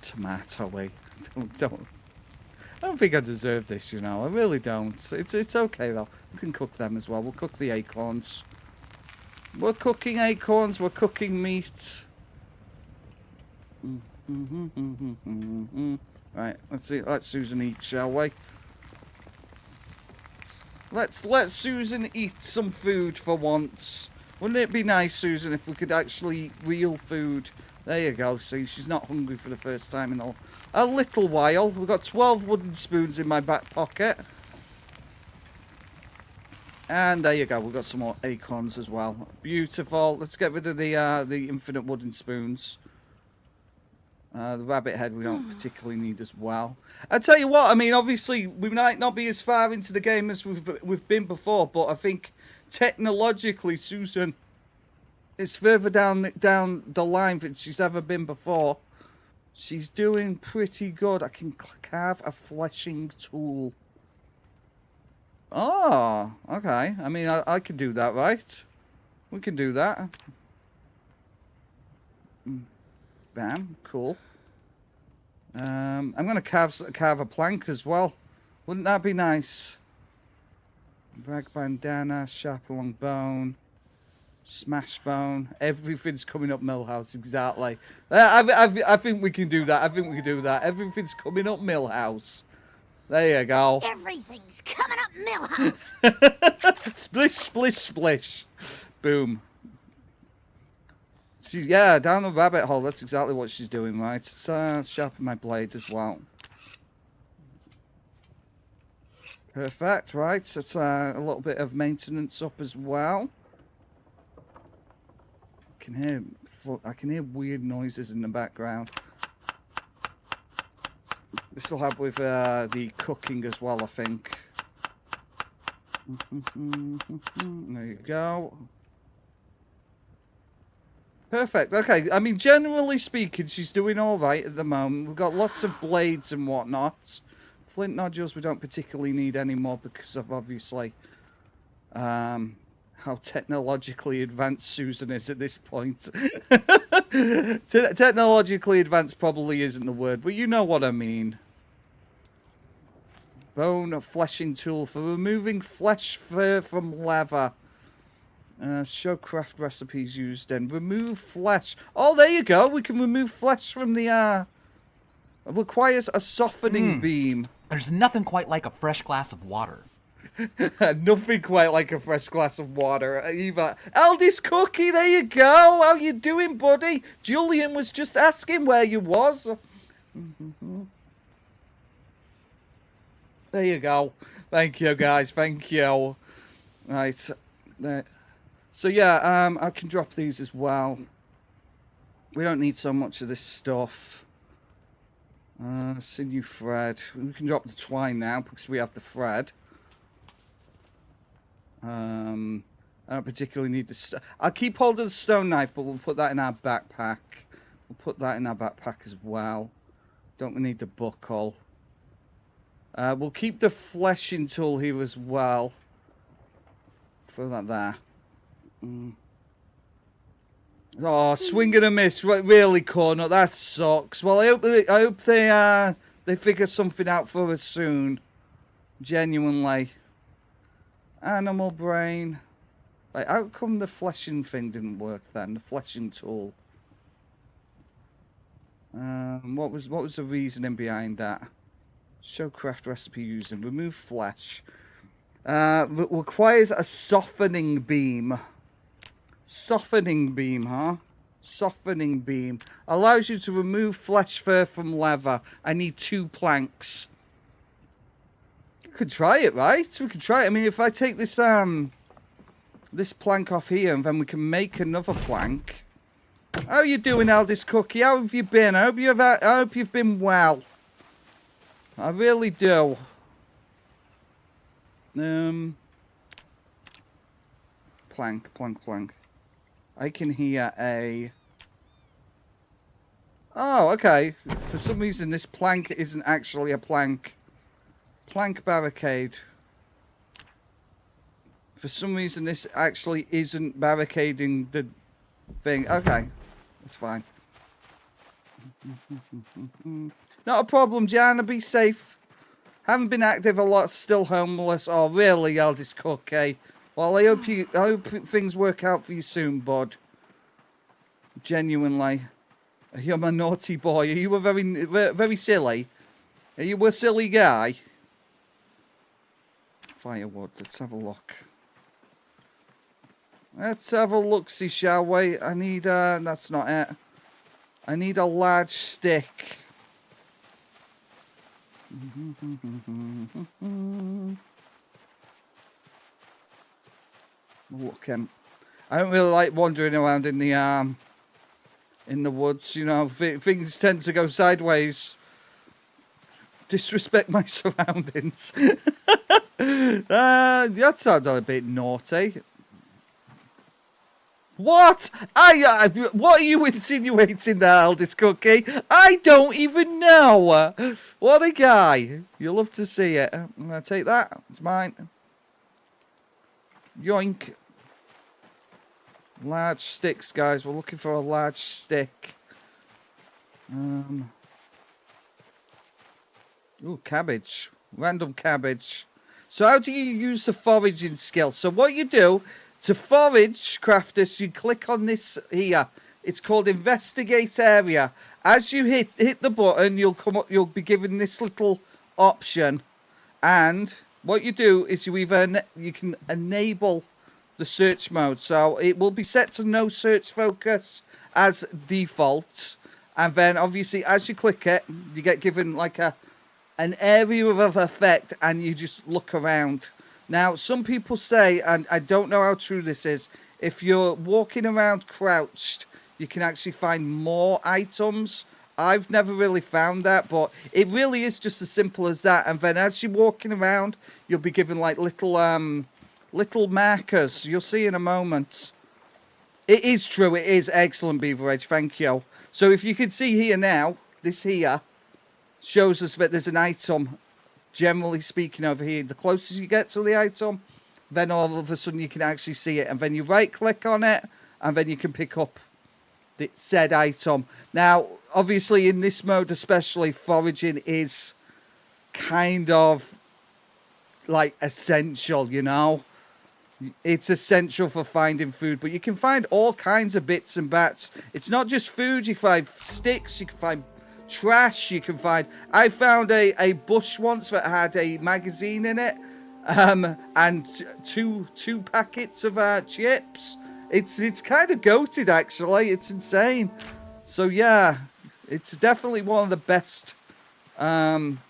Tomatoey. Don't. I don't think I deserve this, you know. I really don't. It's okay though. We can cook them as well. We'll cook the acorns. We're cooking acorns. We're cooking meat. Right. Let's see. Let Susan eat, shall we? Let's let Susan eat some food for once. Wouldn't it be nice, Susan, if we could actually eat real food? There you go. See, she's not hungry for the first time in a little while. We've got 12 wooden spoons in my back pocket. And there you go. We've got some more acorns as well. Beautiful. Let's get rid of the infinite wooden spoons. The rabbit head we don't particularly need as well. I tell you what, I mean, obviously we might not be as far into the game as we've been before, but I think technologically Susan is further down the line than she's ever been before. She's doing pretty good. I can carve a fleshing tool. Oh, okay. I mean, I can do that, right? We can do that. Bam, cool. I'm gonna carve a plank as well. Wouldn't that be nice? Rag bandana, sharp long bone, smash bone. Everything's coming up Millhouse, exactly. I think we can do that. I think we can do that. Everything's coming up Millhouse. There you go. Everything's coming up Millhouse. Splish, splish, splish. Boom. She's, yeah, down the rabbit hole. That's exactly what she's doing, right? Let's sharpen my blade as well. Perfect, right? That's a little bit of maintenance up as well. I can hear weird noises in the background. This will help with the cooking as well, I think. There you go. Perfect. Okay. I mean, generally speaking, she's doing all right at the moment. We've got lots of blades and whatnot. Flint nodules we don't particularly need anymore because of obviously how technologically advanced Susan is at this point. Technologically advanced probably isn't the word, but you know what I mean. Bone fleshing tool for removing flesh fur from leather. Show craft recipes used in. Remove flesh. Oh, there you go. We can remove flesh from the, requires a softening beam. There's nothing quite like a fresh glass of water. Nothing quite like a fresh glass of water either. Eldest Cookie, there you go. How you doing, buddy? Julian was just asking where you was. There you go. Thank you, guys. Thank you. Right. There. So yeah, I can drop these as well. We don't need so much of this stuff. Sinew thread. We can drop the twine now because we have the thread. I don't particularly need the... I'll keep hold of the stone knife, but we'll put that in our backpack. We'll put that in our backpack as well. Don't we need the buckle? We'll keep the fleshing tool here as well. Throw that there. Oh, swing and a miss. Really, Cornut, that sucks. Well, I hope they figure something out for us soon. Genuinely. Animal brain. Like, how come the fleshing thing didn't work then? The fleshing tool. What was the reasoning behind that? Show craft recipe using. Remove flesh. Requires a softening beam. Softening beam, huh? Softening beam. Allows you to remove flesh fur from leather. I need 2 planks. We could try it, right? We could try it. I mean, if I take this this plank off here and then we can make another plank. How are you doing, Eldest Cookie? How have you been? I hope you've been well. I really do. Plank. I can hear a Oh, okay. For some reason, this plank isn't actually a plank. Plank barricade. For some reason, this actually isn't barricading the thing. Okay, that's fine. Not a problem, Jana. Be safe. Haven't been active a lot. Still homeless. Oh, really, eldest cookie? Well, I hope things work out for you soon, bud. Genuinely. You're a naughty boy. Are you a very silly? Are you a silly guy? Firewood. Let's have a look. Let's have a look-see, shall we? I need, that's not it. I need a large stick. Look, I don't really like wandering around in the woods, you know. Things tend to go sideways. Disrespect my surroundings. That sounds a bit naughty. What? What are you insinuating there, eldest cookie? I don't even know. What a guy. You'll love to see it. I'm going to take that. It's mine. Yoink. Large sticks, guys. We're looking for a large stick. Ooh, cabbage. Random cabbage. So how do you use the foraging skill? So what you do... To forage, crafters, you click on this here. It's called Investigate Area. As you hit the button, you'll come up. You'll be given this little option, and what you do is you can enable the search mode. So it will be set to no search focus as default, and then obviously as you click it, you get given like an area of effect, and you just look around. Now, some people say, and I don't know how true this is, if you're walking around crouched, you can actually find more items. I've never really found that, but it really is just as simple as that. And then as you're walking around, you'll be given like little markers. You'll see in a moment. It is true. It is excellent, Beaver Edge. Thank you. So if you can see here now, this here shows us that there's an item. Generally speaking, over here, the closer you get to the item, then all of a sudden you can actually see it, and then you right click on it, and then you can pick up the said item. Now, obviously in this mode especially, foraging is kind of like essential, you know. It's essential for finding food, but you can find all kinds of bits and bats. It's not just food. You can find sticks, you can find trash, you can find... I found a bush once that had a magazine in it, and two packets of chips. It's kind of goated, actually. It's insane. So yeah, it's definitely one of the best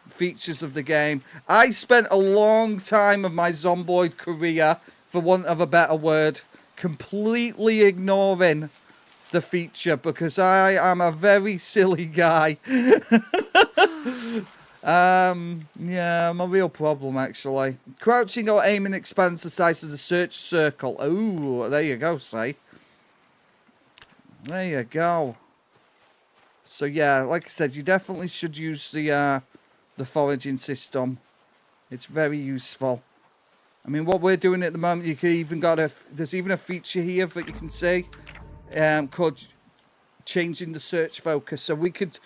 features of the game. I spent a long time of my Zomboid career, for want of a better word, completely ignoring the feature because I am a very silly guy. Yeah, I'm a real problem, actually. Crouching or aiming expands the size of the search circle. Ooh, there you go, say. There you go. So yeah, like I said, you definitely should use the foraging system. It's very useful. I mean, what we're doing at the moment, you can even there's even a feature here that you can see. Called changing the search focus, so we could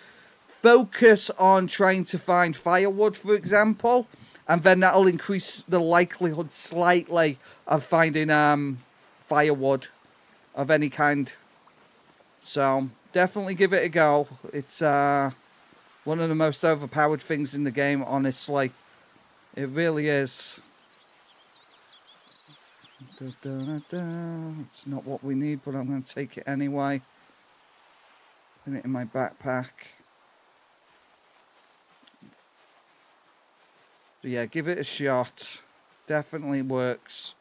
focus on trying to find firewood, for example, and then that'll increase the likelihood slightly of finding firewood of any kind. So definitely give it a go. It's one of the most overpowered things in the game, honestly. It really is. It's not what we need, but I'm going to take it anyway. Put it in my backpack. So yeah, give it a shot. Definitely works.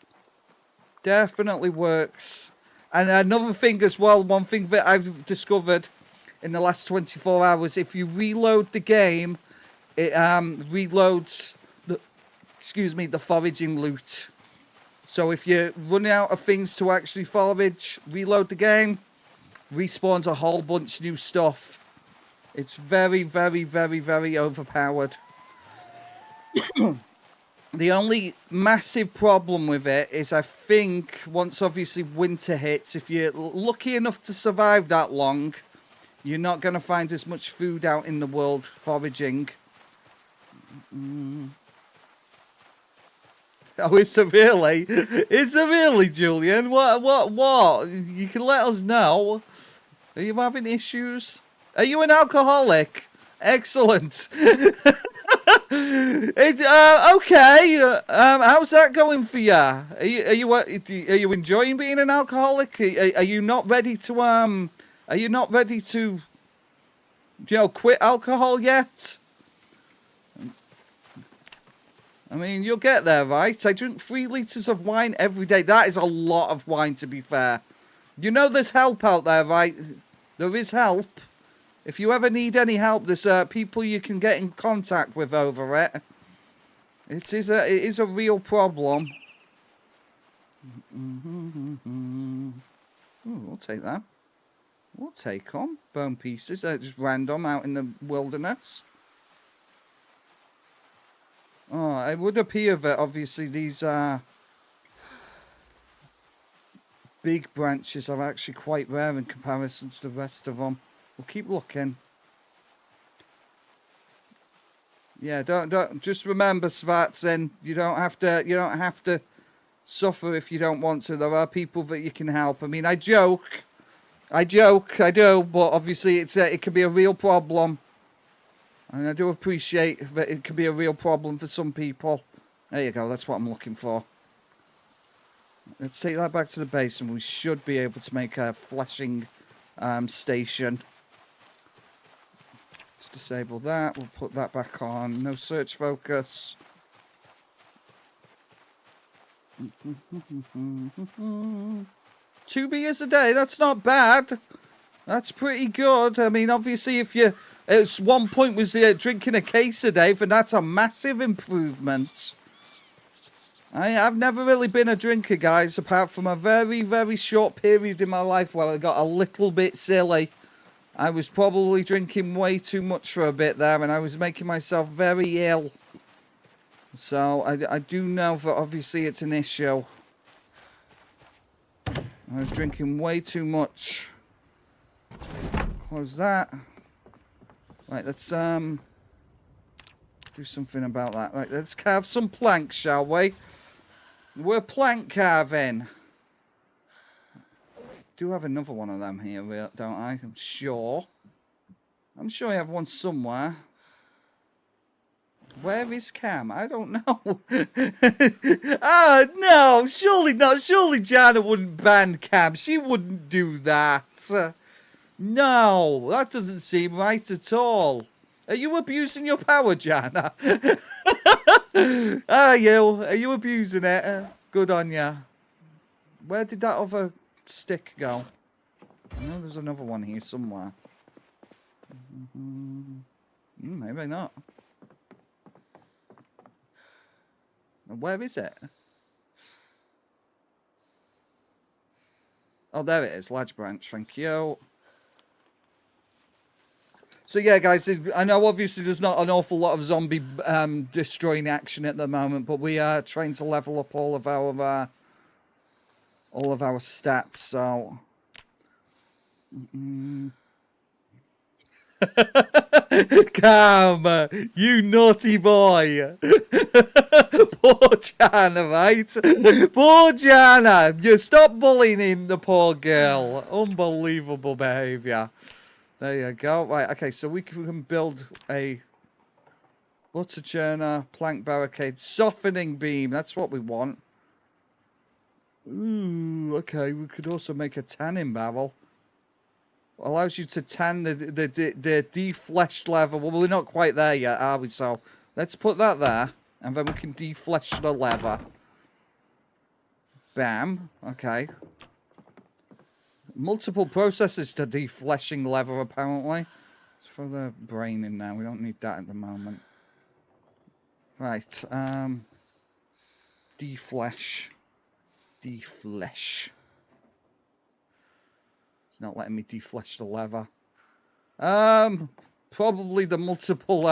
Definitely works. And another thing as well, one thing that I've discovered in the last 24 hours, if you reload the game, it reloads the foraging loot. So if you're running out of things to actually forage, reload the game, respawns a whole bunch of new stuff. It's very, very, very, very overpowered. The only massive problem with it is I think once obviously winter hits, if you're lucky enough to survive that long, you're not going to find as much food out in the world foraging. Oh, is it really? Is it really, Julian? What? You can let us know. Are you having issues? Are you an alcoholic? Excellent. It's okay. How's that going for you? Are you enjoying being an alcoholic? Are you not ready to Are you not ready to quit alcohol yet? I mean, you'll get there, right? I drink 3 litres of wine every day. That is a lot of wine, to be fair. You know there's help out there, right? There is help. If you ever need any help, there's people you can get in contact with over it. It is a real problem. Ooh, we'll take that. We'll take them. Bone pieces. Just random out in the wilderness. Oh, it would appear that obviously these big branches are actually quite rare in comparison to the rest of them. We'll keep looking. Yeah, don't just remember, Svartsen, you don't have to suffer if you don't want to. There are people that you can help. I mean, I joke, I do, but obviously it can be a real problem. And I do appreciate that it can be a real problem for some people. There you go, that's what I'm looking for. Let's take that back to the base and we should be able to make a fleshing station. Let's disable that, we'll put that back on. No search focus. 2 beers a day, that's not bad. That's pretty good. I mean, obviously, if you... At one point was drinking a case a day, then that's a massive improvement. I've never really been a drinker, guys, apart from a very, very short period in my life where I got a little bit silly. I was probably drinking way too much for a bit there, and I was making myself very ill. So, I do know that obviously it's an issue. I was drinking way too much. Close that. Right, let's do something about that. Right, let's carve some planks, shall we? We're plank carving. Do have another one of them here, don't I? I'm sure. I'm sure I have one somewhere. Where is Cam? I don't know. Ah, no, surely not. Surely Jana wouldn't ban Cam. She wouldn't do that. No, that doesn't seem right at all. Are you abusing your power, Jana? Are you abusing it? Good on ya. Where did that other stick go? I know there's another one here somewhere. Maybe not. Where is it? Oh, there it is. Large branch. Thank you. So yeah, guys, I know obviously there's not an awful lot of zombie destroying action at the moment, but we are trying to level up all of our stats. So, Cam, you naughty boy. Poor Jana, right? Poor Jana. You stop bullying the poor girl. Unbelievable behaviour. There you go. Right, okay, so we can build a butter churner, plank barricade, softening beam. That's what we want. Ooh, okay, we could also make a tanning barrel. Allows you to tan the defleshed leather. Well, we're not quite there yet, are we? So let's put that there, and then we can deflesh the leather. Bam. Okay. Multiple processes to defleshing leather, apparently. Let's throw the brain in now. We don't need that at the moment. Right. Deflesh. Deflesh. It's not letting me deflesh the leather. probably the multiple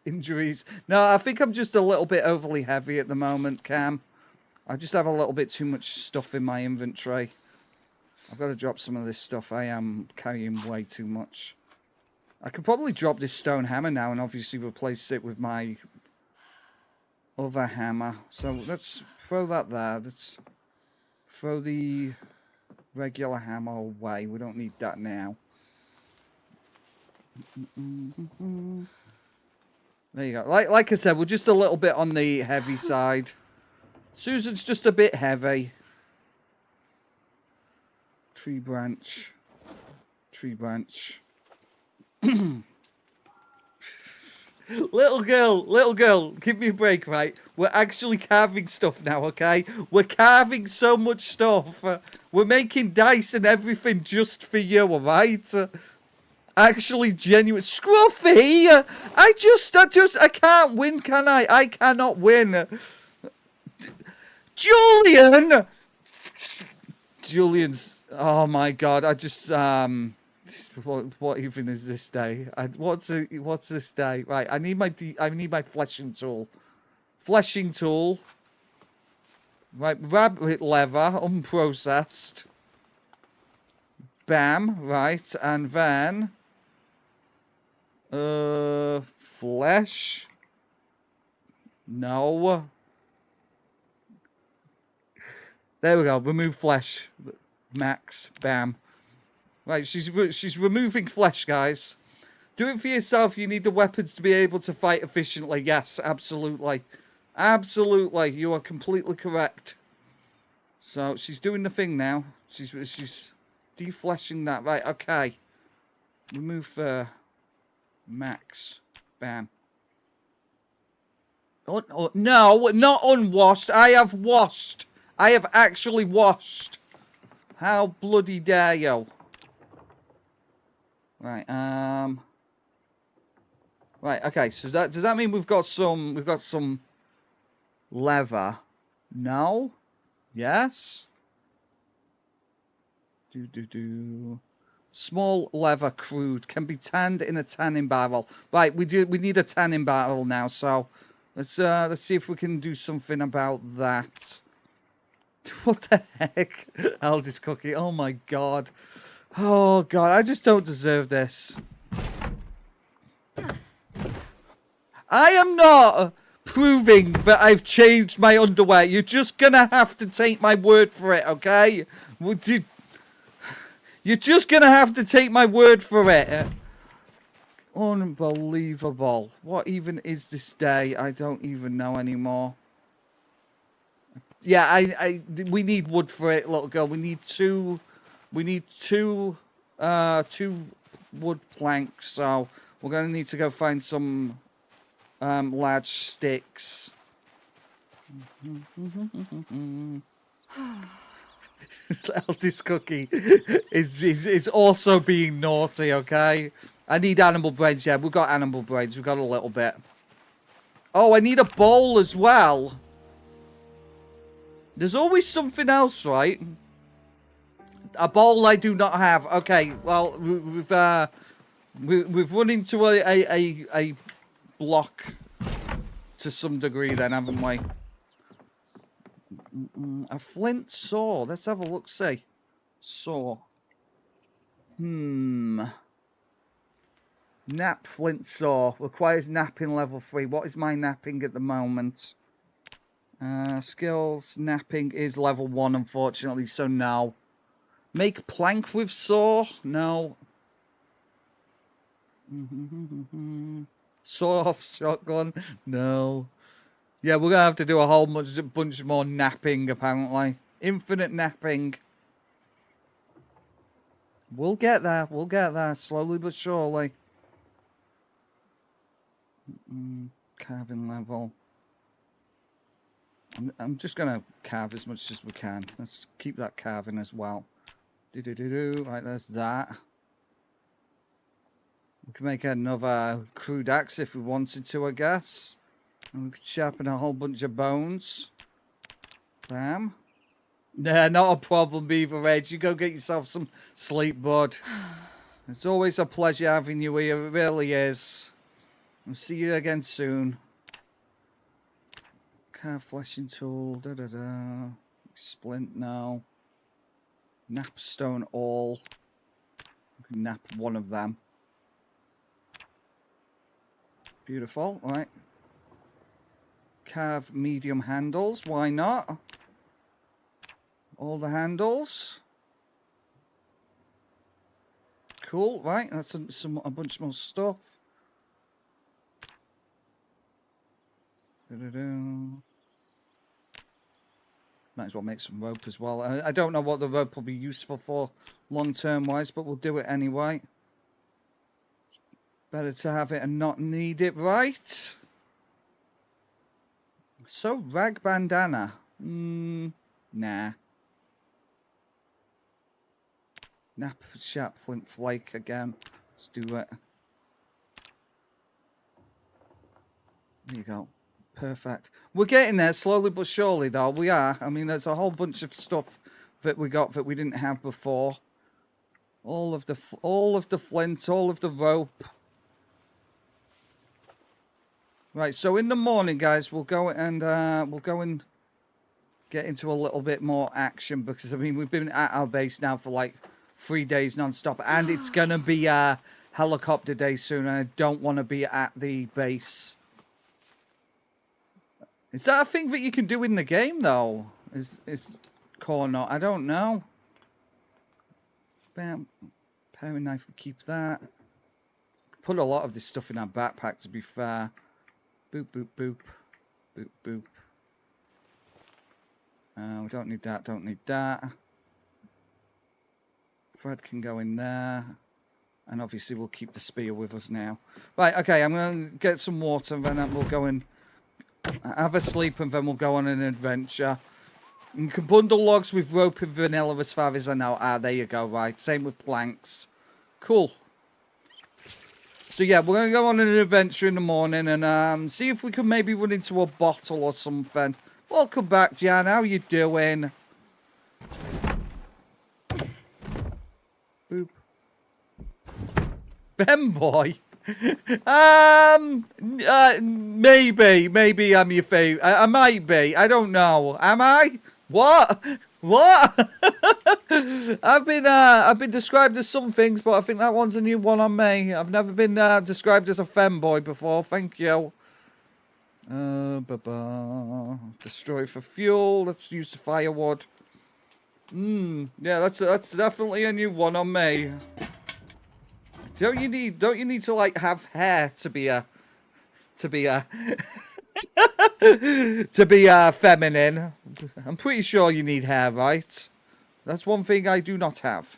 injuries. No, I think I'm just a little bit overly heavy at the moment, Cam. I just have a little bit too much stuff in my inventory. I've got to drop some of this stuff. I am carrying way too much. I could probably drop this stone hammer now and obviously replace it with my other hammer. So let's throw that there. Let's throw the regular hammer away. We don't need that now. There you go. Like I said, we're just a little bit on the heavy side. Susan's just a bit heavy. Tree branch. Tree branch. Little girl, give me a break, right? We're actually carving stuff now, okay? We're carving so much stuff. We're making dice and everything just for you, alright? Actually genuine. Scruffy! I can't win, can I? I cannot win. Julian! Julian's, oh my god, I just, what even is this day? What's this day? Right, I need my fleshing tool. Fleshing tool. Right, rabbit leather, unprocessed. Bam, right, and then flesh. No. There we go. Remove flesh. Max. Bam. Right, she's removing flesh, guys. Do it for yourself. You need the weapons to be able to fight efficiently. Yes, absolutely. Absolutely. You are completely correct. So, she's doing the thing now. She's defleshing that. Right, okay. Remove Max. Bam. Oh, no, not unwashed. I have washed. I have actually washed. How bloody dare you? Right, right, okay, so does that mean we've got some leather? No? Yes? Small leather crude can be tanned in a tanning barrel. Right, we need a tanning barrel now, so let's see if we can do something about that. What the heck? Aldous cookie. Oh my god. Oh god, I just don't deserve this. I am not proving that I've changed my underwear. You're just gonna have to take my word for it, okay? You're just gonna have to take my word for it. Unbelievable. What even is this day? I don't even know anymore. Yeah, we need wood for it, little girl. We need two wood planks, so we're gonna need to go find some large sticks. This cookie is also being naughty, okay? I need animal brains. Yeah, we've got animal brains. We've got a little bit. Oh, I need a bowl as well. There's always something else, right? A bowl I do not have. Okay, well, we've run into a block to some degree then, haven't we? A flint saw. Let's have a look, see. Saw. Nap flint saw. Requires napping level 3. What is my napping at the moment? Skills. Napping is level 1, unfortunately, so no. Make plank with saw? No. Saw off shotgun? No. Yeah, we're gonna have to do a whole bunch more napping, apparently. Infinite napping. We'll get there. We'll get there. Slowly but surely. Carving level. I'm just gonna carve as much as we can. Let's keep that carving as well. Right, there's that. We can make another crude axe if we wanted to, I guess. And we could sharpen a whole bunch of bones. Bam. Nah, not a problem, Beaver Edge. You go get yourself some sleep, bud. It's always a pleasure having you here. It really is. I'll see you again soon. Fleshing tool. Da da da. Splint now. Napstone all. Nap one of them. Beautiful. All right. Carve medium handles. Why not? All the handles. Cool. Right. That's a bunch more stuff. Might as well make some rope as well. I don't know what the rope will be useful for long-term wise, but we'll do it anyway. It's better to have it and not need it, right? So, rag bandana. Nah. Nap sharp flint flake again. Let's do it. There you go. Perfect. We're getting there slowly but surely, though. We are. I mean, there's a whole bunch of stuff that we got that we didn't have before. All of the flint, all of the rope. Right. So in the morning, guys, we'll go and get into a little bit more action because I mean we've been at our base now for like 3 days non-stop, and it's gonna be a helicopter day soon, and I don't want to be at the base. Is that a thing that you can do in the game, though? Is core not? I don't know. Bam. Paring knife, we keep that. Put a lot of this stuff in our backpack, to be fair. Boop, boop, boop. Boop, boop. We don't need that, don't need that. Thread can go in there. And obviously we'll keep the spear with us now. Right, okay, I'm going to get some water, and then we'll go and have a sleep, and then we'll go on an adventure. You can bundle logs with rope and vanilla as far as I know. Ah, there you go, right. Same with planks. Cool. So yeah, we're going to go on an adventure in the morning and see if we can maybe run into a bottle or something. Welcome back, Jan. How you doing? Boop. Ben boy? Maybe I'm your favorite. I might be. I don't know. Am I? What? I've been described as some things, but I think that one's a new one on me. I've never been described as a femboy before. Thank you. Destroy for fuel. Let's use the firewood. Yeah, that's definitely a new one on me. Don't you need to like have hair to be feminine? I'm pretty sure you need hair, right? That's one thing I do not have.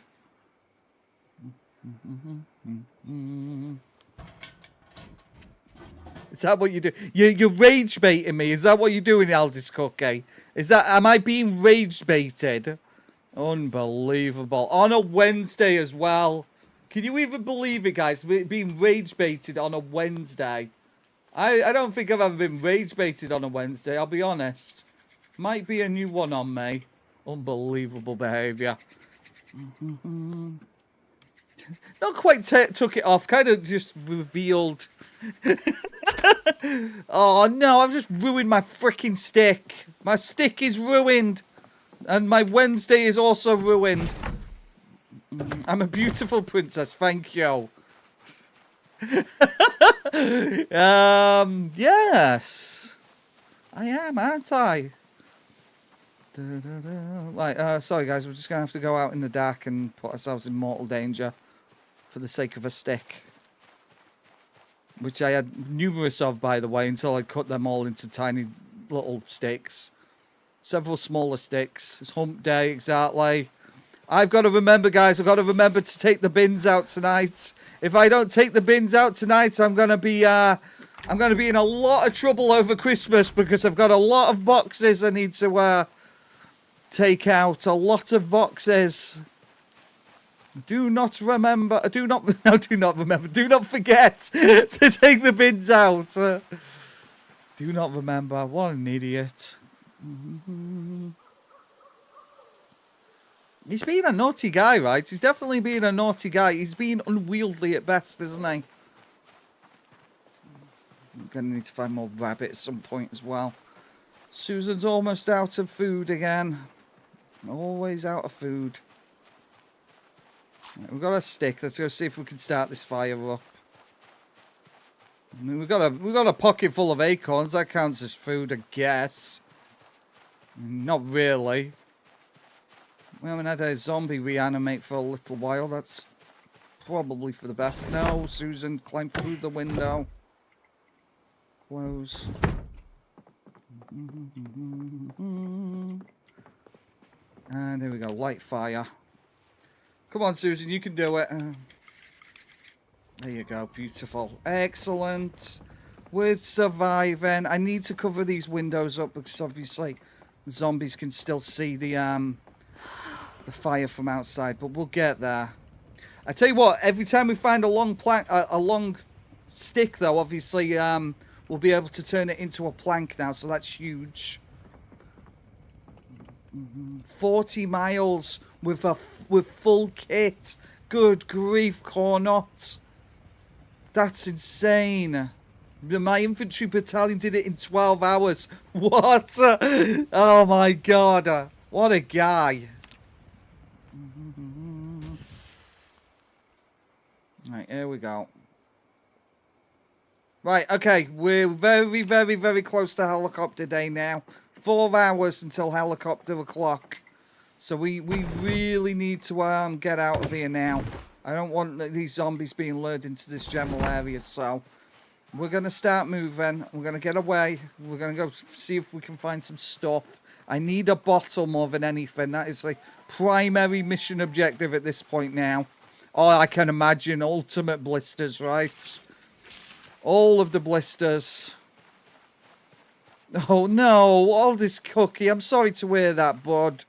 Is that what you do? You're rage baiting me. Is that what you're doing, Aldous Cookie? Am I being rage baited? Unbelievable. On a Wednesday as well. Can you even believe it, guys? Being rage baited on a Wednesday. I don't think I've ever been rage baited on a Wednesday, I'll be honest. Might be a new one on me. Unbelievable behaviour. Not quite took it off, kind of just revealed. Oh no, I've just ruined my freaking stick. My stick is ruined. And my Wednesday is also ruined. I'm a beautiful princess, thank you. Yes. I am, aren't I? Right, sorry guys, we're just going to have to go out in the dark and put ourselves in mortal danger for the sake of a stick. Which I had numerous of, by the way, until I cut them all into tiny little sticks. Several smaller sticks. It's hump day, exactly. I've got to remember, guys, I've got to remember to take the bins out tonight. If I don't take the bins out tonight, I'm going to be in a lot of trouble over Christmas because I've got a lot of boxes I need to take out. A lot of boxes. Do not remember. Do not forget to take the bins out. Do not remember. What an idiot. He's being a naughty guy, right? He's definitely being a naughty guy. He's being unwieldy at best, isn't he? I'm going to need to find more rabbit at some point as well. Susan's almost out of food again. Always out of food. Right, we've got a stick. Let's go see if we can start this fire up. I mean, we've got a pocket full of acorns. That counts as food, I guess. Not really. We haven't had a zombie reanimate for a little while. That's probably for the best. No, Susan, climb through the window. Close. And here we go. Light fire. Come on, Susan, you can do it. There you go. Beautiful. Excellent. We're surviving. I need to cover these windows up because obviously the zombies can still see the fire from outside, but we'll get there. I tell you what, every time we find a long plank, a long stick, though, obviously, we'll be able to turn it into a plank now, so that's huge. 40 miles with full kit. Good grief, Cornot. That's insane. My infantry battalion did it in 12 hours. What? Oh my god. What a guy. Right, here we go. Right, okay. We're very, very, very close to helicopter day now. 4 hours until helicopter o'clock. So we really need to get out of here now. I don't want these zombies being lured into this general area, so we're going to start moving. We're going to get away. We're going to go see if we can find some stuff. I need a bottle more than anything. That is the primary mission objective at this point now. Oh, I can imagine ultimate blisters, right? All of the blisters. Oh no, all this cookie. I'm sorry to hear that, bud.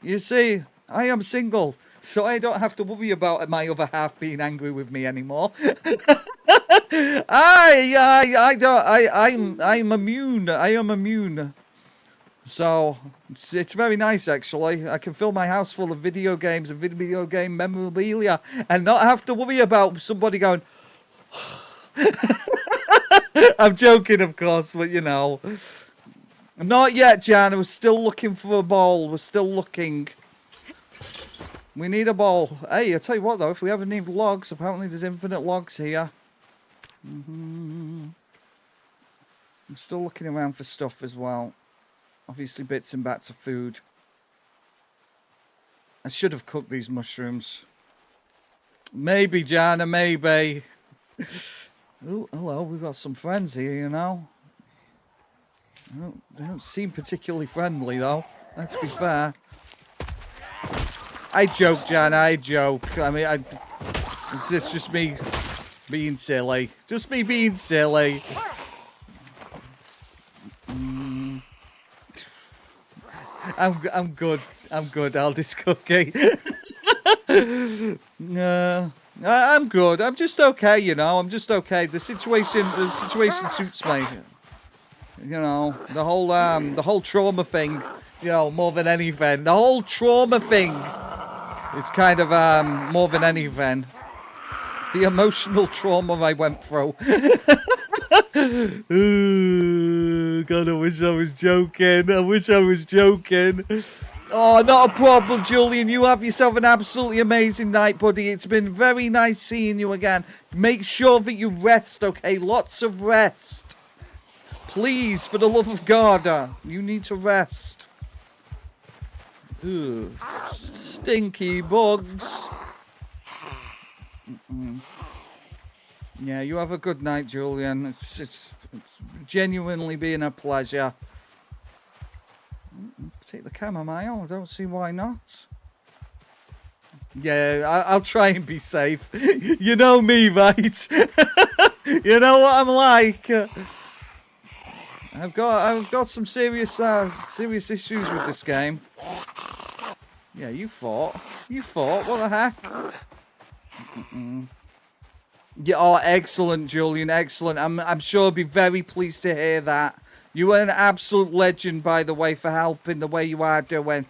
You see, I am single, so I don't have to worry about my other half being angry with me anymore. I'm immune. I am immune. So it's very nice, actually. I can fill my house full of video games and video game memorabilia and not have to worry about somebody going. I'm joking, of course, but you know. Not yet, Jan. We're still looking for a ball. We're still looking. We need a ball. Hey, I tell you what, though, if we have any logs, apparently there's infinite logs here. I'm still looking around for stuff as well. Obviously, bits and bats of food. I should have cooked these mushrooms. Maybe, Jana, maybe. Oh, hello, we've got some friends here, you know. They don't seem particularly friendly, though. Let's be fair. I joke, Jan, I joke. I mean, it's just me being silly. Just me being silly. I'm good. I'm good, Aldous Cookie. No. I'm good. I'm just okay, you know. I'm just okay. The situation suits me. You know, the whole trauma thing, you know, more than anything. The whole trauma thing is kind of more than anything. The emotional trauma I went through. Ooh, God, I wish I was joking. I wish I was joking. Oh, not a problem, Julian. You have yourself an absolutely amazing night, buddy. It's been very nice seeing you again. Make sure that you rest, okay? Lots of rest. Please, for the love of God, you need to rest. Ooh, stinky bugs. Yeah, you have a good night, Julian. It's genuinely been a pleasure. Take the chamomile. I don't see why not. Yeah, I'll try and be safe. You know me, right? You know what I'm like. I've got some serious issues with this game. Yeah, you fought. What the heck? Yeah, oh, excellent, Julian, excellent. I'm sure I'll be very pleased to hear that. You are an absolute legend, by the way, for helping the way you are doing.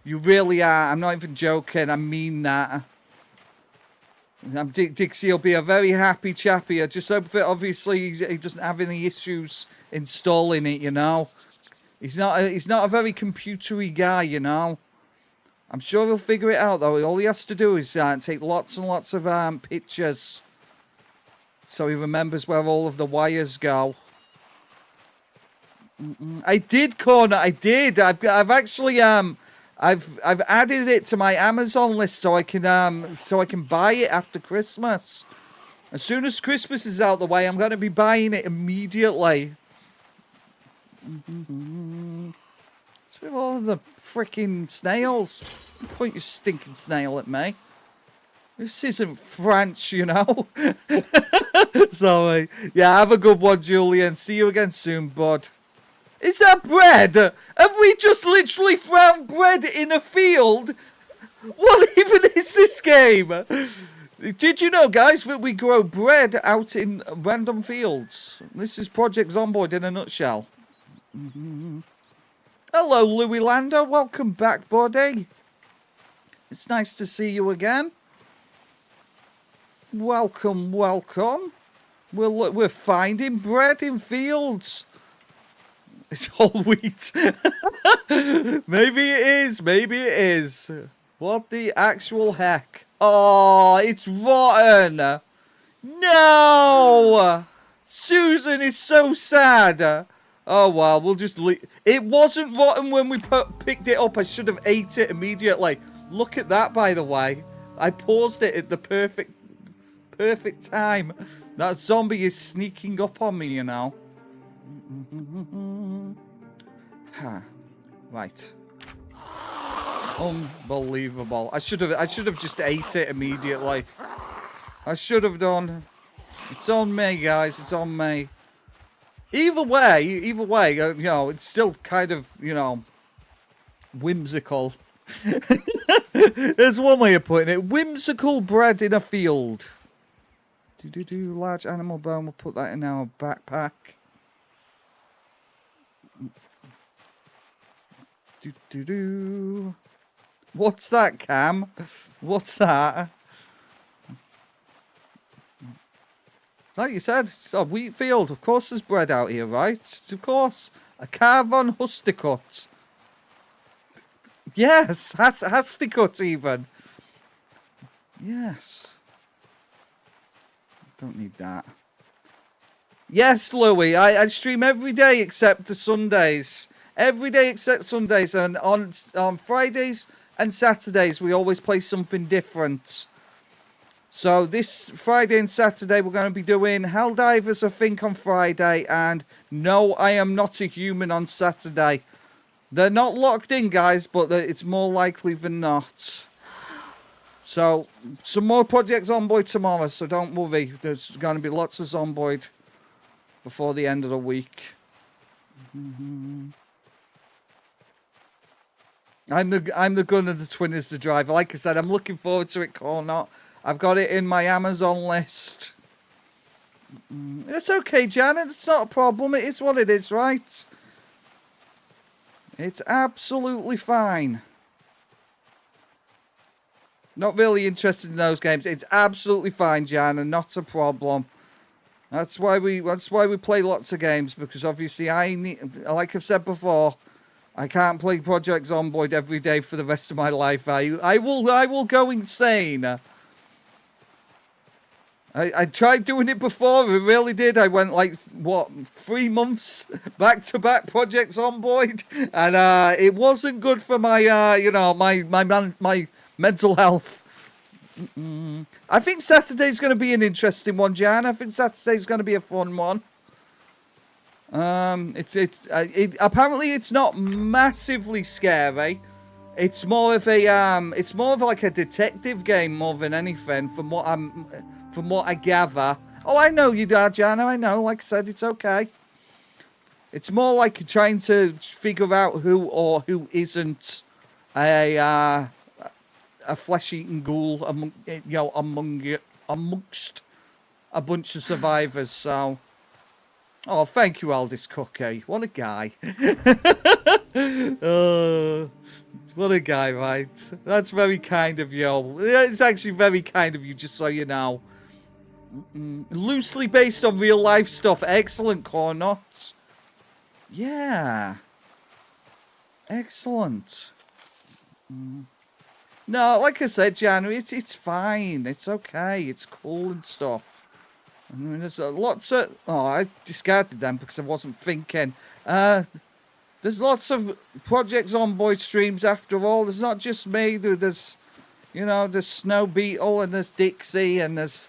You really are. I'm not even joking. I mean that. Dixie will be a very happy chappy. I just hope that obviously he doesn't have any issues installing it, you know. He's not a very computery guy, you know. I'm sure he'll figure it out, though. All he has to do is take lots and lots of pictures, so he remembers where all of the wires go. I did, Corner. I did. I've actually I've added it to my Amazon list so I can buy it after Christmas. As soon as Christmas is out the way, I'm going to be buying it immediately. It's with all of the freaking snails. Don't point your stinking snail at me. This isn't French, you know. Sorry. Yeah, have a good one, Julian. See you again soon, bud. Is that bread? Have we just literally found bread in a field? What even is this game? Did you know, guys, that we grow bread out in random fields? This is Project Zomboid in a nutshell. Hello, Louis Lando. Welcome back, buddy. It's nice to see you again. Welcome, welcome. We're finding bread in fields. It's all wheat. Maybe it is. Maybe it is. What the actual heck? Oh, it's rotten. No. Susan is so sad. Oh, well, we'll just leave. It wasn't rotten when we picked it up. I should have ate it immediately. Look at that, by the way. I paused it at the perfect time. That zombie is sneaking up on me, you know. Right. Unbelievable. I should have just ate it immediately. I should have done. It's on me, guys. It's on me. Either way, you know, it's still kind of, you know, whimsical. There's one way of putting it. Whimsical bread in a field. Large animal bone. We'll put that in our backpack. What's that, Cam? What's that? Like you said, it's a wheat field. Of course there's bread out here, right? Of course. A Carvon Husticot. Yes, Hasticot even. Yes. Don't need that. Yes, Louis, I stream every day except the Sundays. Every day except Sundays, and on Fridays and Saturdays we always play something different. So this Friday and Saturday we're going to be doing Helldivers, I think, on Friday, and No, I Am Not a Human on Saturday. They're not locked in, guys, but it's more likely than not. So, some more Project Zomboid tomorrow, so don't worry. There's going to be lots of Zomboid before the end of the week. I'm the gunner, the twin is the driver. Like I said, I'm looking forward to it, Cornot. I've got it in my Amazon list. It's okay, Janet. It's not a problem. It is what it is, right? It's absolutely fine. Not really interested in those games. It's absolutely fine, Jana. Not a problem. That's why we play lots of games, because obviously like I've said before, I can't play Project Zomboid every day for the rest of my life. I will go insane. I tried doing it before. I really did. I went like, what, 3 months back to back Project Zomboid, and it wasn't good for my you know, my mental health. I think Saturday's going to be an interesting one, Jan. I think Saturday's going to be a fun one. Apparently it's not massively scary. It's more of like a detective game more than anything, from what I gather. Oh, I know you are, Jana. I know. Like I said, it's okay. It's more like trying to figure out who or who isn't a flesh-eating ghoul amongst a bunch of survivors. So, oh, thank you, Aldous Cookie. What a guy. What a guy, right? That's very kind of you. It's actually very kind of you, just so you know. Loosely based on real life stuff. Excellent, Cornut. Yeah. Excellent. No, like I said, January, it's fine. It's okay. It's cool and stuff. I mean, there's lots of... Oh, I discarded them because I wasn't thinking. There's lots of Project Zomboid streams after all. There's not just me. There's, you know, there's Snow Beetle and there's Dixie and there's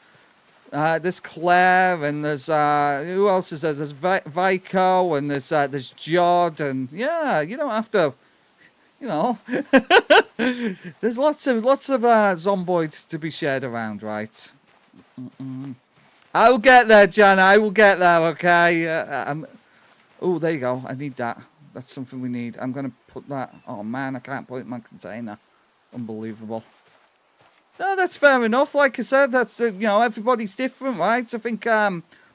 Claire and there's who else is there? There's Vico and there's Jod and yeah, you don't have to, you know. There's lots of Zomboids to be shared around, right? I will get there, Jan. I will get there. Okay. Oh, there you go. I need that. That's something we need. I'm going to put that... Oh, man, I can't put it in my container. Unbelievable. No, that's fair enough. Like I said, that's, you know, everybody's different, right? I think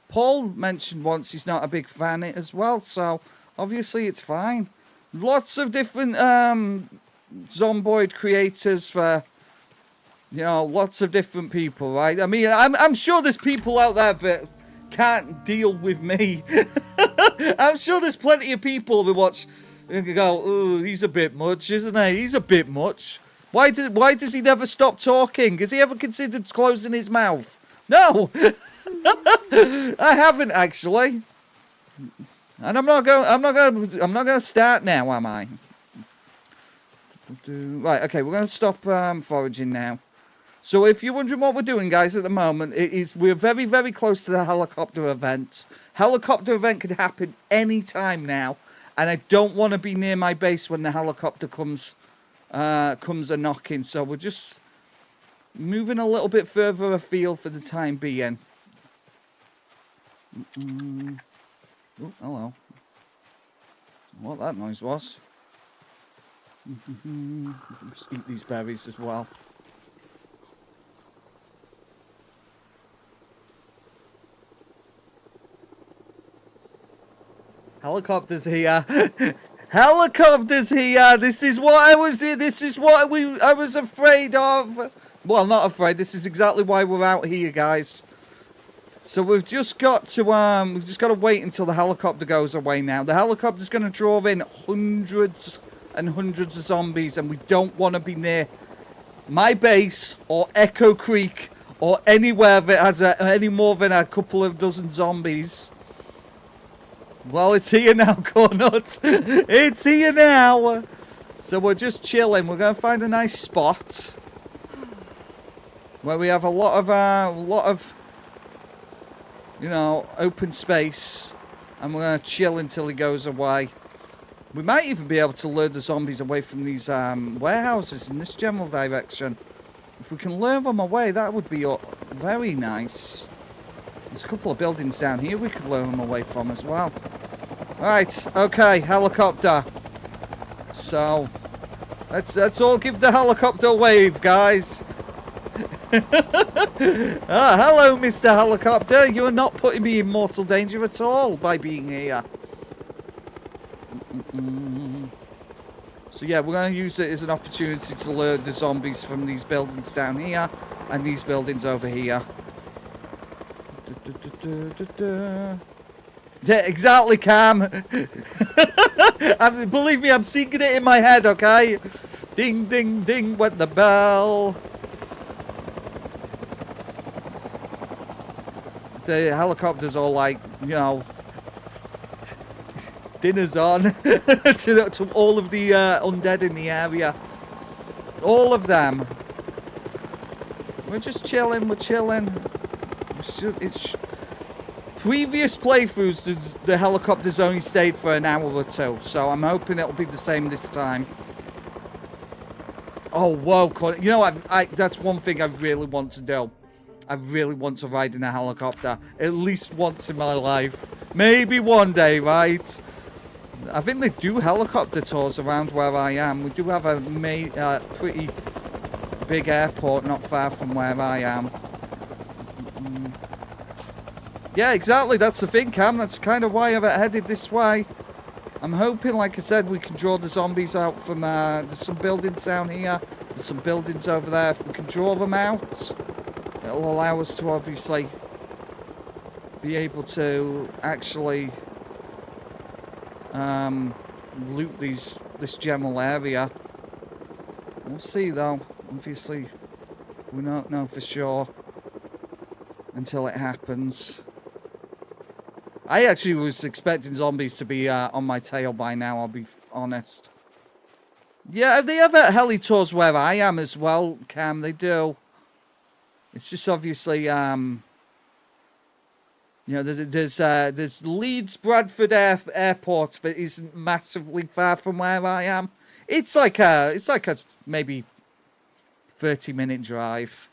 Paul mentioned once he's not a big fan of it as well, so obviously it's fine. Lots of different Zomboid creators for, you know, lots of different people, right? I mean, I'm sure there's people out there that can't deal with me. I'm sure there's plenty of people that watch and go, "Oh, he's a bit much, isn't he? He's a bit much. Why does he never stop talking? Has he ever considered closing his mouth?" No, I haven't actually, and I'm not going to start now, am I? Right, okay, we're going to stop foraging now. So if you're wondering what we're doing, guys, at the moment, we're very, very close to the helicopter event. Helicopter event could happen any time now, and I don't want to be near my base when the helicopter comes a-knocking. So we're just moving a little bit further afield for the time being. Oh, hello. What that noise was. Just eat these berries as well. Helicopters here. Helicopters here. This is what I was here. This is what I was afraid of. Well, not afraid. This is exactly why we're out here, guys. So we've just got to wait until the helicopter goes away now. The helicopter's going to draw in hundreds and hundreds of zombies, and we don't want to be near my base or Echo Creek or anywhere that has any more than a couple of dozen zombies. Well, it's here now, Cornut. It's here now. So we're just chilling. We're going to find a nice spot where we have a lot of, you know, open space, and we're going to chill until he goes away. We might even be able to lure the zombies away from these warehouses in this general direction. If we can lure them away, that would be very nice. There's a couple of buildings down here we could lure them away from as well. Right, okay, helicopter. So, let's all give the helicopter a wave, guys. Hello, Mr. Helicopter. You're not putting me in mortal danger at all by being here. So yeah, we're going to use it as an opportunity to lure the zombies from these buildings down here and these buildings over here. Yeah, exactly, Cam. Believe me, I'm singing it in my head, okay? Ding, ding, ding, went the bell. The helicopter's all like, you know, dinner's on to all of the undead in the area. All of them. We're just chilling, we're chilling. It's previous playthroughs, the helicopters only stayed for an hour or two, so I'm hoping it'll be the same this time. Oh, whoa, you know what? That's one thing I really want to do. I really want to ride in a helicopter, at least once in my life. Maybe one day, right? I think they do helicopter tours around where I am. We do have a pretty big airport not far from where I am. Yeah, exactly. That's the thing, Cam. That's kind of why I've headed this way. I'm hoping, like I said, we can draw the zombies out from, there's some buildings down here, there's some buildings over there. If we can draw them out, it'll allow us to obviously be able to actually loot this general area. We'll see though. Obviously, we don't know for sure until it happens. I actually was expecting zombies to be on my tail by now, I'll be honest. Yeah, they have heli tours where I am as well, Cam, they do. It's just obviously, you know, there's Leeds Bradford Airport, but it isn't massively far from where I am. It's like a maybe 30-minute drive.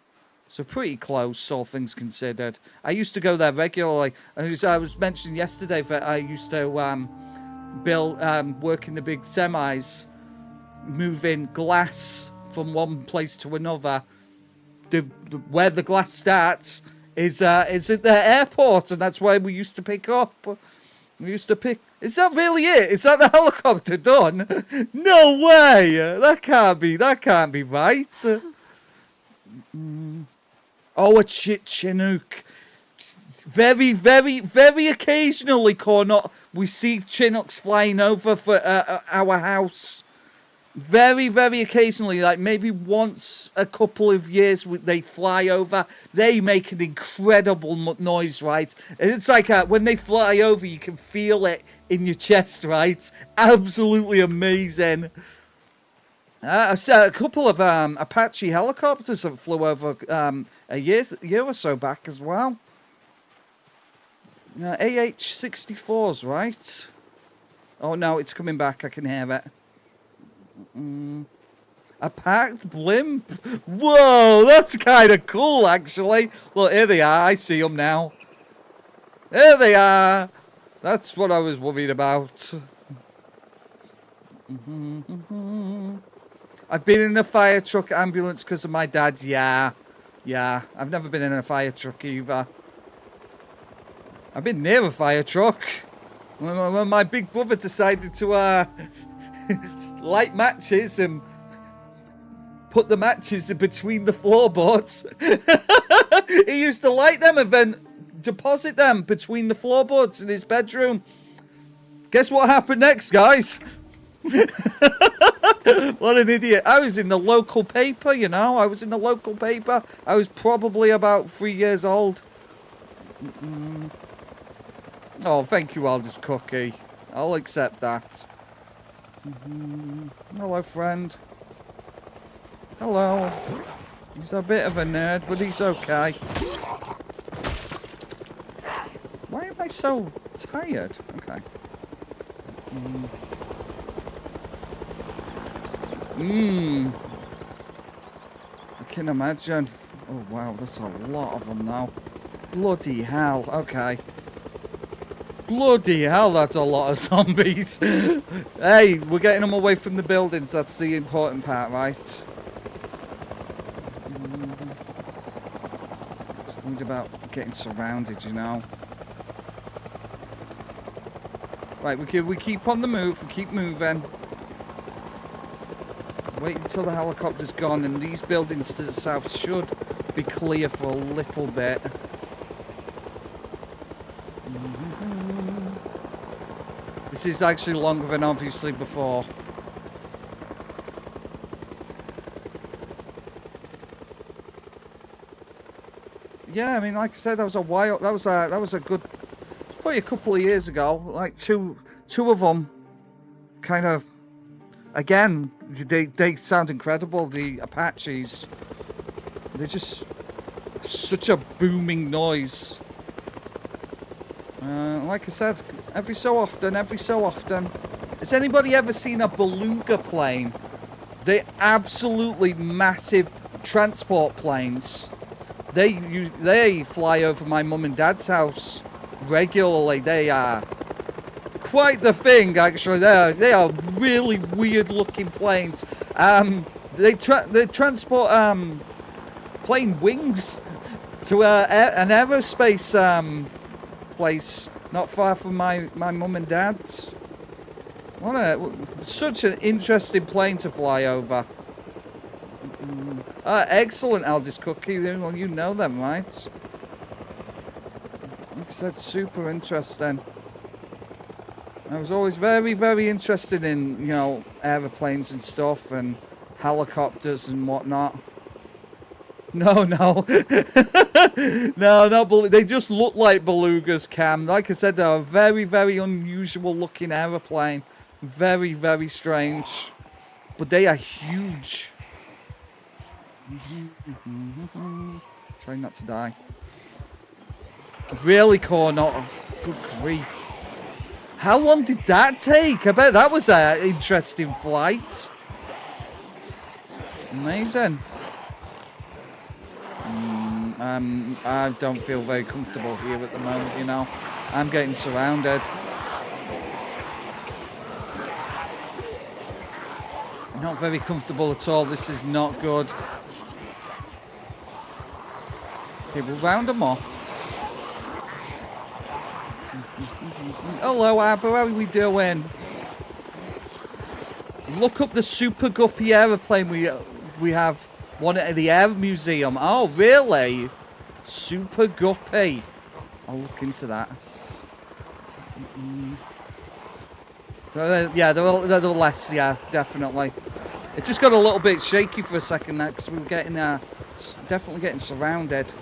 So pretty close, all things considered. I used to go there regularly. I was mentioning yesterday that I used to work in the big semis, moving glass from one place to another. Where the glass starts is at the airport, and that's where we used to pick up. Is that really it? Is that the helicopter done? No way! That can't be right. Oh, a Chinook. Very, very, very occasionally, Cornot, we see Chinooks flying over for our house. Very, very occasionally, like maybe once a couple of years, they fly over. They make an incredible noise, right? And it's like when they fly over, you can feel it in your chest, right? Absolutely amazing. I saw a couple of Apache helicopters that flew over a year or so back as well. AH-64s, right? Oh no, it's coming back. I can hear it. A packed blimp? Whoa, that's kind of cool, actually. Look, here they are. I see them now. There they are. That's what I was worried about. I've been in a fire truck ambulance because of my dad. Yeah. I've never been in a fire truck either. I've been near a fire truck. When my big brother decided to light matches and put the matches in between the floorboards. He used to light them and then deposit them between the floorboards in his bedroom. Guess what happened next, guys? What an idiot. I was in the local paper, you know. I was in the local paper. I was probably about 3 years old. Oh, thank you, Aldous Cookie. I'll accept that. Hello, friend. Hello. He's a bit of a nerd, but he's okay. Why am I so tired? Okay. I can imagine. Oh, wow, that's a lot of them now. Bloody hell. Okay. Bloody hell, that's a lot of zombies. Hey, we're getting them away from the buildings. That's the important part, right? It's worried about getting surrounded, you know. Right, we keep on the move. We keep moving. Wait until the helicopter's gone, and these buildings to the south should be clear for a little bit. This is actually longer than obviously before. Yeah, I mean, like I said, that was a while. That was a good, probably a couple of years ago. Like two of them, kind of. Again, they sound incredible. The Apaches, they're just such a booming noise. Like I said, every so often. Has anybody ever seen a beluga plane? They're absolutely massive transport planes. They fly over my mum and dad's house regularly. They are quite the thing, actually. They are really weird looking planes. They transport plane wings to an aerospace place not far from my mum and dad's. Such an interesting plane to fly over. Excellent, Aldous Cookie. Well, you know them, right? Like I said, super interesting. I was always very, very interested in, you know, aeroplanes and stuff and helicopters and whatnot. No. No, not they just look like belugas, Cam. Like I said, they're a very, very unusual looking aeroplane. Very, very strange. But they are huge. Try not to die. Really, Cornell? Good grief. How long did that take? I bet that was an interesting flight. Amazing. I don't feel very comfortable here at the moment, you know. I'm getting surrounded. Not very comfortable at all. This is not good. Okay, we'll round them up. Hello, Abba. How are we doing? Look up the Super Guppy aeroplane we have one at the Air Museum. Oh, really? Super Guppy. I'll look into that. Yeah, they're the less, yeah, definitely. It just got a little bit shaky for a second there because we were getting, definitely getting surrounded.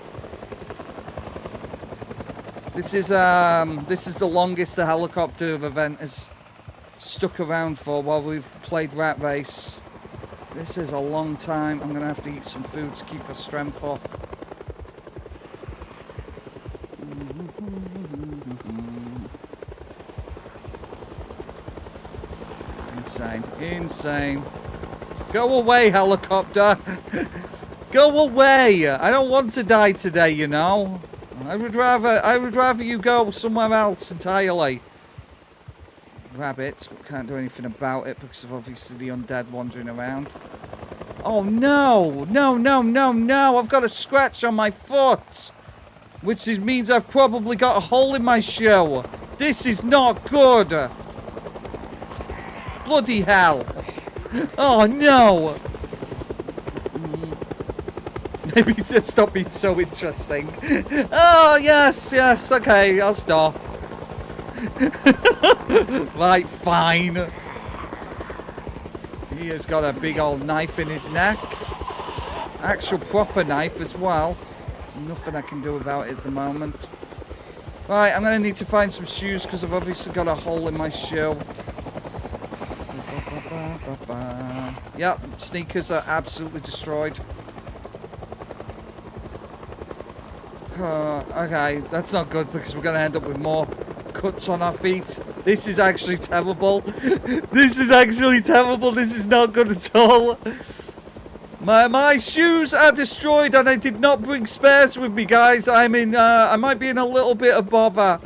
This is the longest the helicopter event has stuck around for while we've played Rat Race. This is a long time. I'm gonna have to eat some food to keep our strength up. Insane. Go away, helicopter. Go away. I don't want to die today, you know. I would rather you go somewhere else entirely. Rabbits, but can't do anything about it because of obviously the undead wandering around. Oh no. I've got a scratch on my foot. Which means I've probably got a hole in my shoe. This is not good. Bloody hell. Oh no. Maybe just stop being so interesting. Oh yes, okay, I'll stop. Right, fine. He has got a big old knife in his neck. Actual proper knife as well. Nothing I can do about it at the moment. Right, I'm going to need to find some shoes because I've obviously got a hole in my shoe. Yep, sneakers are absolutely destroyed. Okay, that's not good because we're going to end up with more cuts on our feet. This is actually terrible. This is actually terrible. This is not good at all. My shoes are destroyed and I did not bring spares with me, guys. I might be in a little bit of bother.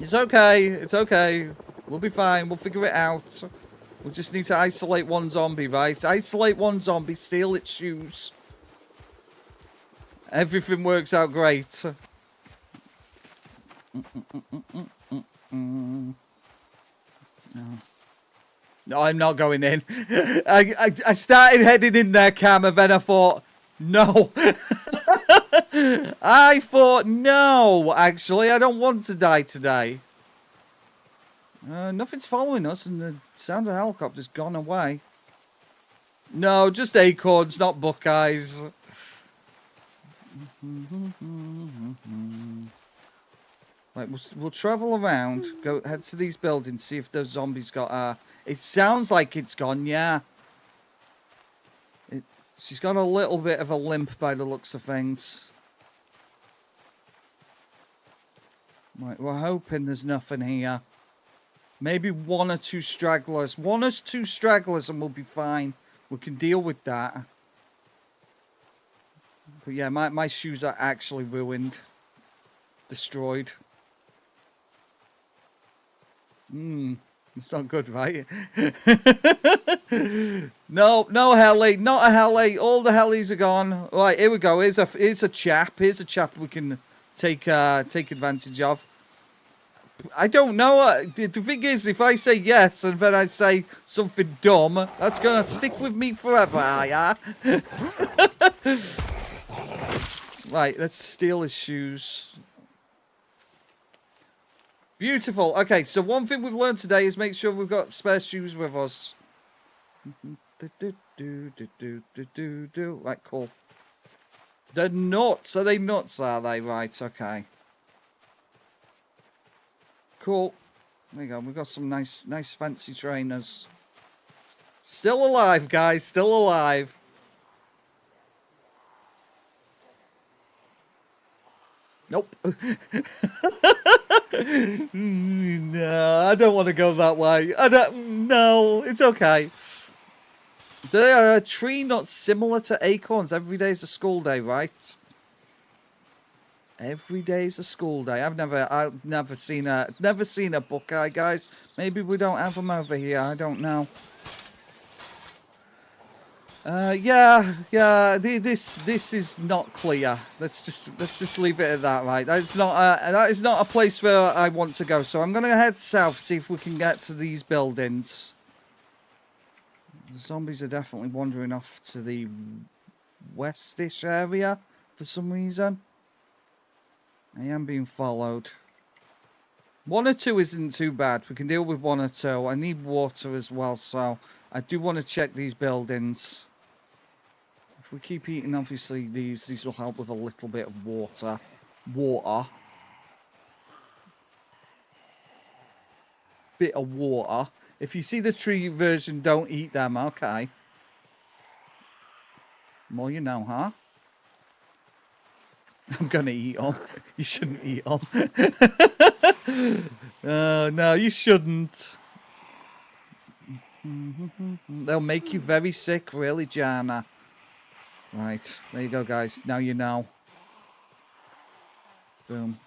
It's okay. It's okay. We'll be fine. We'll figure it out. We'll just need to isolate one zombie, right? Isolate one zombie, steal its shoes. Everything works out great. No, I'm not going in. I started heading in there, Cam, and then I thought, no. I thought, no, actually, I don't want to die today. Nothing's following us, and the sound of the helicopter's gone away. No, just acorns, not buckeyes. Right, we'll travel around, head to these buildings, see if those zombies got it sounds like it's gone, yeah. She's got a little bit of a limp by the looks of things. Right, we're hoping there's nothing here. Maybe one or two stragglers. One or two stragglers and we'll be fine. We can deal with that. But yeah, my shoes are actually ruined. Destroyed. It's not good, right? No heli. Not a heli. All the helis are gone. Right, here we go. Here's a chap. Here's a chap we can take advantage of. I don't know. The thing is, if I say yes and then I say something dumb, that's gonna stick with me forever, yeah? Right, let's steal his shoes. Beautiful. Okay, so one thing we've learned today is make sure we've got spare shoes with us. Right, cool. They're nuts. Are they nuts, are they? Right, okay. Cool. There you go. We've got some nice fancy trainers. Still alive, guys. Still alive. Nope. No, I don't want to go that way. No, it's okay. They are a tree not similar to acorns. Every day is a school day, right? Every day is a school day. I've never seen a buckeye, guys. Maybe we don't have them over here. I don't know. Yeah. This is not clear. Let's just leave it at that, right? That is not a place where I want to go. So I'm gonna head south, see if we can get to these buildings. The zombies are definitely wandering off to the westish area for some reason. I am being followed. 1 or 2 isn't too bad. We can deal with 1 or 2. I need water as well, so I do want to check these buildings. If we keep eating, obviously, these will help with a little bit of water. Bit of water. If you see the tree version, don't eat them, okay? More you know, huh? I'm gonna eat them. You shouldn't eat them. No, you shouldn't. They'll make you very sick, really, Jana. Right, there you go, guys. Now you know. Boom.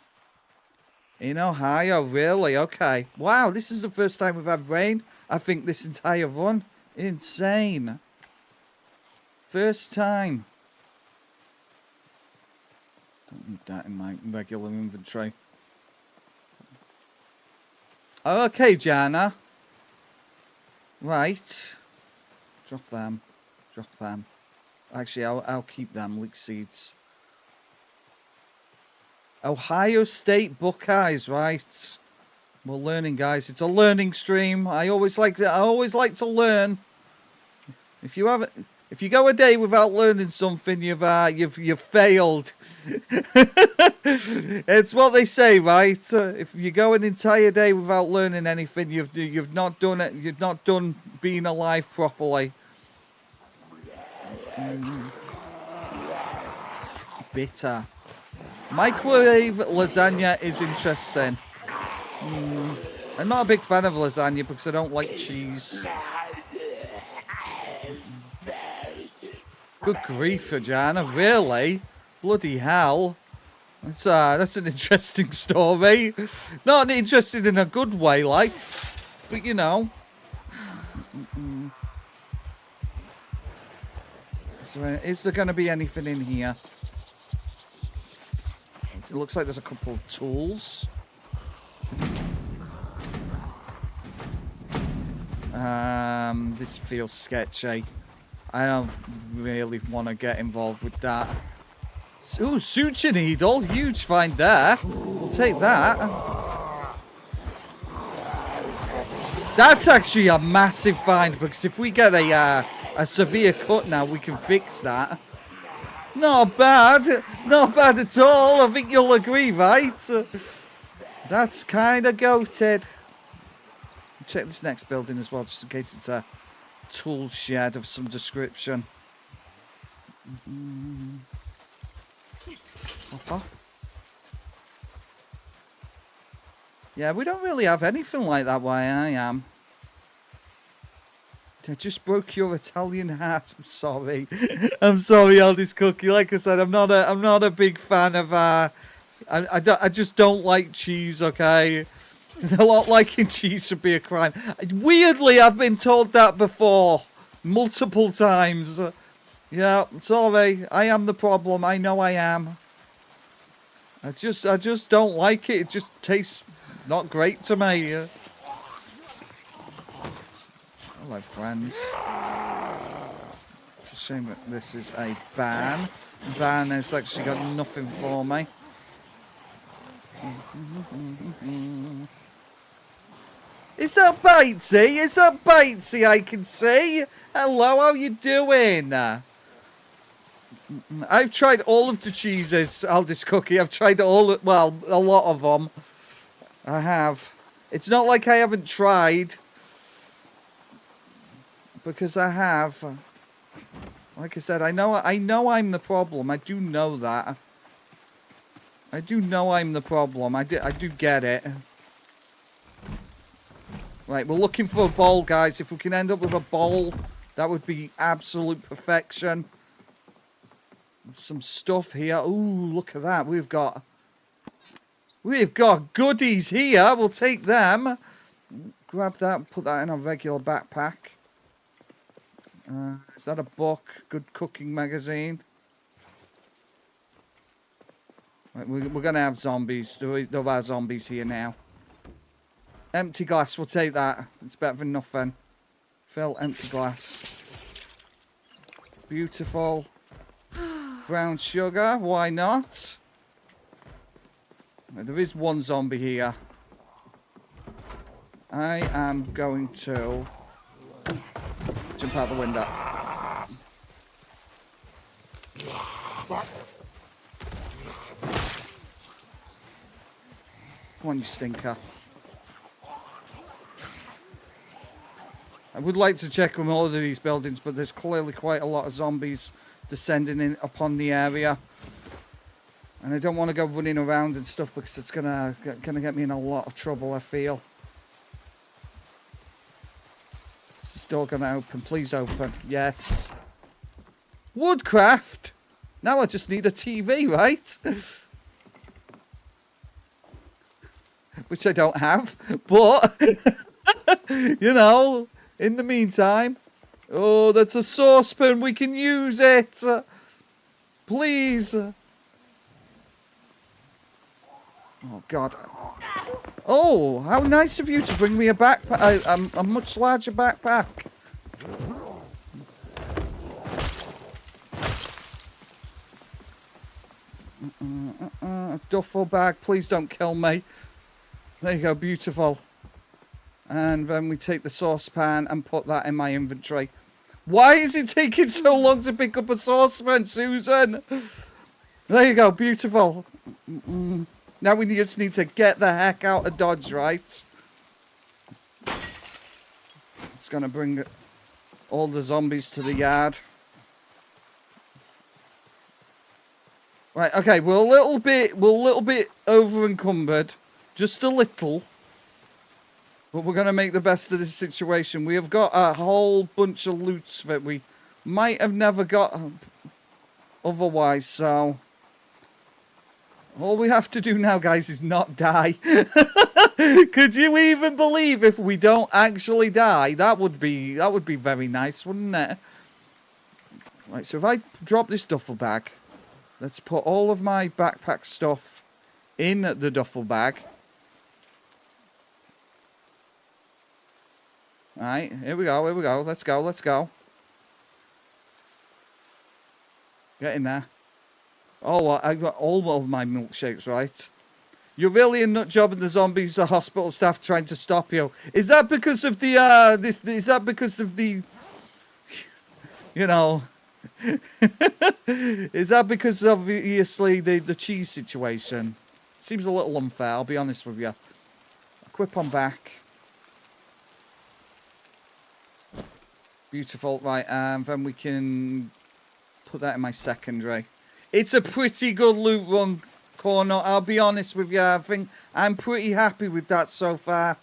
In Ohio, really? Okay. Wow, this is the first time we've had rain, I think, this entire run. Insane. First time. Don't need that in my regular inventory. Okay, Jana. Right. Drop them. Drop them. Actually, I'll keep them. Leek seeds. Ohio State Buckeyes, right? We're learning, guys. It's a learning stream. I always like to learn. If you go a day without learning something, you've failed. It's what they say, right? If you go an entire day without learning anything, you've not done it. You've not done being alive properly. Bitter. Microwave lasagna is interesting. I'm not a big fan of lasagna because I don't like cheese. Good grief, Jana. Really? Bloody hell. That's an interesting story. Not interesting in a good way, like. But, you know. Is there going to be anything in here? It looks like there's a couple of tools. This feels sketchy. I don't really want to get involved with that. Ooh, suture needle. Huge find there. We'll take that. That's actually a massive find, because if we get a severe cut now, we can fix that. Not bad. Not bad at all. I think you'll agree, right? That's kind of goated. Check this next building as well, just in case it's a tool shed of some description. Yeah, we don't really have anything like that where I am. I just broke your Italian hat. I'm sorry. I'm sorry, Eldest Cookie. Like I said, I'm not a big fan of I just don't like cheese, okay? Not liking cheese should be a crime. Weirdly, I've been told that before. Multiple times. Yeah, sorry. I am the problem. I know I am. I just don't like it. It just tastes not great to me. Hello, friends. It's a shame that this is a ban. Ban has actually got nothing for me. Is that Batesy? Is that Batesy I can see? Hello, how you doing? I've tried all of the cheeses, Aldous Cookie. I've tried all, well, a lot of them. I have. It's not like I haven't tried. Because I have. Like I said, I know I'm the problem. I do know that. I do know I'm the problem. I do get it. Right, we're looking for a bowl, guys. If we can end up with a bowl, that would be absolute perfection. Some stuff here. Ooh, look at that. We've got goodies here. We'll take them. Grab that and put that in a regular backpack. Is that a book? Good cooking magazine. Right, we're going to have zombies. There are zombies here now. Empty glass. We'll take that. It's better than nothing. Fill empty glass. Beautiful. Brown sugar. Why not? There is one zombie here. I am going to jump out the window. Come on, you stinker. I would like to check on all of these buildings, but there's clearly quite a lot of zombies descending in upon the area. And I don't want to go running around and stuff because it's gonna get me in a lot of trouble, I feel. Is this door gonna open? Please open. Yes. Woodcraft! Now I just need a TV, right? Which I don't have, but you know, in the meantime. Oh, that's a saucepan. We can use it. Please. Oh, God. Oh, how nice of you to bring me a backpack. A much larger backpack. Duffel bag. Please don't kill me. There you go. Beautiful. And then we take the saucepan and put that in my inventory. Why is it taking so long to pick up a saucepan, Susan? There you go. Beautiful. Now we just need to get the heck out of Dodge, right? It's going to bring all the zombies to the yard. Right, okay. We're a little bit over encumbered. Just a little. But we're going to make the best of this situation. We have got a whole bunch of loots that we might have never got otherwise, so all we have to do now, guys, is not die. Could you even believe if we don't actually die? That would be very nice, wouldn't it? Right, so if I drop this duffel bag, let's put all of my backpack stuff in the duffel bag. Alright, here we go, let's go. Get in there. Oh, I got all of my milkshakes, right? You're really a nut job and the zombies are hospital staff trying to stop you. Is that because of the, is that because of the, you know, is that because of, obviously, the cheese situation? Seems a little unfair, I'll be honest with you. Equip on back. Beautiful, right, then we can put that in my secondary. It's a pretty good loot run, Corner, I'll be honest with you. I think I'm pretty happy with that so far.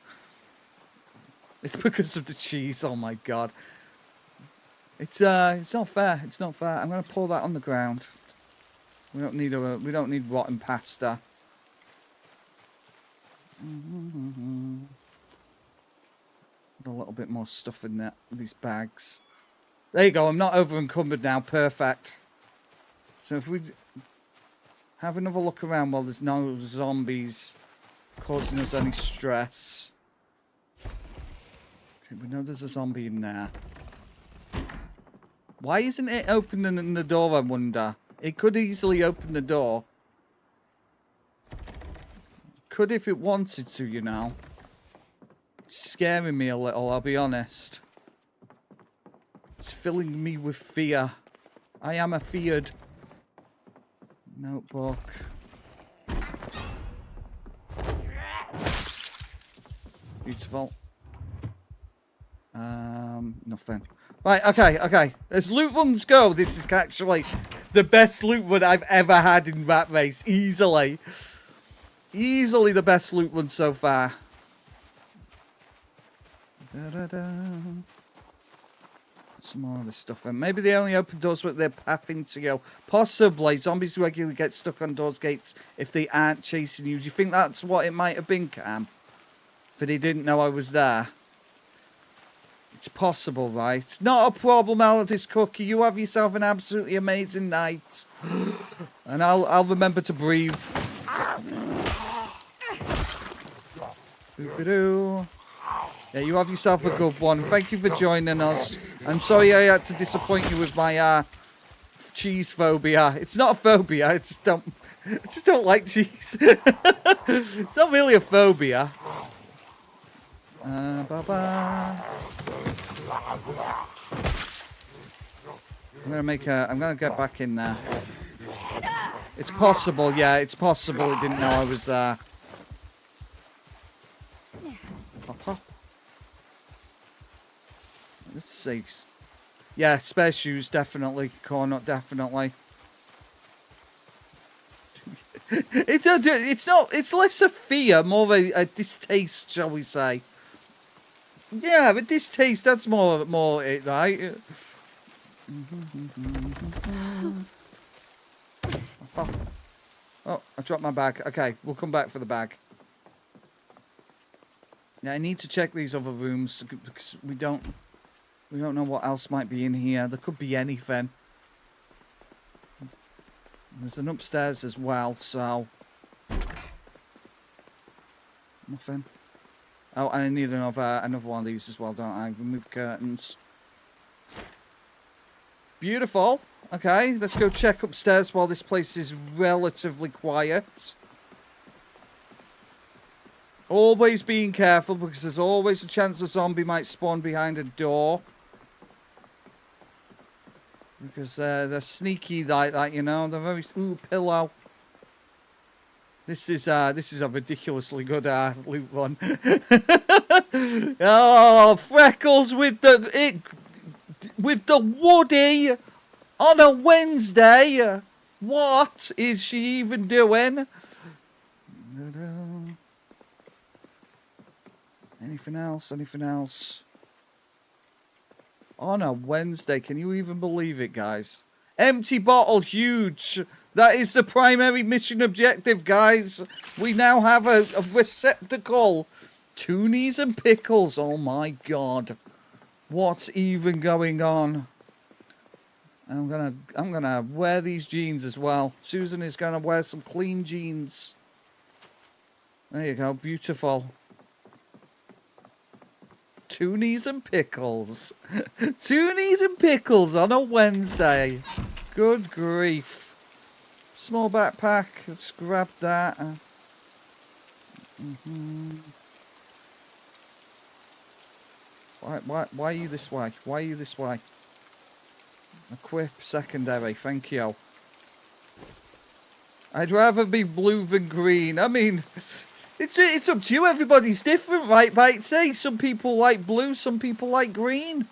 It's because of the cheese, oh my god. It's not fair, it's not fair. I'm gonna pour that on the ground. We don't need rotten pasta. A little bit more stuff in there, these bags. There you go, I'm not over encumbered now, perfect. So if we have another look around while there's no zombies causing us any stress. Okay, we know there's a zombie in there. Why isn't it opening the door, I wonder? It could easily open the door. Could if it wanted to, you know. It's scaring me a little, I'll be honest. It's filling me with fear. I am afeared. Notebook. Beautiful. Nothing. Right, okay. As loot runs go, this is actually the best loot run I've ever had in Rat Race. Easily. Easily the best loot run so far. Da-da-da. Put some more of this stuff in. Maybe they only open doors with their path into you. Possibly. Zombies regularly get stuck on doors gates if they aren't chasing you. Do you think that's what it might have been, Cam? That he didn't know I was there? It's possible, right? Not a problem, Aladis Cookie. You have yourself an absolutely amazing night. And I'll remember to breathe. Boop-a-doo. Yeah, you have yourself a good one. Thank you for joining us. I'm sorry I had to disappoint you with my cheese phobia. It's not a phobia. I just don't like cheese. It's not really a phobia. Bye-bye. I'm gonna get back in there. It's possible, yeah, it's possible it didn't know I was there. Papa. Let's see. Yeah, spare shoes, definitely. Cornut, definitely. It's less a fear, more of a distaste, shall we say. Yeah, but distaste, that's more it, right? Oh, I dropped my bag. Okay, we'll come back for the bag. Yeah, I need to check these other rooms because we don't know what else might be in here. There could be anything. There's an upstairs as well, so nothing. Oh, and I need another one of these as well, don't I? Remove curtains. Beautiful. Okay, let's go check upstairs while this place is relatively quiet. Always being careful because there's always a chance a zombie might spawn behind a door. Because they're sneaky like that, you know. They're very... Ooh, pillow. This is a ridiculously good loot run. Oh, Freckles with the Woody on a Wednesday. What is she even doing? Anything else? Anything else? On a Wednesday, can you even believe it, guys? Empty bottle, huge. That is the primary mission objective, guys. We now have a receptacle. Toonies and pickles. Oh my god. What's even going on? I'm gonna wear these jeans as well. Susan is gonna wear some clean jeans. There you go, beautiful. Toonies and pickles. Toonies and pickles on a Wednesday. Good grief. Small backpack. Let's grab that. Why are you this way? Why are you this way? Equip secondary. Thank you. I'd rather be blue than green. I mean, it's up to you. Everybody's different, right, Bitesy? Some people like blue. Some people like green.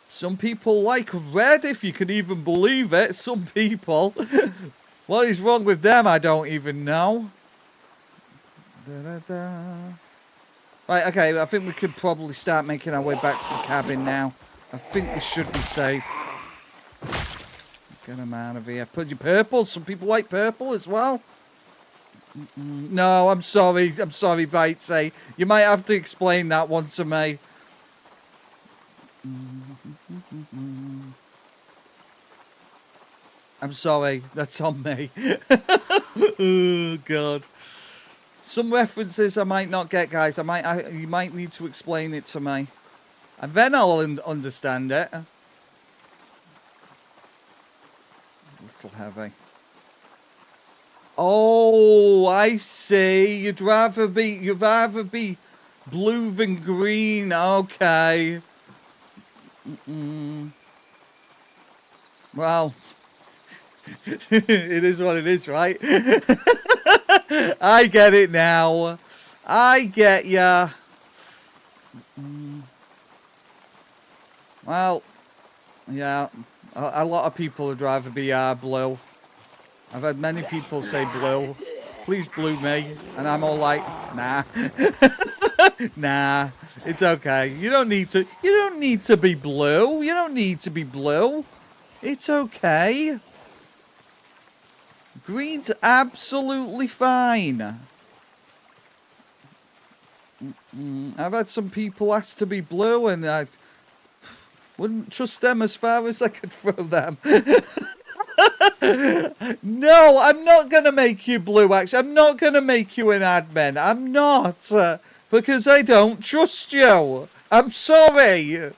Some people like red, if you can even believe it. Some people. What is wrong with them? I don't even know. Right, okay, I think we could probably start making our way back to the cabin now. I think we should be safe. Get them out of here. Put your purple. Some people like purple as well. No, I'm sorry. I'm sorry, Bitesy. You might have to explain that one to me. I'm sorry. That's on me. Oh, God. Some references I might not get, guys. You might need to explain it to me, and then I'll understand it. A little heavy. Oh, I see. You'd rather be blue than green. Okay. Well, it is what it is, right? I get it now. I get ya. Well, yeah. A lot of people would rather be blue. I've had many people say blue. Please blue me. And I'm all like, nah. Nah. It's okay. You don't need to be blue. You don't need to be blue. It's okay. Green's absolutely fine. I've had some people ask to be blue, and I wouldn't trust them as far as I could throw them. No, I'm not going to make you blue, actually. I'm not going to make you an admin. I'm not. Because I don't trust you. I'm sorry.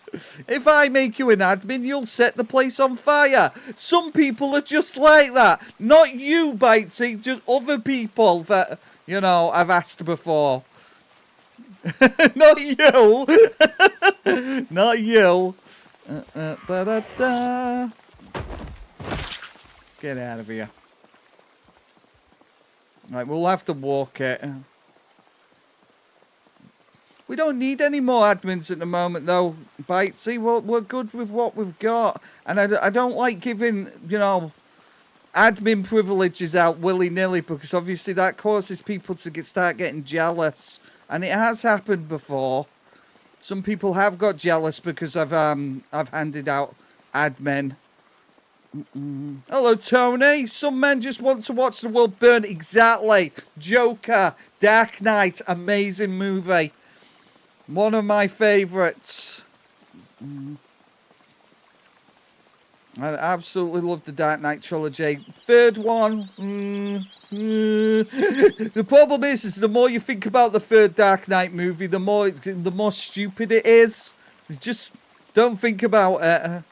If I make you an admin, you'll set the place on fire. Some people are just like that. Not you, Bitesy. Just other people that, you know, I've asked before. Not you. Not you. Da-da-da. Get out of here. Right, we'll have to walk it. We don't need any more admins at the moment, though, Bitesy. We're good with what we've got. And I don't like giving, you know, admin privileges out willy-nilly, because obviously that causes people to start getting jealous. And it has happened before. Some people have got jealous because I've handed out admin. Hello, Tony. Some men just want to watch the world burn. Exactly. Joker, Dark Knight, amazing movie. One of my favourites. I absolutely love the Dark Knight trilogy. Third one. The problem is the more you think about the third Dark Knight movie, the more stupid it is. Just don't think about it.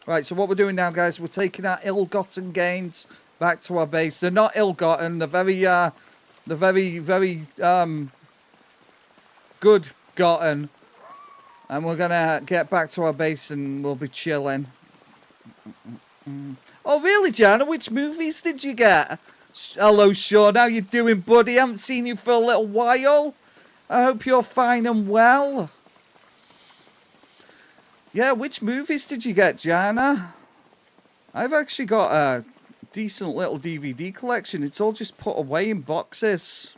Right, so what we're doing now, guys, we're taking our ill-gotten gains back to our base. They're not ill-gotten. They're very good gotten. And we're going to get back to our base and we'll be chilling. Oh, really, Jana? Which movies did you get? Hello, Sean. How you doing, buddy? I haven't seen you for a little while. I hope you're fine and well. Yeah, which movies did you get, Jana? I've actually got a decent little DVD collection. It's all just put away in boxes.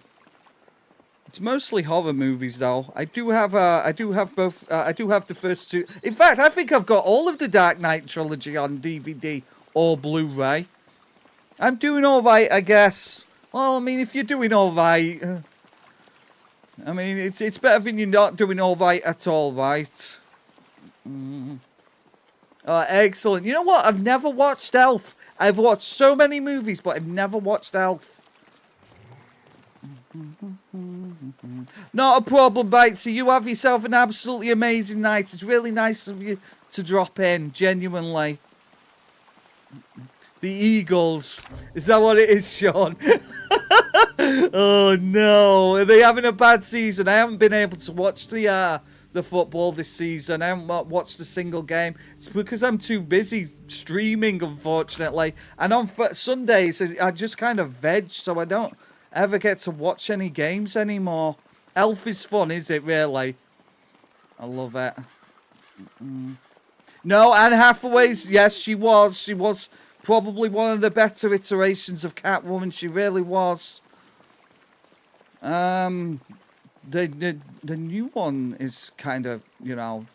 It's mostly horror movies, though. I do have both. I do have the first two. In fact, I think I've got all of the Dark Knight trilogy on DVD or Blu-ray. I'm doing all right, I guess. Well, I mean, if you're doing all right, I mean, it's better than you're not doing all right at all, right? Excellent. You know what? I've never watched Elf. I've watched so many movies, but I've never watched Elf. Not a problem, Bitesy. You have yourself an absolutely amazing night. It's really nice of you to drop in, genuinely. The Eagles. Is that what it is, Sean? Oh, no. Are they having a bad season? I haven't been able to watch the football this season. I haven't watched a single game. It's because I'm too busy streaming, unfortunately. And on Sundays, I just kind of veg, so I don't ever get to watch any games anymore. Elf is fun, is it, really? I love it. No, Anne Hathaway's, yes, she was. She was probably one of the better iterations of Catwoman. She really was. The new one is kind of, you know,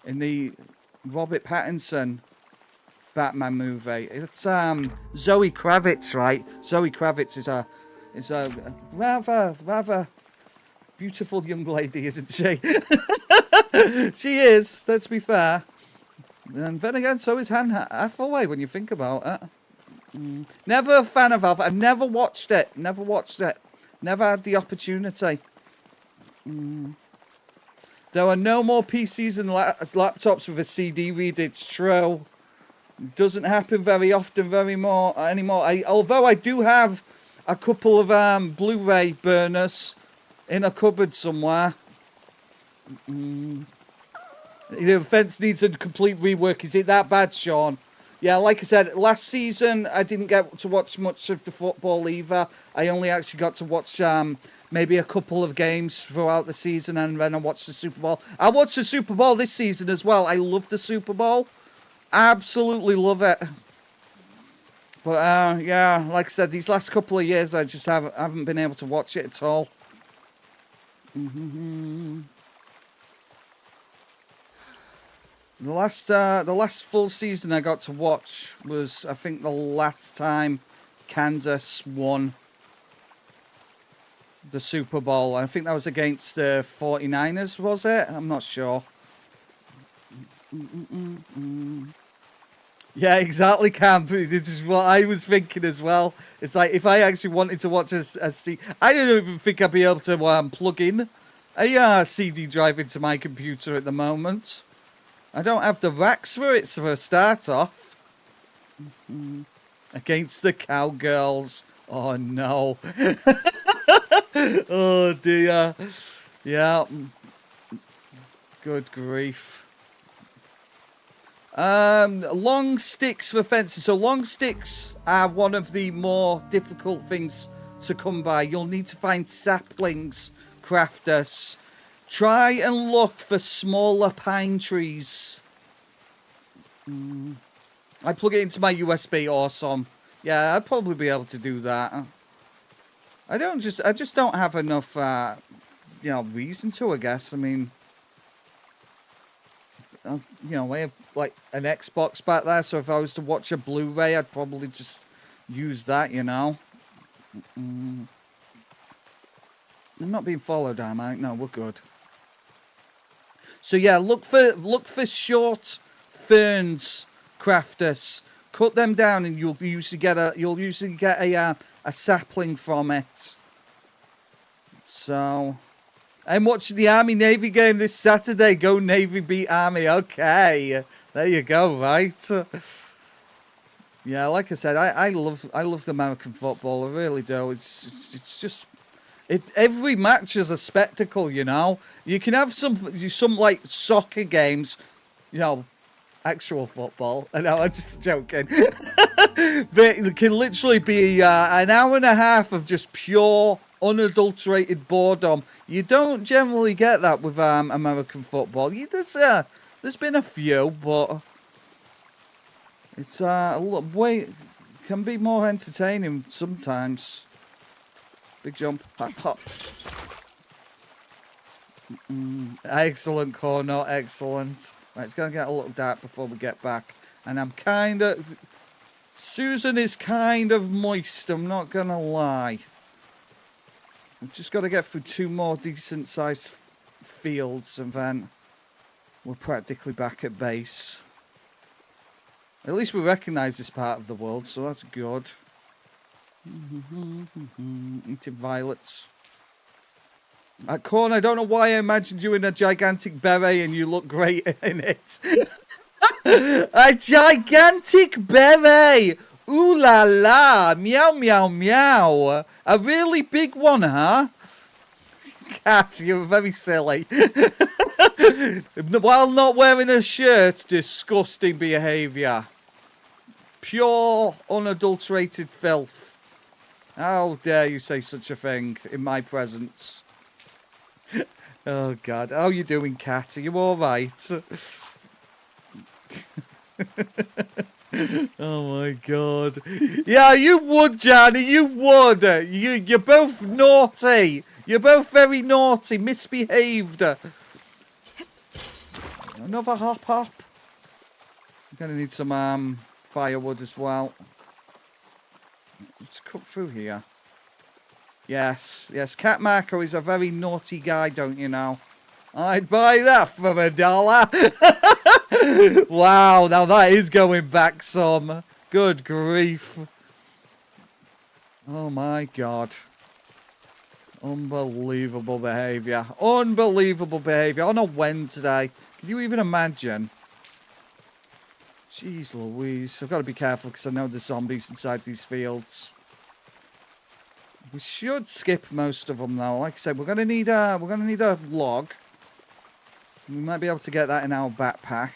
in the Robert Pattinson Batman movie. It's Zoe Kravitz, right? Zoe Kravitz is a rather beautiful young lady, isn't she? She is, let's be fair. And then again, so is Anne Hathaway when you think about it. Never a fan of Alpha. I've never watched it. Never watched it. Never had the opportunity. There are no more PCs and laptops with a CD reader. It's true. It doesn't happen very often anymore. Although I do have a couple of Blu-ray burners in a cupboard somewhere. The fence needs a complete rework. Is it that bad, Sean? Yeah, like I said, last season I didn't get to watch much of the football either. I only actually got to watch maybe a couple of games throughout the season, and then I watched the Super Bowl. I watched the Super Bowl this season as well. I love the Super Bowl. Absolutely love it. But yeah, like I said, these last couple of years I just haven't been able to watch it at all. The last full season I got to watch was, I think, the last time Kansas won the Super Bowl. I think that was against the 49ers, was it? I'm not sure. Yeah, exactly, Camp. This is what I was thinking as well. It's like, if I actually wanted to watch a CD, I don't even think I'd be able to plug in a CD drive into my computer at the moment. I don't have the racks for it, so for a start off. Against the Cowgirls. Oh, no. Oh, dear. Yeah. Good grief. Long sticks for fences. So long sticks are one of the more difficult things to come by. You'll need to find saplings, crafters. Try and look for smaller pine trees. I plug it into my USB. Awesome. Yeah, I'd probably be able to do that. I just don't have enough, reason to, I guess. I mean, I have like an Xbox back there, so if I was to watch a Blu-ray, I'd probably just use that, I'm not being followed, am I? No, we're good. So yeah, look for short ferns, crafters. Cut them down, and you'll usually get a sapling from it. So, I'm watching the Army Navy game this Saturday. Go Navy, beat Army. Okay, there you go. Right. Yeah, like I said, I love the American football. I really do. It's just. Every match is a spectacle, You can have some like soccer games, actual football. I know, I'm just joking. It can literally be an hour and a half of just pure, unadulterated boredom. You don't generally get that with American football. There's been a few, but it's can be more entertaining sometimes. Big jump. Hop, hop. Excellent corner. Excellent. Right, it's going to get a little dark before we get back. And I'm Susan is kind of moist. I'm not going to lie. We've just got to get through 2 more decent-sized fields. And then we're practically back at base. At least we recognise this part of the world. So that's good. Eating violets. Corn, I don't know why I imagined you in a gigantic beret and you look great in it. A gigantic beret! Ooh la la! Meow meow meow! A really big one, huh? Cat, you're very silly. While not wearing a shirt, disgusting behaviour. Pure, unadulterated filth. How dare you say such a thing in my presence? Oh, God. How are you doing, Cat? Are you all right? Oh, my God. Yeah, you would, Johnny. You would. You're both naughty. You're both very naughty. Misbehaved. Another hop, hop. I'm going to need some firewood as well. Let's cut through here. Yes, Cat Marco is a very naughty guy, don't you know? I'd buy that for $1. Wow, now that is going back some. Good grief. Oh my god. Unbelievable behaviour. Unbelievable behaviour. On a Wednesday. Can you even imagine? Jeez Louise. I've got to be careful because I know there's zombies inside these fields. We should skip most of them though. Like I said, we're gonna need a log. We might be able to get that in our backpack.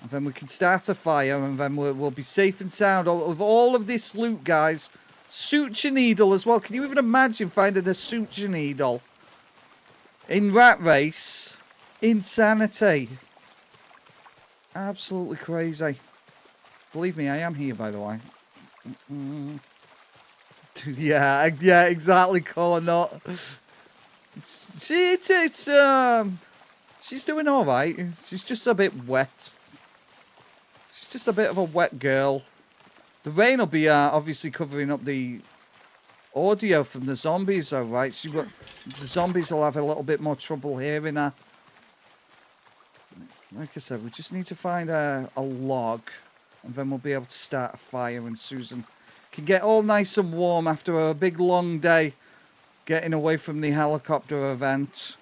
And then we can start a fire, and then we'll be safe and sound of all of this loot, guys. Suture needle as well. Can you even imagine finding a suture needle in Rat Race? Insanity. Absolutely crazy. Believe me, I am here, by the way. Yeah, exactly, Cornut. She's doing all right. She's just a bit wet. She's just a bit of a wet girl. The rain will be obviously covering up the audio from the zombies, though, right? The zombies will have a little bit more trouble hearing her. Like I said, we just need to find a log, and then we'll be able to start a fire, and Susan can get all nice and warm after a big long day getting away from the helicopter event.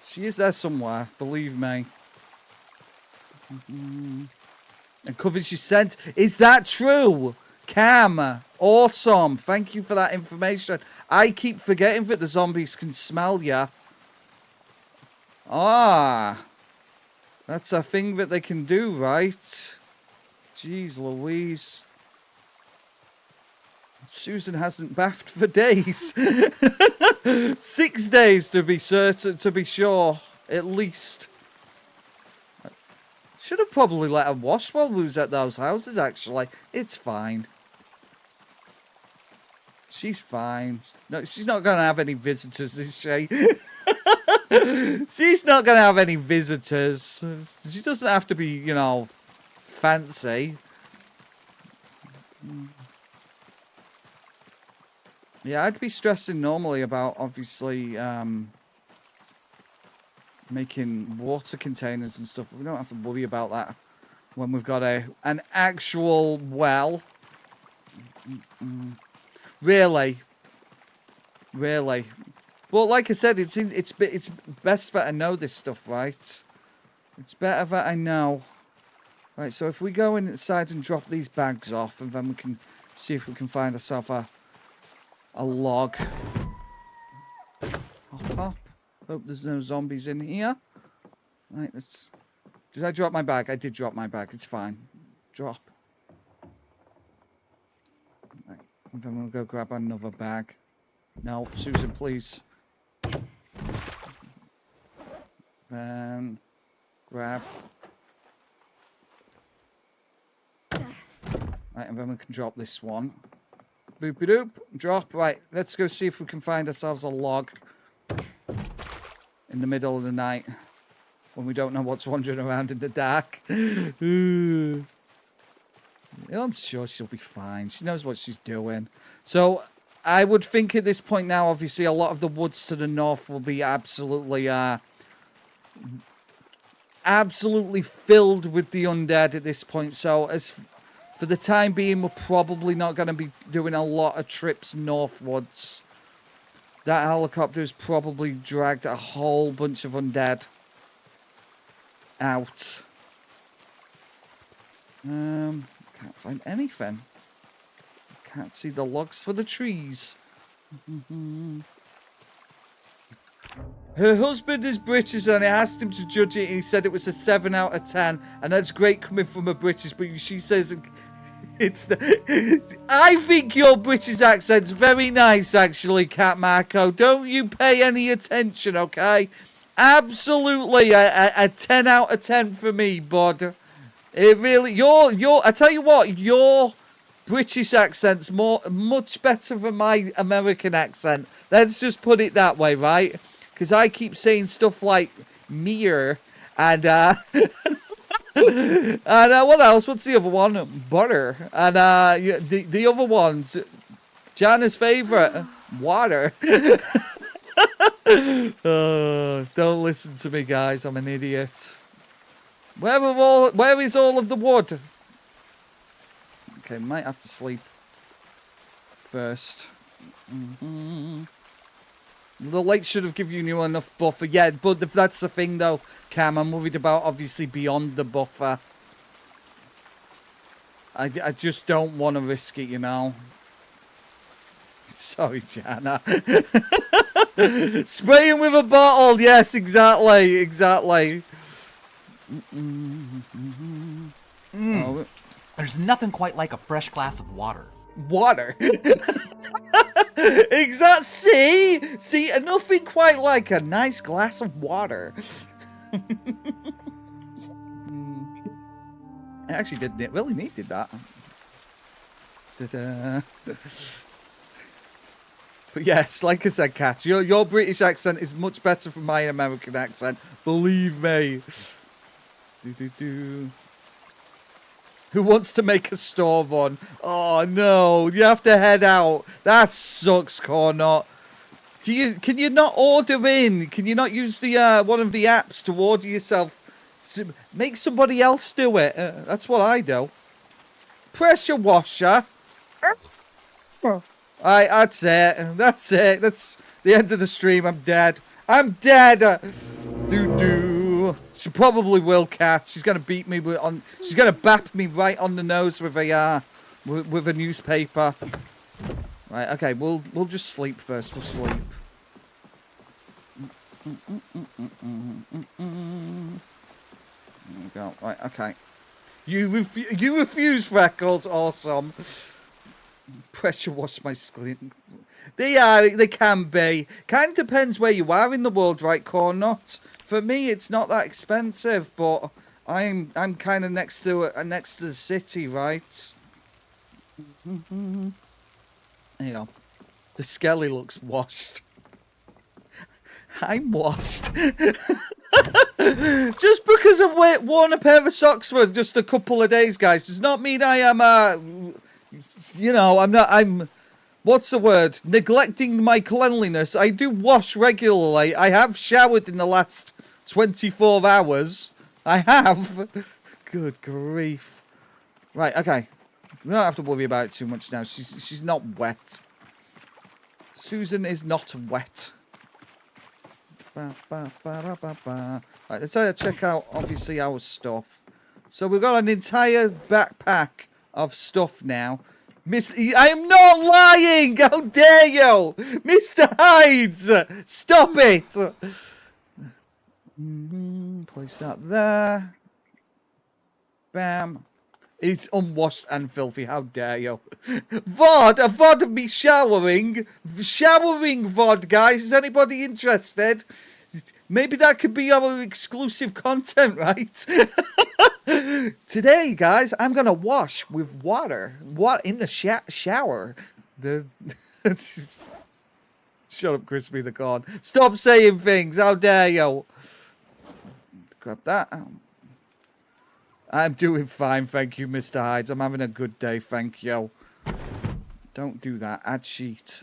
She is there somewhere, believe me. And covers your scent. Is that true? Cam, awesome. Thank you for that information. I keep forgetting that the zombies can smell ya. Ah. That's a thing that they can do, right? Jeez Louise. Susan hasn't bathed for days. 6 days to be certain, to be sure, at least. Should have probably let her wash while we was at those houses, actually. It's fine. She's fine. No, she's not going to have any visitors, is she? She's not going to have any visitors. She doesn't have to be, you know, fancy. Yeah, I'd be stressing normally about, obviously, making water containers and stuff. We don't have to worry about that when we've got an actual well. Really. Well, like I said, it's best that I know this stuff, right? It's better that I know. Right, so if we go inside and drop these bags off, and then we can see if we can find ourselves a log. Hop up. Hope there's no zombies in here. Right, let's... Did I drop my bag? I did drop my bag. It's fine. Drop. Right, and then we'll go grab another bag. No, Susan, please. Then... Grab. Right, and then we can drop this one. Boopy doop. Drop. Right, let's go see if we can find ourselves a log. In the middle of the night. When we don't know what's wandering around in the dark. I'm sure she'll be fine. She knows what she's doing. So, I would think at this point now, obviously, a lot of the woods to the north will be absolutely filled with the undead at this point. So, as for the time being, we're probably not going to be doing a lot of trips northwards. That helicopter's probably dragged a whole bunch of undead out. Can't find anything. Can't see the logs for the trees. Her husband is British and I asked him to judge it and he said it was a 7 out of 10. And that's great coming from a British, but she says it's... I think your British accent's very nice, actually, Cat Marco. Don't you pay any attention, okay? Absolutely a 10 out of 10 for me, bud. It really... I tell you what, your British accent's much better than my American accent. Let's just put it that way, right? Because I keep saying stuff like mere and and what else? What's the other one? Butter. And the other ones, Jana's favorite, water. Don't listen to me, guys. I'm an idiot. Where is all of the wood? Okay, might have to sleep. first. The lake should have given you enough buffer. Yeah, but that's the thing, though, Cam. I'm worried about, obviously, beyond the buffer. I just don't want to risk it, you know. Sorry, Jana. Spraying with a bottle. Yes, exactly. Exactly. Oh. There's nothing quite like a fresh glass of water. Water. Exactly. See, nothing quite like a nice glass of water. I actually didn't really needed that. Ta-da. But yes, like I said, Kat, your British accent is much better than my American accent. Believe me. Who wants to make a store run? Oh no, you have to head out. That sucks, Cornot. Can you not order in? Can you not use the one of the apps to order yourself? Make somebody else do it. That's what I do. Pressure washer. Alright, that's it. That's it. That's the end of the stream. I'm dead. I'm dead. She probably will, Cat. She's gonna beat me she's gonna bap me right on the nose with a newspaper. Right. Okay. We'll just sleep first. We'll sleep. There we go. Right. Okay. You refuse, Freckles. Awesome. Pressure wash my skin. They can be. Kind of depends where you are in the world, right, Cornot? For me, it's not that expensive, but I'm kind of next to the city, right? There you go. The skelly looks washed. I'm washed. Just because I've worn a pair of socks for just a couple of days, guys, does not mean I am you know, I'm what's the word? Neglecting my cleanliness. I do wash regularly. I have showered in the last 24 hours. I have. Good grief. Right, okay. We don't have to worry about it too much now. She's not wet. Susan is not wet. Right, let's check out, obviously, our stuff. So we've got an entire backpack of stuff now. I am not lying! How dare you! Mr. Hides! Stop it! Place that there. Bam. It's unwashed and filthy. How dare you? VOD! A VOD of me showering. Showering VOD, guys. Is anybody interested? Maybe that could be our exclusive content, right? Today, guys, I'm gonna wash with water. What in the shower? Shut up, Crispy the Corn. Stop saying things. How dare you? Grab that. I'm doing fine, thank you, Mr. Hides. I'm having a good day, thank you. Don't do that. Add sheet.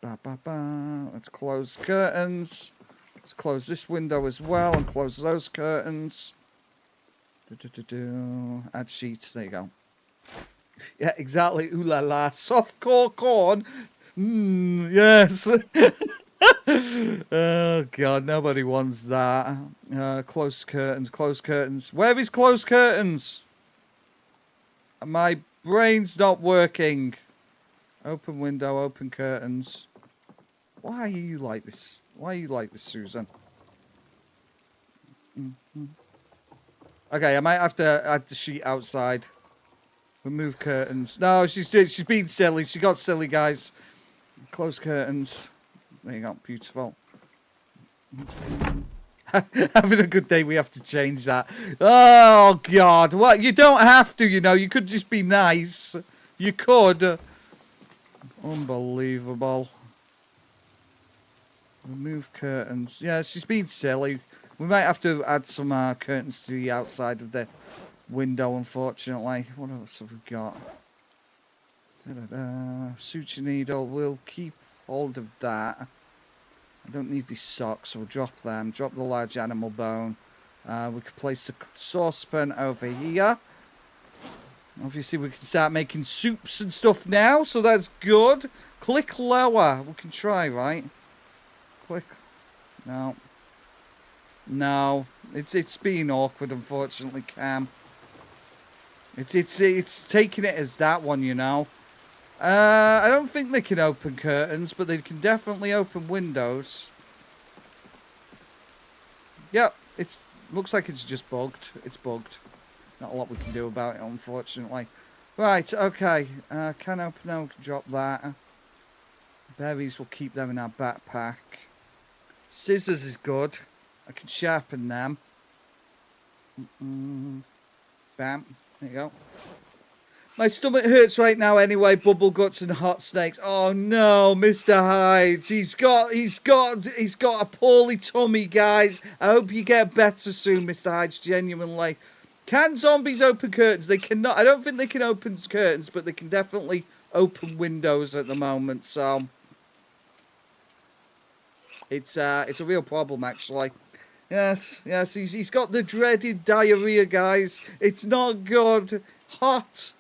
Let's close curtains. Let's close this window as well and close those curtains. Add sheets. There you go. Yeah, exactly. Ooh la la. Softcore corn. Yes. Oh god, nobody wants that. Close curtains. Close curtains. Where is close curtains? My brain's not working. Open window. Open curtains. Why are you like this? Why are you like this, Susan? Okay, I might have to add the sheet outside. Remove curtains. No, she's being silly. She got silly, guys. Close curtains. There you go. Beautiful. Having a good day. We have to change that. Oh God! What? You don't have to. You know. You could just be nice. You could. Unbelievable. Remove curtains. Yeah, she's being silly. We might have to add some curtains to the outside of the window, unfortunately. What else have we got? Suture needle. We'll keep hold of that. I don't need these socks, so we'll drop them. Drop the large animal bone. We could place the saucepan over here. Obviously, we can start making soups and stuff now, so that's good. Click lower. We can try, right? Click. No. No. It's being awkward, unfortunately, Cam. It's taking it as that one, you know. I don't think they can open curtains, but they can definitely open windows. Yep, looks like it's just bugged. It's bugged. Not a lot we can do about it, unfortunately. Right, okay. Can open now, we can drop that. Berries, we'll keep them in our backpack. Scissors is good. I can sharpen them. Bam. There you go. My stomach hurts right now anyway, bubble guts and hot snakes. Oh no, Mr. Hyde. He's got a poorly tummy, guys. I hope you get better soon, Mr. Hyde, genuinely. Can zombies open curtains? They cannot. I don't think they can open curtains, but they can definitely open windows at the moment, so it's a real problem actually. Yes, he's got the dreaded diarrhea, guys. It's not good. Hot.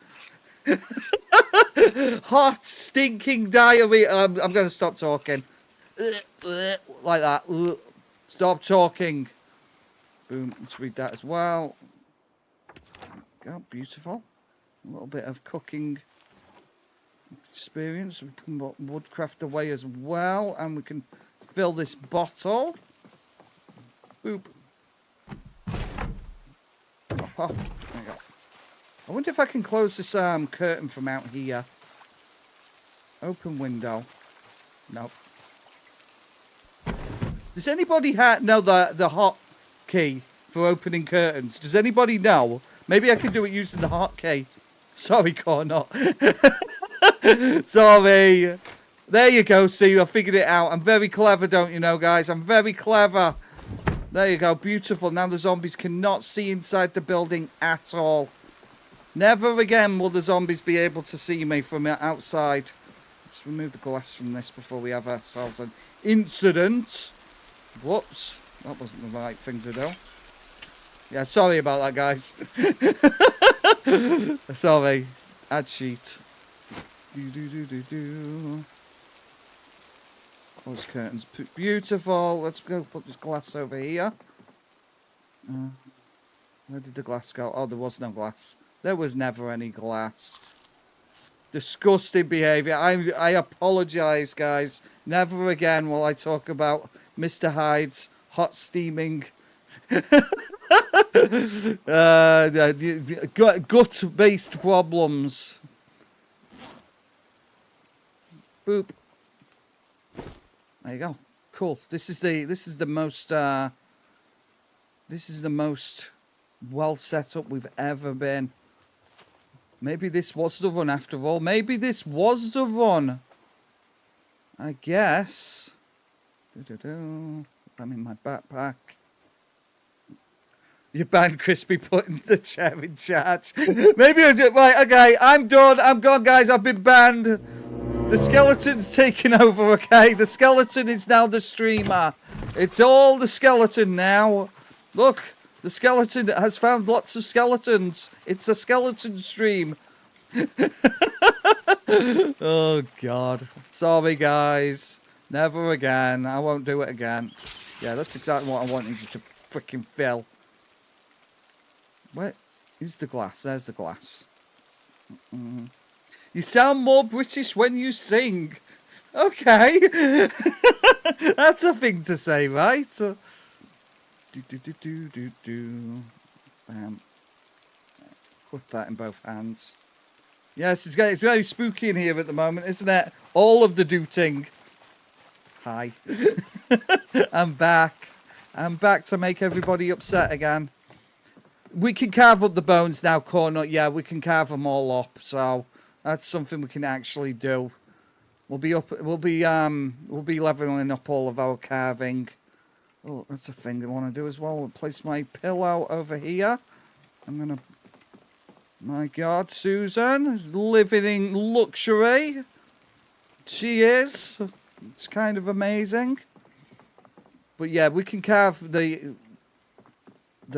Hot, stinking diarrhea. I'm going to stop talking. Like that. Stop talking. Boom. Let's read that as well. Go. Beautiful. A little bit of cooking experience. We can put woodcraft away as well. And we can fill this bottle. Boop. Oh, there we go. I wonder if I can close this curtain from out here. Open window. Nope. Does anybody know the hot key for opening curtains? Does anybody know? Maybe I can do it using the hot key. Sorry, Cornot. Sorry. There you go, see, I figured it out. I'm very clever, don't you know, guys? I'm very clever. There you go, beautiful. Now the zombies cannot see inside the building at all. Never again will the zombies be able to see me from outside. Let's remove the glass from this before we have ourselves an incident. Whoops. That wasn't the right thing to do. Yeah, sorry about that, guys. Sorry. Add sheet. Close curtains. Beautiful. Let's go put this glass over here. Where did the glass go? Oh, there was no glass. There was never any glass. Disgusting behaviour. I apologise, guys. Never again will I talk about Mr. Hyde's hot steaming gut-based problems. Boop. There you go. Cool. This is the most well set up we've ever been. Maybe this was the run after all. Maybe this was the run. I guess. I'm in my backpack. You banned Crispy putting the chair in charge. Maybe I was right. Okay, I'm done. I'm gone, guys. I've been banned. The skeleton's taken over. Okay, the skeleton is now the streamer. It's all the skeleton now. Look. The skeleton has found lots of skeletons. It's a skeleton stream. Oh, God. Sorry, guys. Never again. I won't do it again. Yeah, that's exactly what I wanted you to freaking fill. Where is the glass? There's the glass. You sound more British when you sing. Okay. That's a thing to say, right? Bam. Put that in both hands. Yes, it's very spooky in here at the moment, isn't it? All of the dooting. Hi. I'm back. I'm back to make everybody upset again. We can carve up the bones now, Cornut. Yeah, we can carve them all up. So that's something we can actually do. We'll be leveling up all of our carving. Oh, that's a thing I want to do as well. I'll place my pillow over here. I'm going to... My God, Susan. Living in luxury. She is. It's kind of amazing. But yeah, we can carve the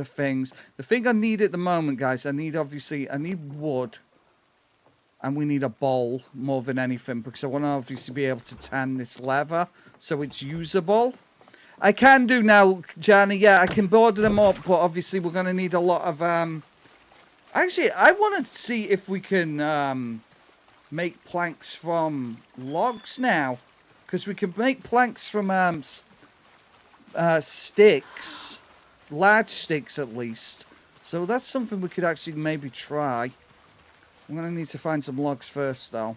things. The thing I need at the moment, guys, I need wood. And we need a bowl more than anything because I want to obviously be able to tan this leather so it's usable. I can do now, Johnny. Yeah, I can border them up, but obviously we're going to need a lot of... Actually, I want to see if we can make planks from logs now. Because we can make planks from sticks. Large sticks, at least. So that's something we could actually maybe try. I'm going to need to find some logs first, though.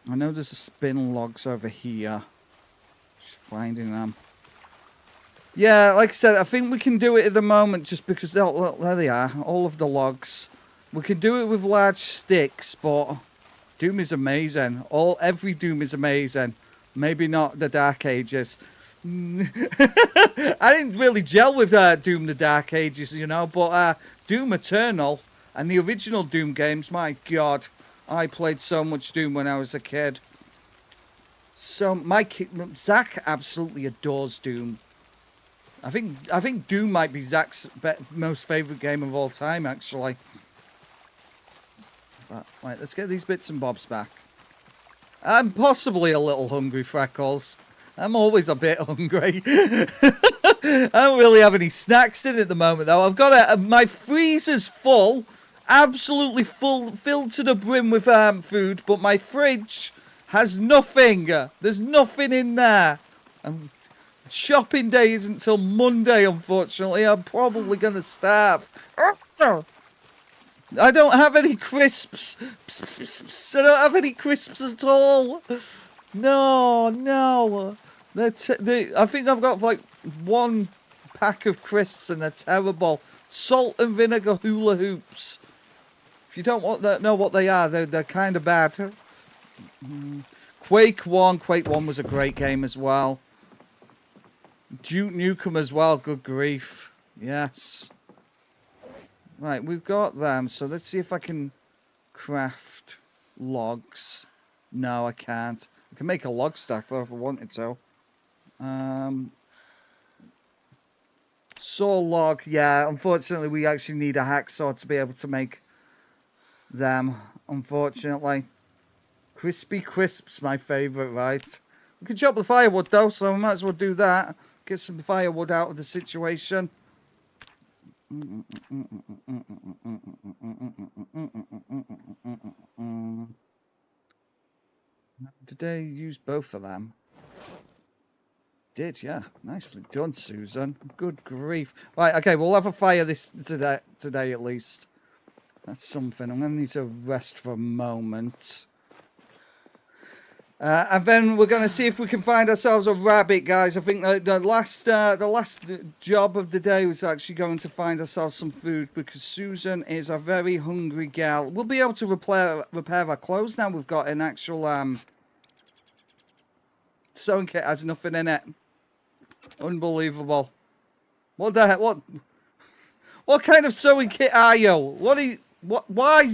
I know there's a spin logs over here. Just finding them. Yeah, like I said, I think we can do it at the moment just because... Oh, there they are. All of the logs. We can do it with large sticks, but... Doom is amazing. Every Doom is amazing. Maybe not the Dark Ages. I didn't really gel with Doom the Dark Ages, you know, but Doom Eternal and the original Doom games, my God, I played so much Doom when I was a kid. So my kid, Zach absolutely adores Doom. I think Doom might be Zach's most favourite game of all time, actually. But, right, let's get these bits and bobs back. I'm possibly a little hungry, Freckles. I'm always a bit hungry. I don't really have any snacks in at the moment, though. I've got my freezer's full. Absolutely full, filled to the brim with food. But my fridge has nothing. There's nothing in there. Shopping day isn't until Monday, unfortunately. I'm probably going to starve. I don't have any crisps. I don't have any crisps at all. No. I think I've got like one pack of crisps and they're terrible. Salt and vinegar hula hoops. If you don't know what they are, they're kind of bad. Quake 1 was a great game as well. Duke Nukem as well, good grief. Yes. Right, we've got them, so let's see if I can craft logs. No, I can't. I can make a log stack though if I wanted to. Saw log, yeah, unfortunately we actually need a hacksaw to be able to make them, unfortunately. Crispy Crisps, my favourite, right? We can chop the firewood though, so we might as well do that. Get some firewood out of the situation. Did they use both of them? Did, yeah. Nicely done, Susan. Good grief. Right, okay, we'll have a fire today at least. That's something. I'm going to need to rest for a moment. And then we're going to see if we can find ourselves a rabbit, guys. I think the last job of the day was actually going to find ourselves some food because Susan is a very hungry gal. We'll be able to repair our clothes now. We've got an actual sewing kit. Has nothing in it. Unbelievable. What the heck? What kind of sewing kit are you? Why?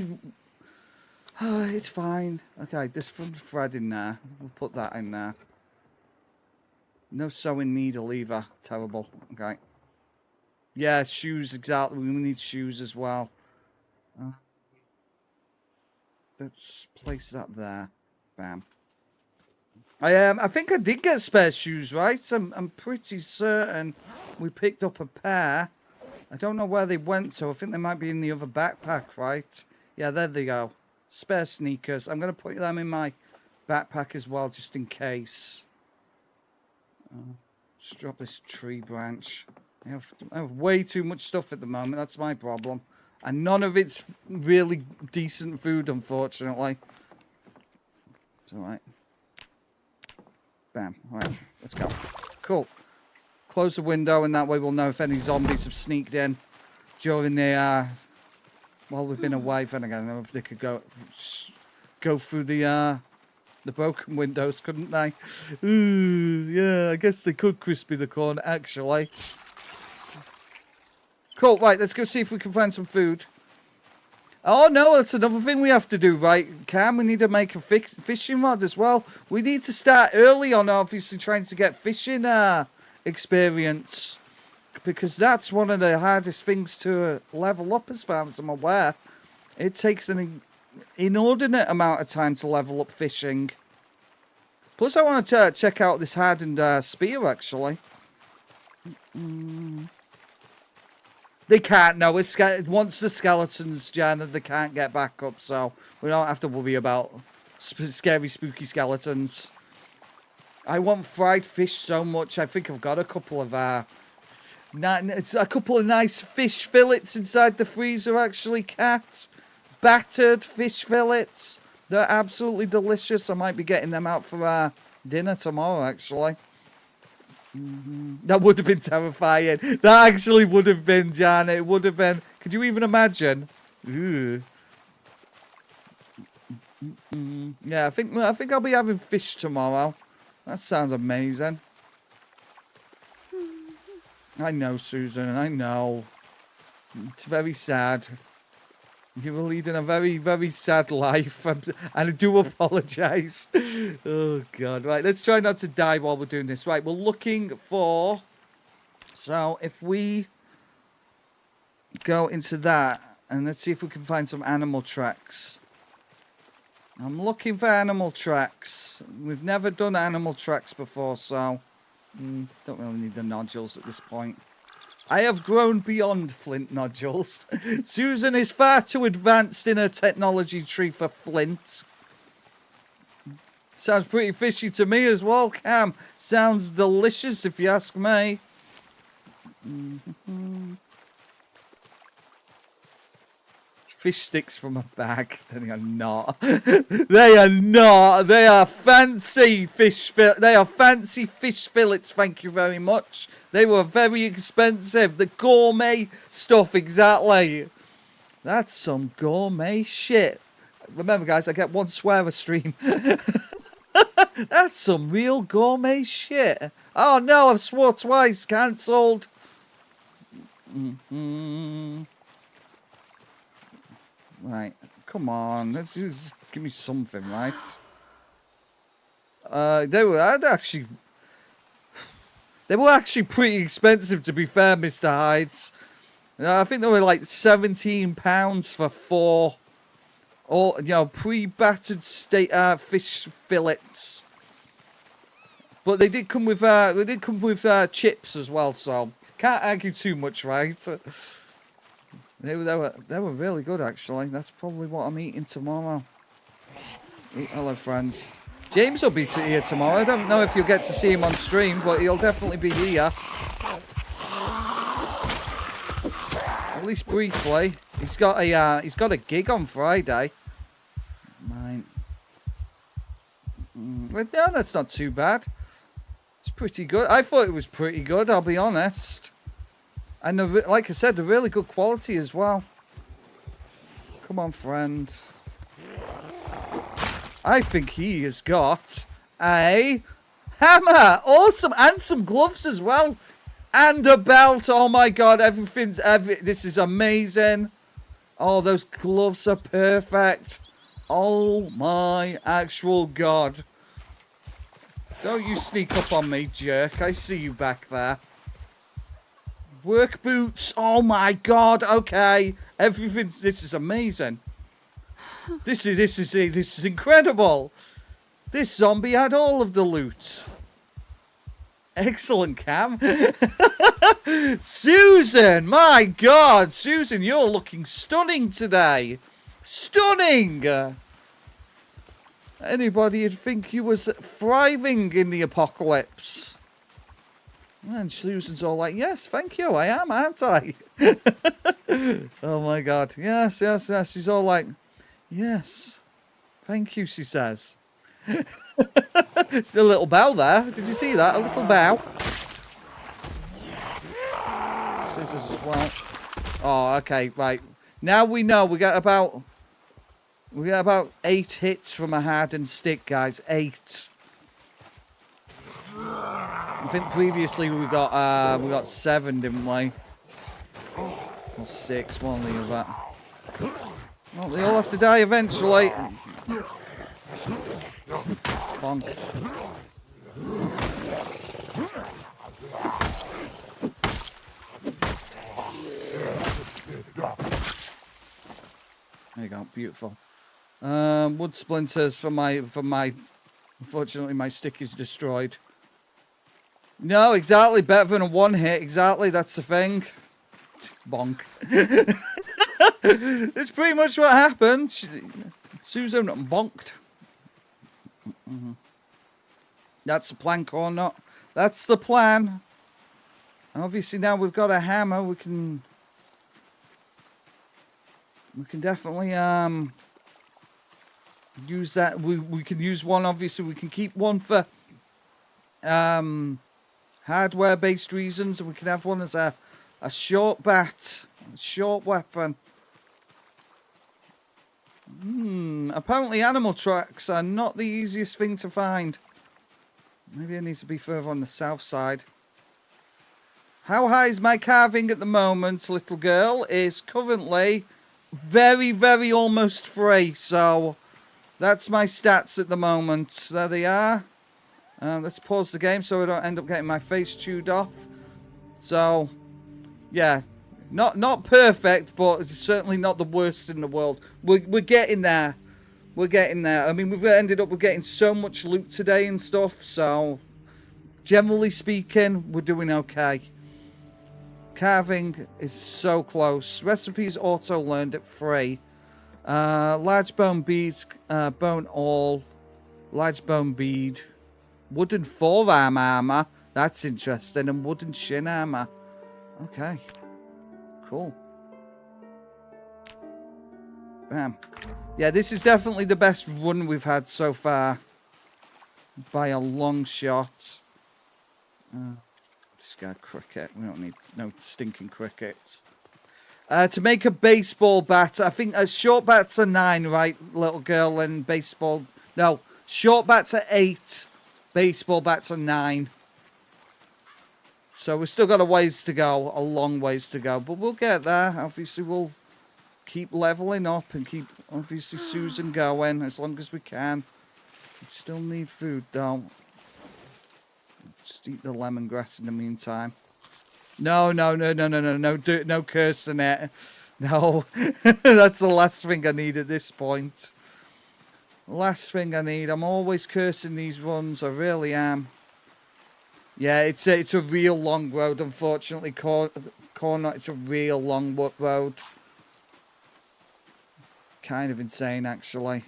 It's fine. Okay, there's some thread in there. We'll put that in there. No sewing needle either. Terrible. Okay. Yeah, shoes, exactly. We need shoes as well. Let's place that there. Bam. I think I did get spare shoes, right? I'm pretty certain we picked up a pair. I don't know where they went to. I think they might be in the other backpack, right? Yeah, there they go. Spare sneakers. I'm going to put them in my backpack as well, just in case. Just drop this tree branch. I have way too much stuff at the moment. That's my problem. And none of it's really decent food, unfortunately. It's alright. Bam. Alright, let's go. Cool. Close the window, and that way we'll know if any zombies have sneaked in during the... while we've been away. Then again, I don't know if they could go through the broken windows, couldn't they? Ooh, yeah, I guess they could crispy the corn, actually. Cool, right, let's go see if we can find some food. Oh, no, that's another thing we have to do, right, Cam? We need to make a fishing rod as well. We need to start early on, obviously, trying to get fishing experience. because that's one of the hardest things to level up as far as I'm aware. It takes an inordinate amount of time to level up fishing. Plus, I want to check out this hardened spear, actually. They can't, no. Once the skeletons, Jana, they can't get back up, so we don't have to worry about scary, spooky skeletons. I want fried fish so much. I think I've got a couple of it's a couple of nice fish fillets inside the freezer, actually, Cat. Battered fish fillets. They're absolutely delicious. I might be getting them out for dinner tomorrow, actually. That would have been terrifying. That actually would have been, Jan. It would have been. Could you even imagine? Ooh. Yeah, I think I'll be having fish tomorrow. That sounds amazing. I know, Susan. I know. It's very sad. You were leading a very, very sad life, and I do apologise. Oh, God. Right, let's try not to die while we're doing this. Right, we're looking for... So, if we go into that, and let's see if we can find some animal tracks. I'm looking for animal tracks. We've never done animal tracks before, so... don't really need the nodules at this point. I have grown beyond flint nodules. Susan is far too advanced in her technology tree for flint. Sounds pretty fishy to me as well, Cam. Sounds delicious if you ask me. Fish sticks from a bag. They are not. They are not. They are fancy fish. They are fancy fish fillets. Thank you very much. They were very expensive. The gourmet stuff, exactly. That's some gourmet shit. Remember, guys, I get one swear a stream. That's some real gourmet shit. Oh no, I've swore twice. Cancelled. Right, come on, let's just give me something, right? They were actually pretty expensive, to be fair, Mr. Hides. I think they were like £17 for 4, or pre-battered fish fillets. But they did come with chips as well, so can't argue too much, right? They were really good, actually. That's probably what I'm eating tomorrow. Hello, friends. James will be here tomorrow. I don't know if you'll get to see him on stream, but he'll definitely be here. At least briefly. He's got a gig on Friday. Mine. But no, that's not too bad. It's pretty good. I thought it was pretty good, I'll be honest. And like I said, they're really good quality as well. Come on, friend. I think he has got a hammer. Awesome. And some gloves as well. And a belt. Oh my god, this is amazing. Oh, those gloves are perfect. Oh my actual god. Don't you sneak up on me, jerk. I see you back there. Work boots. Oh my god. Okay. Everything. This is amazing. This is incredible. This zombie had all of the loot. Excellent, Cam. Susan, my god, Susan, you're looking stunning today. Stunning. Anybody'd think you was thriving in the apocalypse. And Susan's all like, yes, thank you, I am, aren't I? Oh my god. Yes. She's all like, yes, thank you, she says. It's a little bow there. Did you see that? A little bow. Scissors as well. Oh, okay, right. Now we know we got about 8 hits from a hardened stick, guys. 8. I think previously we got 7, didn't we? Or 6, one of the other. Well, they all have to die eventually. Bonk. There you go. Beautiful. Wood splinters for my... Unfortunately, my stick is destroyed. No, exactly. Better than a one hit. Exactly. That's the thing. Bonk. It's pretty much what happened. Susan bonked. That's the plan, or not. That's the plan. Obviously, now we've got a hammer. We can definitely use that. We can use one. Obviously, we can keep one for hardware-based reasons, and we can have one as a short bat, a short weapon. Apparently animal tracks are not the easiest thing to find. Maybe it needs to be further on the south side. How high is my carving at the moment, little girl? Is currently very, very almost free. So that's my stats at the moment. There they are. Let's pause the game so I don't end up getting my face chewed off. So, yeah. Not perfect, but it's certainly not the worst in the world. We're getting there. We're getting there. I mean, we've ended up with getting so much loot today and stuff, so generally speaking, we're doing okay. Carving is so close. Recipes auto-learned at 3. Large bone beads, bone awl, large bone bead, wooden forearm armor. That's interesting. And wooden shin armor. Okay. Cool. Bam. Yeah, this is definitely the best run we've had so far. By a long shot. Discard cricket. We don't need no stinking crickets. To make a baseball bat, I think short bats are 9, right, little girl, and baseball... No, short bats are 8. Baseball bats are 9. So we've still got a ways to go, a long ways to go, but we'll get there. Obviously, we'll keep leveling up and keep, obviously, Susan going as long as we can. We still need food, though. Just eat the lemongrass in the meantime. No cursing it. No, that's the last thing I need at this point. Last thing I need. I'm always cursing these runs. I really am. Yeah, it's a real long road, unfortunately. Corner, it's a real long road. Kind of insane, actually.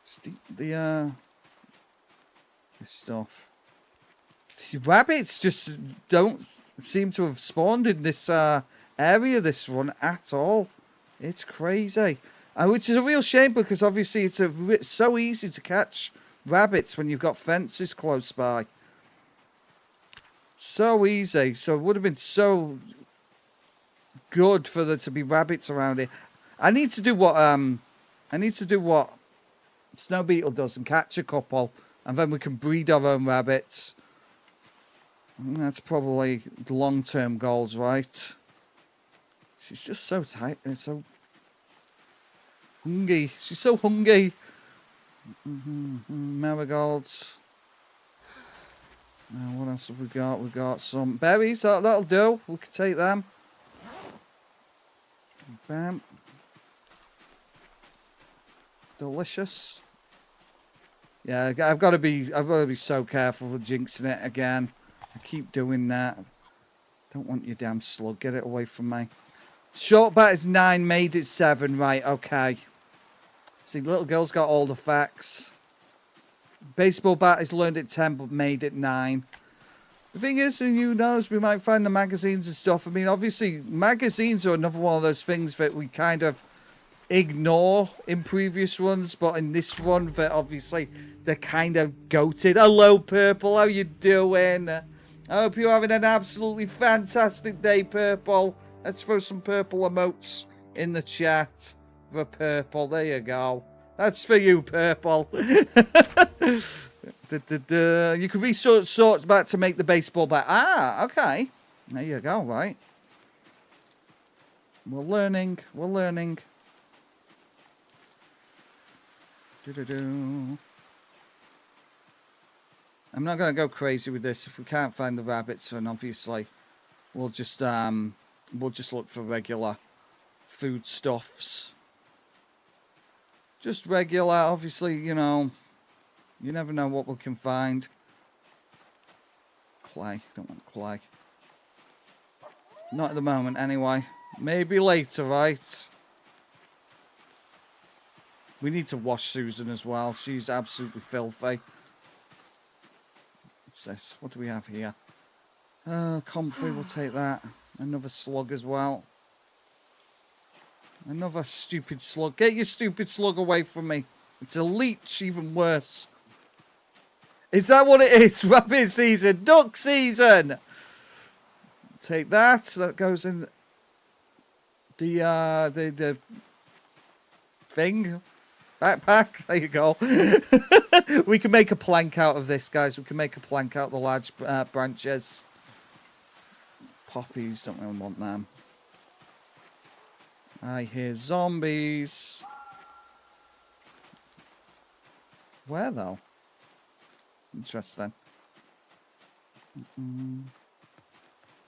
Just eat the this stuff. See, rabbits just don't seem to have spawned in this area this run at all. It's crazy. Which is a real shame because obviously it's so easy to catch rabbits when you've got fences close by. So easy. So it would have been so good for there to be rabbits around here. I need to do what Snow Beetle does and catch a couple, and then we can breed our own rabbits. That's probably long-term goals, right? She's just so tight and so hungry. She's so hungry. Marigolds. What else have we got? We've got some berries. That'll do. We can take them. Bam. Delicious. Yeah, I've got to be so careful for jinxing it again. I keep doing that. Don't want your damn slug. Get it away from me. Short bat is 9, made it 7. Right, okay. See, little girl's got all the facts. Baseball bat is learned at 10, but made it 9. The thing is, who knows, we might find the magazines and stuff. I mean, obviously, magazines are another one of those things that we kind of ignore in previous runs, but in this run, that obviously, they're kind of goated. Hello, Purple, how you doing? I hope you're having an absolutely fantastic day, Purple. Let's throw some purple emotes in the chat for Purple. There you go. That's for you, Purple. You can resort back to make the baseball bat. Ah, okay. There you go, right. We're learning. We're learning. I'm not going to go crazy with this. If we can't find the rabbits, then obviously we'll just We'll just look for regular foodstuffs. Just regular, obviously, you know. You never know what we can find. Clay. Don't want clay. Not at the moment, anyway. Maybe later, right? We need to wash Susan as well. She's absolutely filthy. What's this? What do we have here? Comfrey, we'll take that. Another slug as well. Another stupid slug. Get your stupid slug away from me. It's a leech, even worse. Is that what it is? Rabbit season. Duck season. Take that. That goes in the thing. Backpack. There you go. We can make a plank out of this, guys. We can make a plank out of the large branches. Poppies. Don't really want them. I hear zombies. Where, though? Interesting.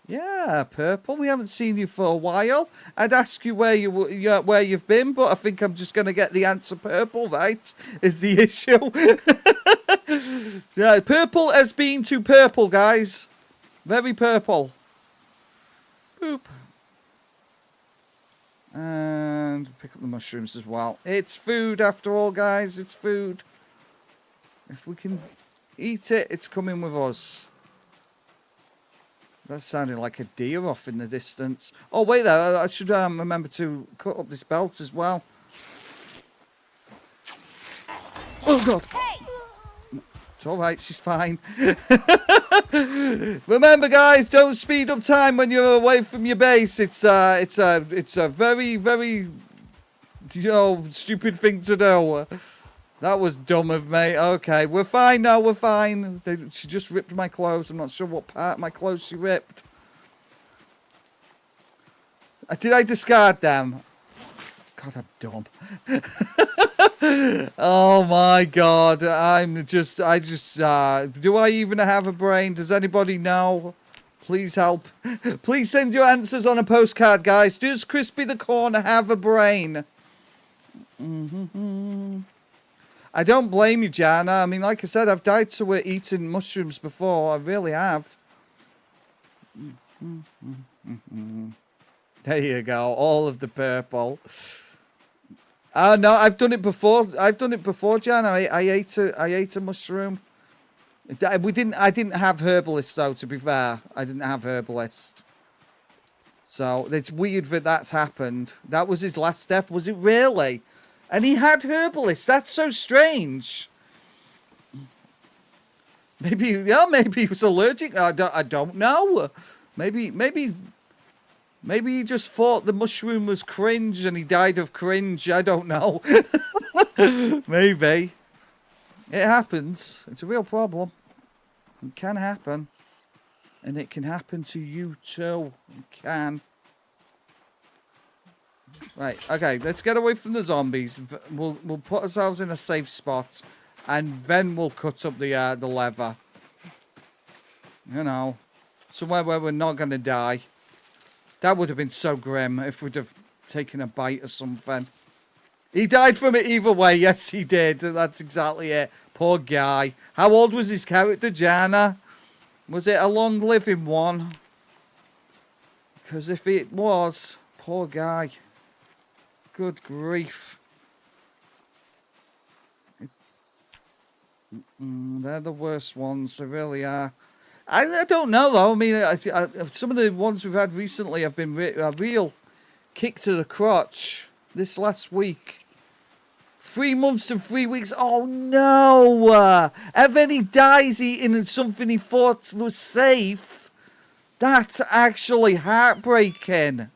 Yeah, Purple. We haven't seen you for a while. I'd ask you where you've been, but I think I'm just going to get the answer. Purple, right? Is the issue? Yeah, Purple has been too purple, guys. Very purple. Boop. And pick up the mushrooms as well. It's food after all, guys. It's food. If we can eat it, it's coming with us. That sounded like a deer off in the distance. Oh, wait there. I should remember to cut up this belt as well. Oh, God. It's all right. She's fine. Remember, guys, don't speed up time when you're away from your base. It's a very, very, stupid thing to do. That was dumb of me. Okay, we're fine now. We're fine. She just ripped my clothes. I'm not sure what part of my clothes she ripped. Did I discard them? God, I'm dumb. Oh my God. Do I even have a brain? Does anybody know? Please help. Please send your answers on a postcard, guys. Does Crispy the Corn have a brain? I don't blame you, Jana. I mean, like I said, I've died to eating mushrooms before. I really have. There you go. All of the purple. No, I've done it before. I've done it before, Jana. I ate a mushroom. I didn't have herbalist though. To be fair, I didn't have herbalist. So it's weird that that's happened. That was his last death. Was it really? And he had herbalist. That's so strange. Maybe he was allergic. I don't know. Maybe he just thought the mushroom was cringe and he died of cringe. I don't know. Maybe. It happens. It's a real problem. It can happen. And it can happen to you too. It can. Right, okay, let's get away from the zombies. We'll put ourselves in a safe spot, and then we'll cut up the lever. You know, somewhere where we're not gonna die. That would have been so grim if we'd have taken a bite or something. He died from it either way. Yes, he did. That's exactly it. Poor guy. How old was his character, Jana? Was it a long-living one? Because if it was, poor guy. Good grief. They're the worst ones. They really are. I don't know, though. I mean, some of the ones we've had recently have been a real kick to the crotch. This last week. 3 months and 3 weeks. Oh, no. And then he dies eating something he thought was safe. That's actually heartbreaking.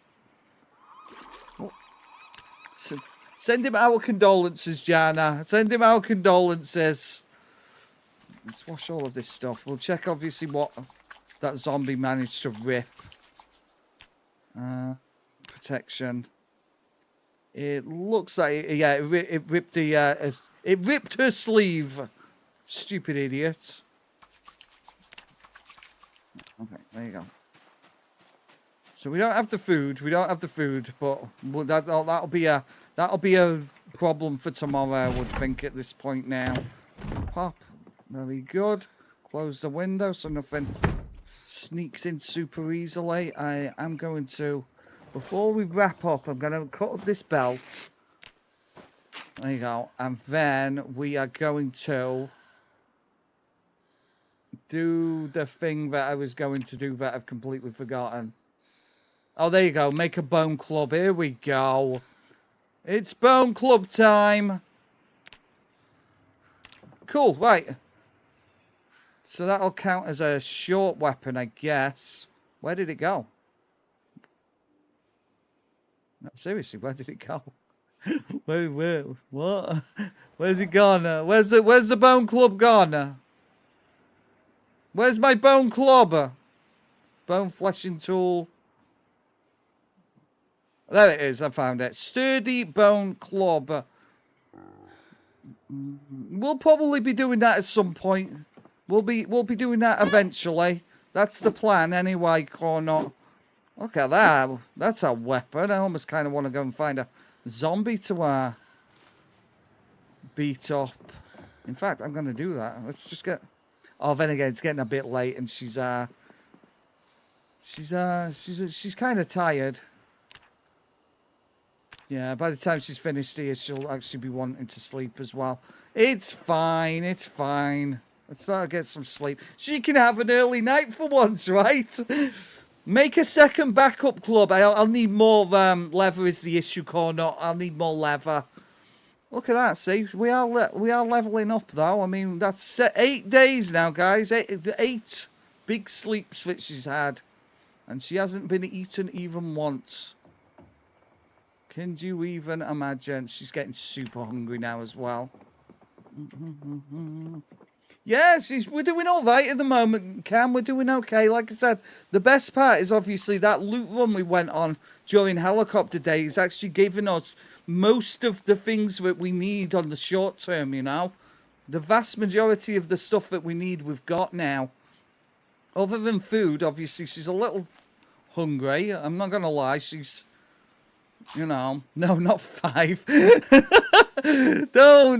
Send him our condolences, Jana. Send him our condolences. Let's wash all of this stuff. We'll check, obviously, what that zombie managed to rip. Protection. It looks like, yeah, it ripped the, it ripped her sleeve. Stupid idiot. Okay, there you go. So we don't have the food. We don't have the food, but that'll be a problem for tomorrow, I would think, at this point now. Pop. Very good. Close the window so nothing sneaks in super easily. I am going to, before we wrap up, I'm going to cut up this belt. There you go. And then we are going to do the thing that I was going to do that I've completely forgotten. Oh, there you go. Make a bone club. Here we go. It's bone club time. Cool, right. So that'll count as a short weapon, I guess. Where did it go? No, seriously, where did it go? Where, what? Where's it gone? Where's the bone club gone? Where's my bone club? Bone fleshing tool. There it is, I found it. Sturdy bone club. We'll probably be doing that at some point. We'll be doing that eventually. That's the plan anyway, or not. Look at that. That's a weapon. I almost kind of want to go and find a zombie to beat up. In fact, I'm going to do that. Let's just get... Oh, then again, it's getting a bit late and she's kind of tired. Yeah, by the time she's finished here, she'll actually be wanting to sleep as well. It's fine. It's fine. Let's not get some sleep. She can have an early night for once, right? Make a second backup club. I'll need more leather is the issue, Cornot. I'll need more leather. Look at that, see? We are leveling up, though. I mean, that's 8 days now, guys. 8 big sleeps that she's had. And she hasn't been eaten even once. Can you even imagine? She's getting super hungry now as well. Yeah, we're doing all right at the moment, Cam. We're doing okay. Like I said, the best part is obviously that loot run we went on during helicopter days actually giving us most of the things that we need on the short term, you know? The vast majority of the stuff that we need we've got now. Other than food, obviously, she's a little hungry. I'm not going to lie. She's... You know, no, not 5. Don't.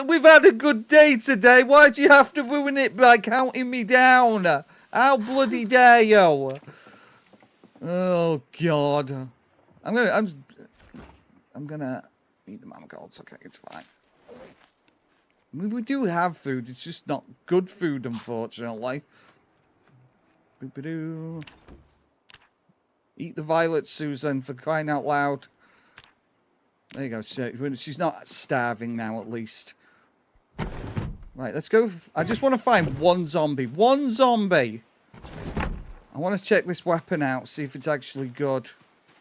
We've had a good day today. Why do you have to ruin it by counting me down? How bloody dare you? Oh God. I'm gonna eat the marigolds. Okay, it's fine. I mean, we do have food. It's just not good food, unfortunately. Boop-a-doo. Eat the violets, Susan, for crying out loud. There you go. She's not starving now, at least. Right, let's go. I just want to find one zombie. One zombie! I want to check this weapon out, see if it's actually good.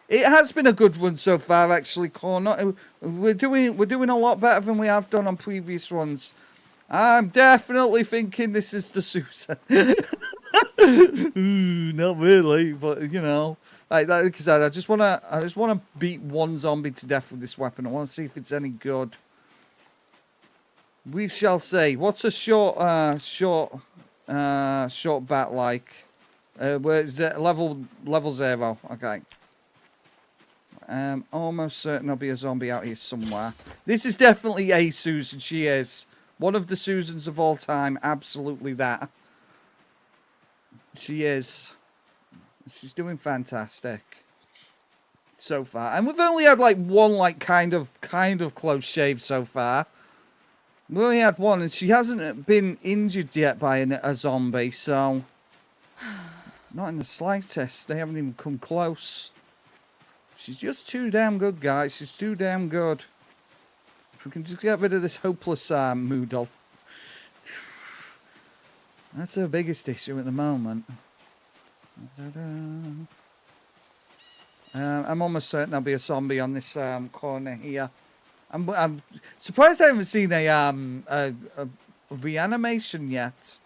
It has been a good run so far, actually, Cornot. We're doing a lot better than we have done on previous runs. I'm definitely thinking this is the Susan. Not really, but, you know... Like I said, I just wanna beat one zombie to death with this weapon. I want to see if it's any good. We shall see. What's a short bat like? Where is it? Level 0. Okay. Almost certain there'll be a zombie out here somewhere. This is definitely a Susan. She is one of the Susans of all time. Absolutely that. She is. She's doing fantastic so far. And we've only had like one like kind of close shave so far. We only had one and she hasn't been injured yet by a zombie, so not in the slightest. They haven't even come close. She's just too damn good, guys. She's too damn good. If we can just get rid of this hopeless Moodle. That's her biggest issue at the moment. I'm almost certain there'll be a zombie on this corner here. I'm surprised I haven't seen a reanimation yet.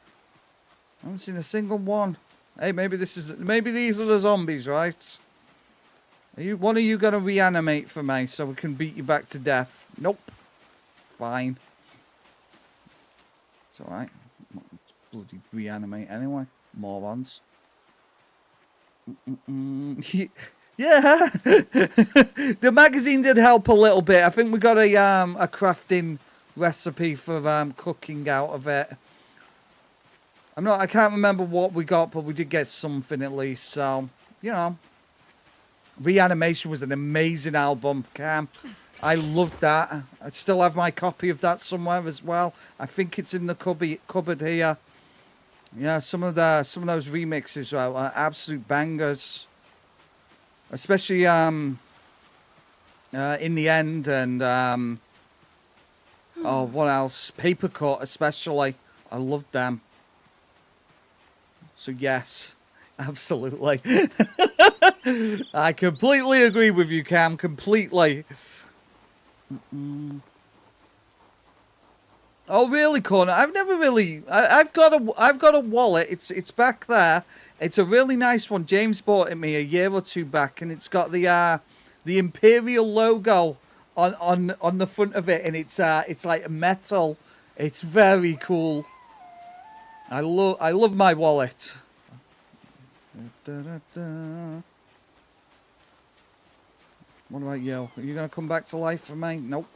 I haven't seen a single one. Hey, maybe these are the zombies, right? One of you gonna reanimate for me so we can beat you back to death? Nope. Fine. It's alright. Bloody reanimate anyway. Morons. Yeah, the magazine did help a little bit. I think we got a crafting recipe for cooking out of it. I can't remember what we got, but we did get something at least. So, you know, Reanimation was an amazing album, Cam. I loved that. I still have my copy of that somewhere as well. I think it's in the cupboard here. Yeah, some of those remixes are absolute bangers. Especially in the end, and oh, what else? Paper Cut, especially. I loved them. So yes, absolutely. I completely agree with you, Cam. Completely. Oh really, Corner? I've never really. I've got a wallet. It's back there. It's a really nice one. James bought it me a year or two back, and it's got the Imperial logo on the front of it, and it's like metal. It's very cool. I love my wallet. What about you? Are you gonna come back to life for me? Nope.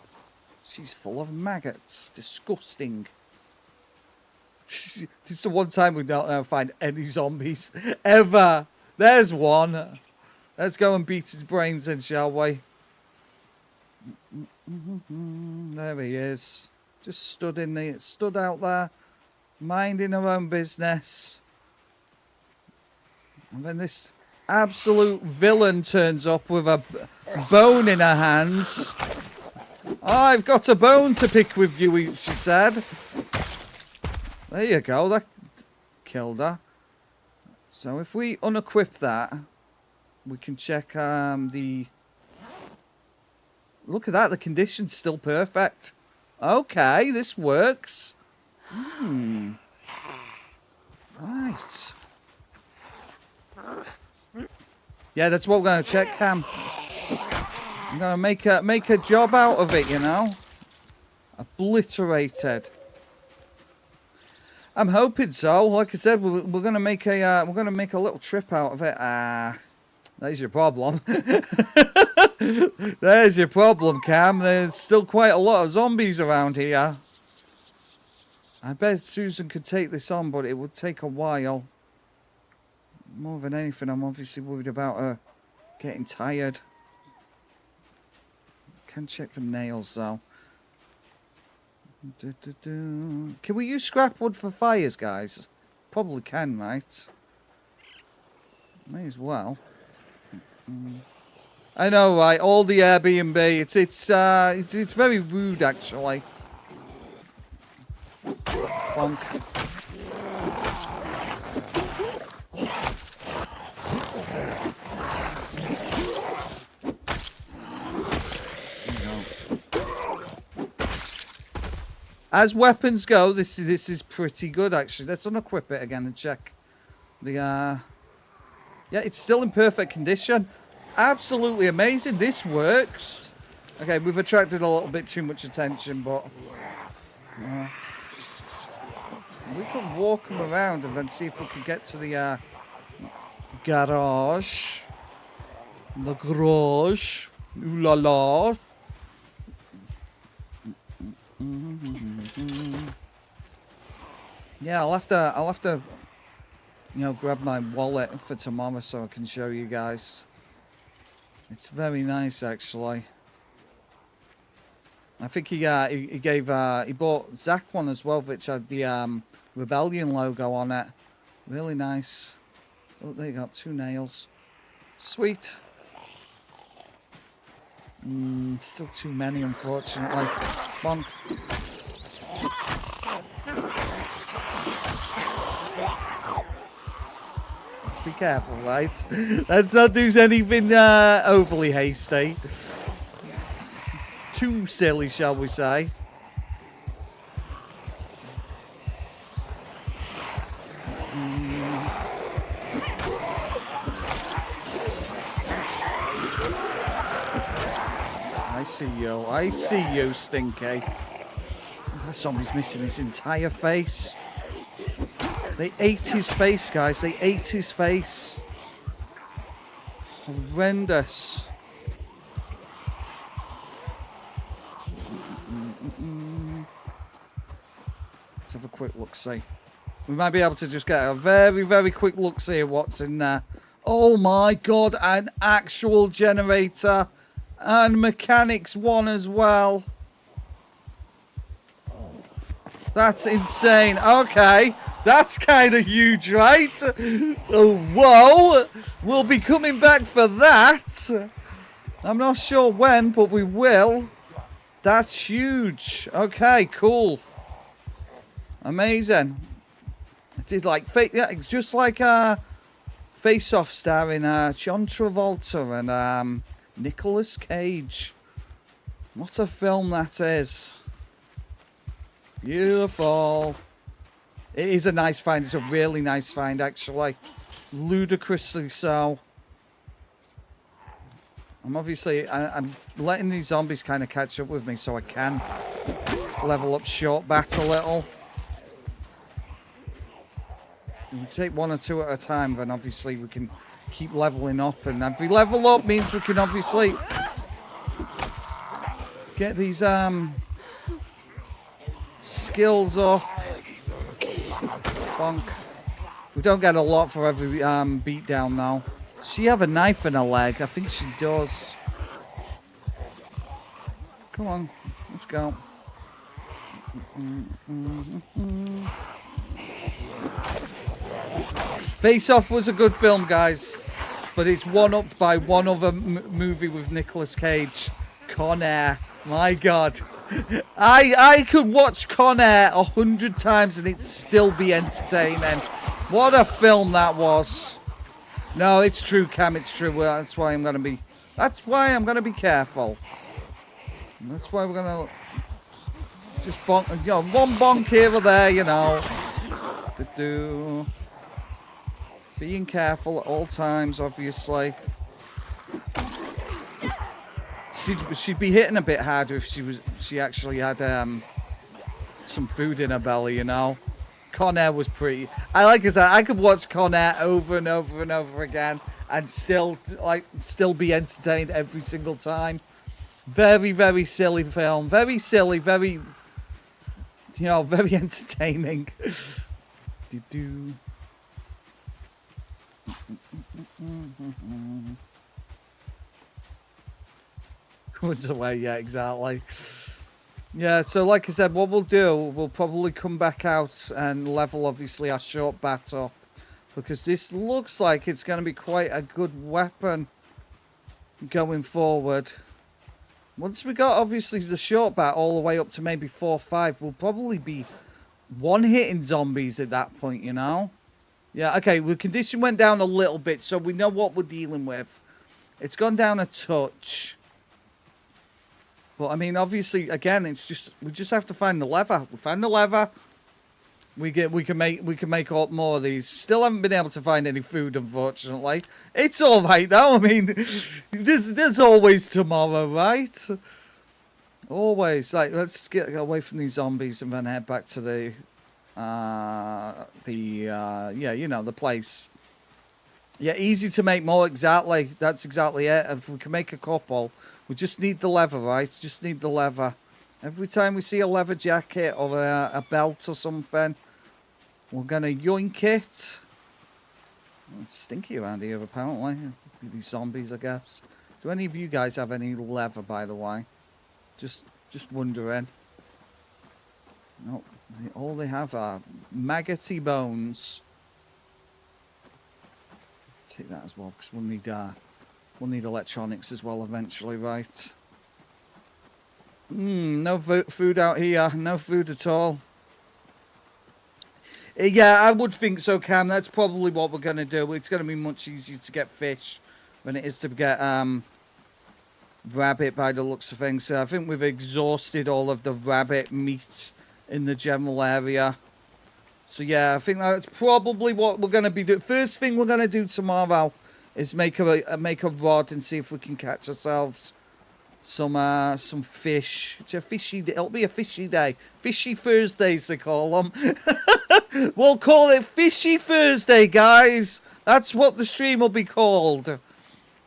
She's full of maggots. Disgusting. This is the one time we don't find any zombies ever. There's one. Let's go and beat his brains in, shall we? There he is. Just stood out there, minding her own business. And then this absolute villain turns up with a bone in her hands. I've got a bone to pick with you, she said. There you go, that killed her. So if we unequip that, we can check the... Look at that, the condition's still perfect. Okay, this works. Right. Yeah, that's what we're going to check, Cam. I'm going to make a job out of it, you know. Obliterated. I'm hoping so. Like I said, we're going to make a little trip out of it. There's your problem. There's your problem, Cam. There's still quite a lot of zombies around here. I bet Susan could take this on, but it would take a while. More than anything, I'm obviously worried about her getting tired. Can check for nails, though. Can we use scrap wood for fires, guys? Probably can, right? May as well. I know, right? All the Airbnb. It's very rude, actually. Bonk. As weapons go, this is pretty good, actually. Let's unequip it again and check the yeah, it's still in perfect condition. Absolutely amazing. This works. Okay, we've attracted a little bit too much attention, but we could walk them around and then see if we can get to the garage. The garage. Ooh la la. Yeah, I'll have to, you know, grab my wallet for tomorrow so I can show you guys. It's very nice, actually. I think he bought Zach one as well, which had the Rebellion logo on it. Really nice. Oh, there you go, 2 nails. Sweet. Still too many, unfortunately. Bonk. Let's be careful, right? Let's not do anything overly hasty. Too silly, shall we say. I see you, Stinky. That zombie's missing his entire face. They ate his face, guys. They ate his face. Horrendous. Let's have a quick look-see. We might be able to just get a very, very quick look-see at what's in there. Oh my god, an actual generator. And mechanics one as well. That's insane. Okay. That's kind of huge, right? Oh, whoa. We'll be coming back for that. I'm not sure when, but we will. That's huge. Okay, cool. Amazing. It is like, yeah, it's just like Face Off starring John Travolta and Nicolas Cage. What a film that is. Beautiful. It is a nice find. It's a really nice find, actually. Ludicrously so. I'm obviously... I'm letting these zombies kind of catch up with me so I can level up short bat a little. If we take one or two at a time, then obviously we can keep leveling up. And every level up means we can obviously get these skills up. Bonk. We don't get a lot for every beat down though. Does she have a knife in her leg? I think she does. Come on, let's go. Face Off was a good film, guys, but it's one-upped by one other movie with Nicolas Cage, Con Air. My God. I could watch Con Air 100 times and it'd still be entertaining. What a film that was. No, it's true, Cam, it's true. Well, that's why I'm gonna be careful. That's why we're gonna just bonk, you know, one bonk here or there, you know. Being careful at all times, obviously. She'd be hitting a bit harder if she actually had some food in her belly, you know. Con Air was pretty. I could watch Con Air over and over and over again and still be entertained every single time. Very, very silly film. Very silly. Very, you know, very entertaining. Runs away, yeah, exactly. Yeah, so like I said, what we'll do, we'll probably come back out and level, obviously, our short bat up. Because this looks like it's going to be quite a good weapon going forward. Once we got, obviously, the short bat all the way up to maybe 4 or 5, we'll probably be one-hitting zombies at that point, you know? Yeah, okay, the condition went down a little bit, so we know what we're dealing with. It's gone down a touch. But, I mean, obviously, again, it's just... We just have to find the lever. We find the lever. We can make up more of these. Still haven't been able to find any food, unfortunately. It's alright, though. I mean, there's always tomorrow, right? Always. Like, let's get away from these zombies and then head back to the yeah, you know, the place. Yeah, easy to make more, exactly. That's exactly it. If we can make a couple... We just need the lever, right? Just need the lever. Every time we see a leather jacket or a belt or something, we're going to yoink it. It's stinky around here, apparently. These zombies, I guess. Do any of you guys have any leather, by the way? Just wondering. No, all they have are maggoty bones. Take that as well, because we'll need electronics as well eventually, right? No food out here. No food at all. Yeah, I would think so, Cam. That's probably what we're going to do. It's going to be much easier to get fish than it is to get rabbit by the looks of things. So I think we've exhausted all of the rabbit meat in the general area. So yeah, I think that's probably what we're going to be doing. First thing we're going to do tomorrow is make a rod and see if we can catch ourselves some fish. It's a fishy day. It'll be a fishy day. Fishy Thursdays, they call them. We'll call it Fishy Thursday, guys. That's what the stream will be called.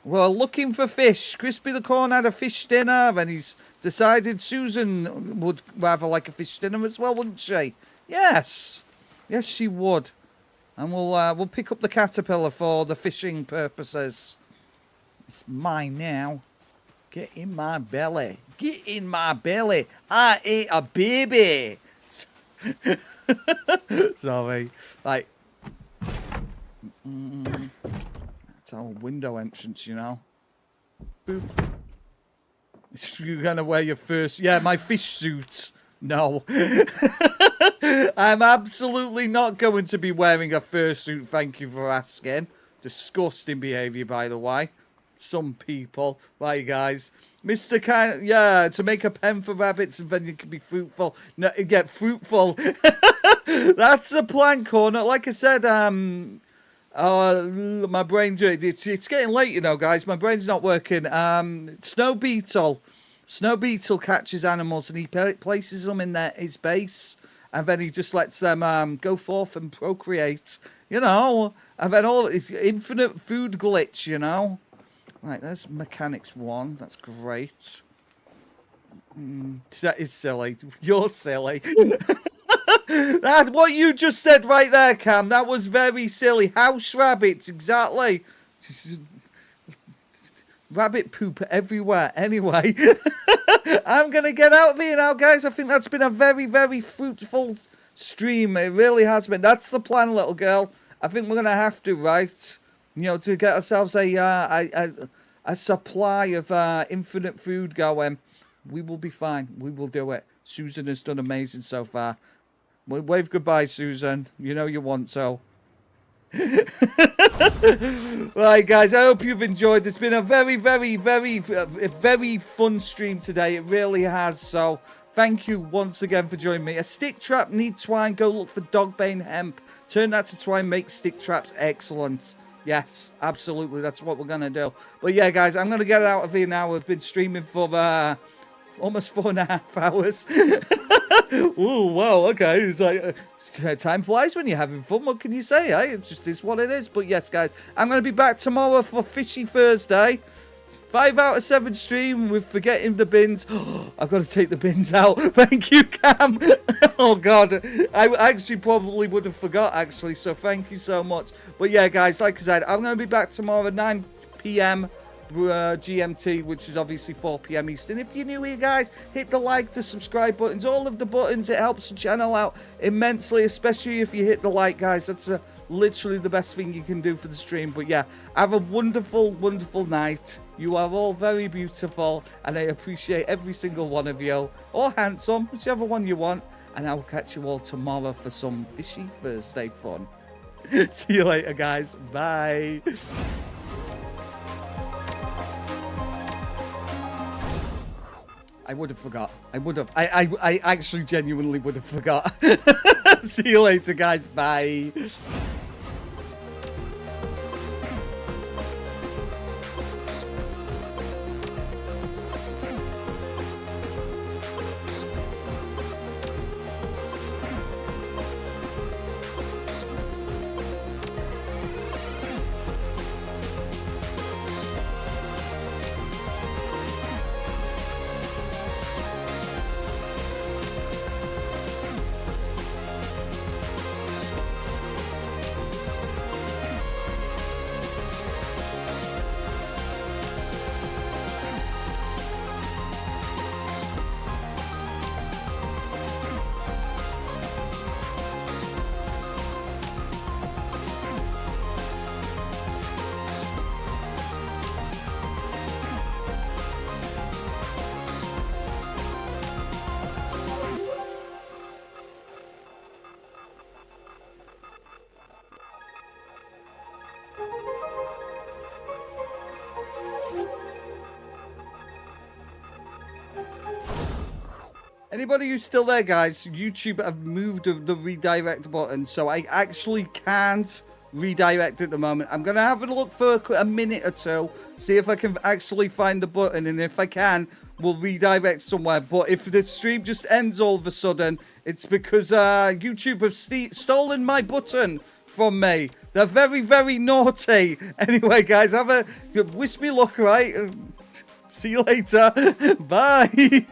We're looking for fish. Crispy the Corn had a fish dinner, and he's decided Susan would rather like a fish dinner as well, wouldn't she? Yes. Yes, she would. And we'll pick up the caterpillar for the fishing purposes. It's mine now. Get in my belly. Get in my belly. I ate a baby. Sorry. Like, that's our window entrance, you know. Boop. You're gonna wear your first... Yeah, my fish suit. No. I'm absolutely not going to be wearing a fursuit, thank you for asking. Disgusting behaviour, by the way. Some people. Right, guys. Mr. Kind... Yeah, to make a pen for rabbits and then you can be fruitful. No, get fruitful. That's the plan, Corner. Like I said, my brain... It's getting late, you know, guys. My brain's not working. Snow Beetle. Snow Beetle catches animals and he places them in his base. And then he just lets them go forth and procreate, you know. And then infinite food glitch, you know. Right, there's mechanics 1. That's great. That is silly. You're silly. That's what you just said right there, Cam. That was very silly. House rabbits, exactly. Rabbit poop everywhere. Anyway, I'm going to get out of here now, guys. I think that's been a very, very fruitful stream. It really has been. That's the plan, little girl. I think we're going to have to, right? You know, to get ourselves a supply of infinite food going. We will be fine. We will do it. Susan has done amazing so far. Wave goodbye, Susan. You know you want so. Right, guys, I hope you've enjoyed. It's been a very, very, very, very fun stream today. It really has. So thank you once again for joining me. A stick trap needs twine. Go look for dogbane hemp. Turn that to twine. Make stick traps excellent. Yes, absolutely. That's what we're going to do. But yeah, guys, I'm going to get out of here now. I've been streaming for almost 4.5 hours. Ooh, wow, okay. It's like, time flies when you're having fun. What can you say, eh? It just is what it is. But yes, guys, I'm going to be back tomorrow for Fishy Thursday. 5 out of 7 stream with forgetting the bins. I've got to take the bins out. Thank you, Cam. Oh, God. I actually probably would have forgot, actually. So thank you so much. But yeah, guys, like I said, I'm going to be back tomorrow at 9 p.m. GMT, which is obviously 4 p.m. Eastern. If you're new here, guys, hit the like, the subscribe buttons, all of the buttons. It helps the channel out immensely, especially if you hit the like, guys. That's literally the best thing you can do for the stream. But yeah, have a wonderful, wonderful night. You are all very beautiful, and I appreciate every single one of you, or handsome, whichever one you want. And I'll catch you all tomorrow for some Fishy Thursday fun. See you later, guys. Bye. I would have forgot. I would have. I actually genuinely would have forgot. See you later, guys. Bye. Anybody who's still there, guys, YouTube have moved the redirect button, so I actually can't redirect at the moment. I'm going to have a look for a minute or two, see if I can actually find the button, and if I can, we'll redirect somewhere. But if the stream just ends all of a sudden, it's because YouTube have stolen my button from me. They're very, very naughty. Anyway, guys, have a wish me luck, right? See you later. Bye.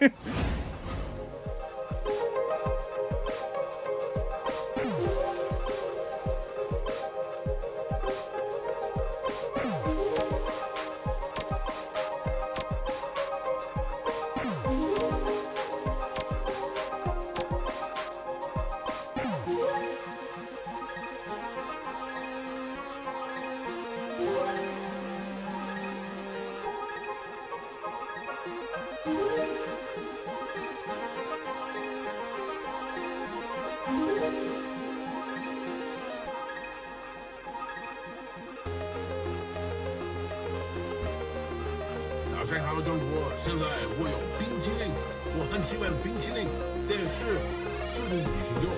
早上好，中国！现在我有冰淇淋，我很喜欢冰淇淋，但是速度与激情中，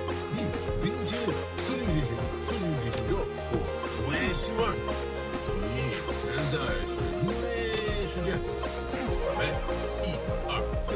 冰淇淋，速度与激情，速度与激情中，我也喜欢。所以现在是因为时间，准备，1、2、3。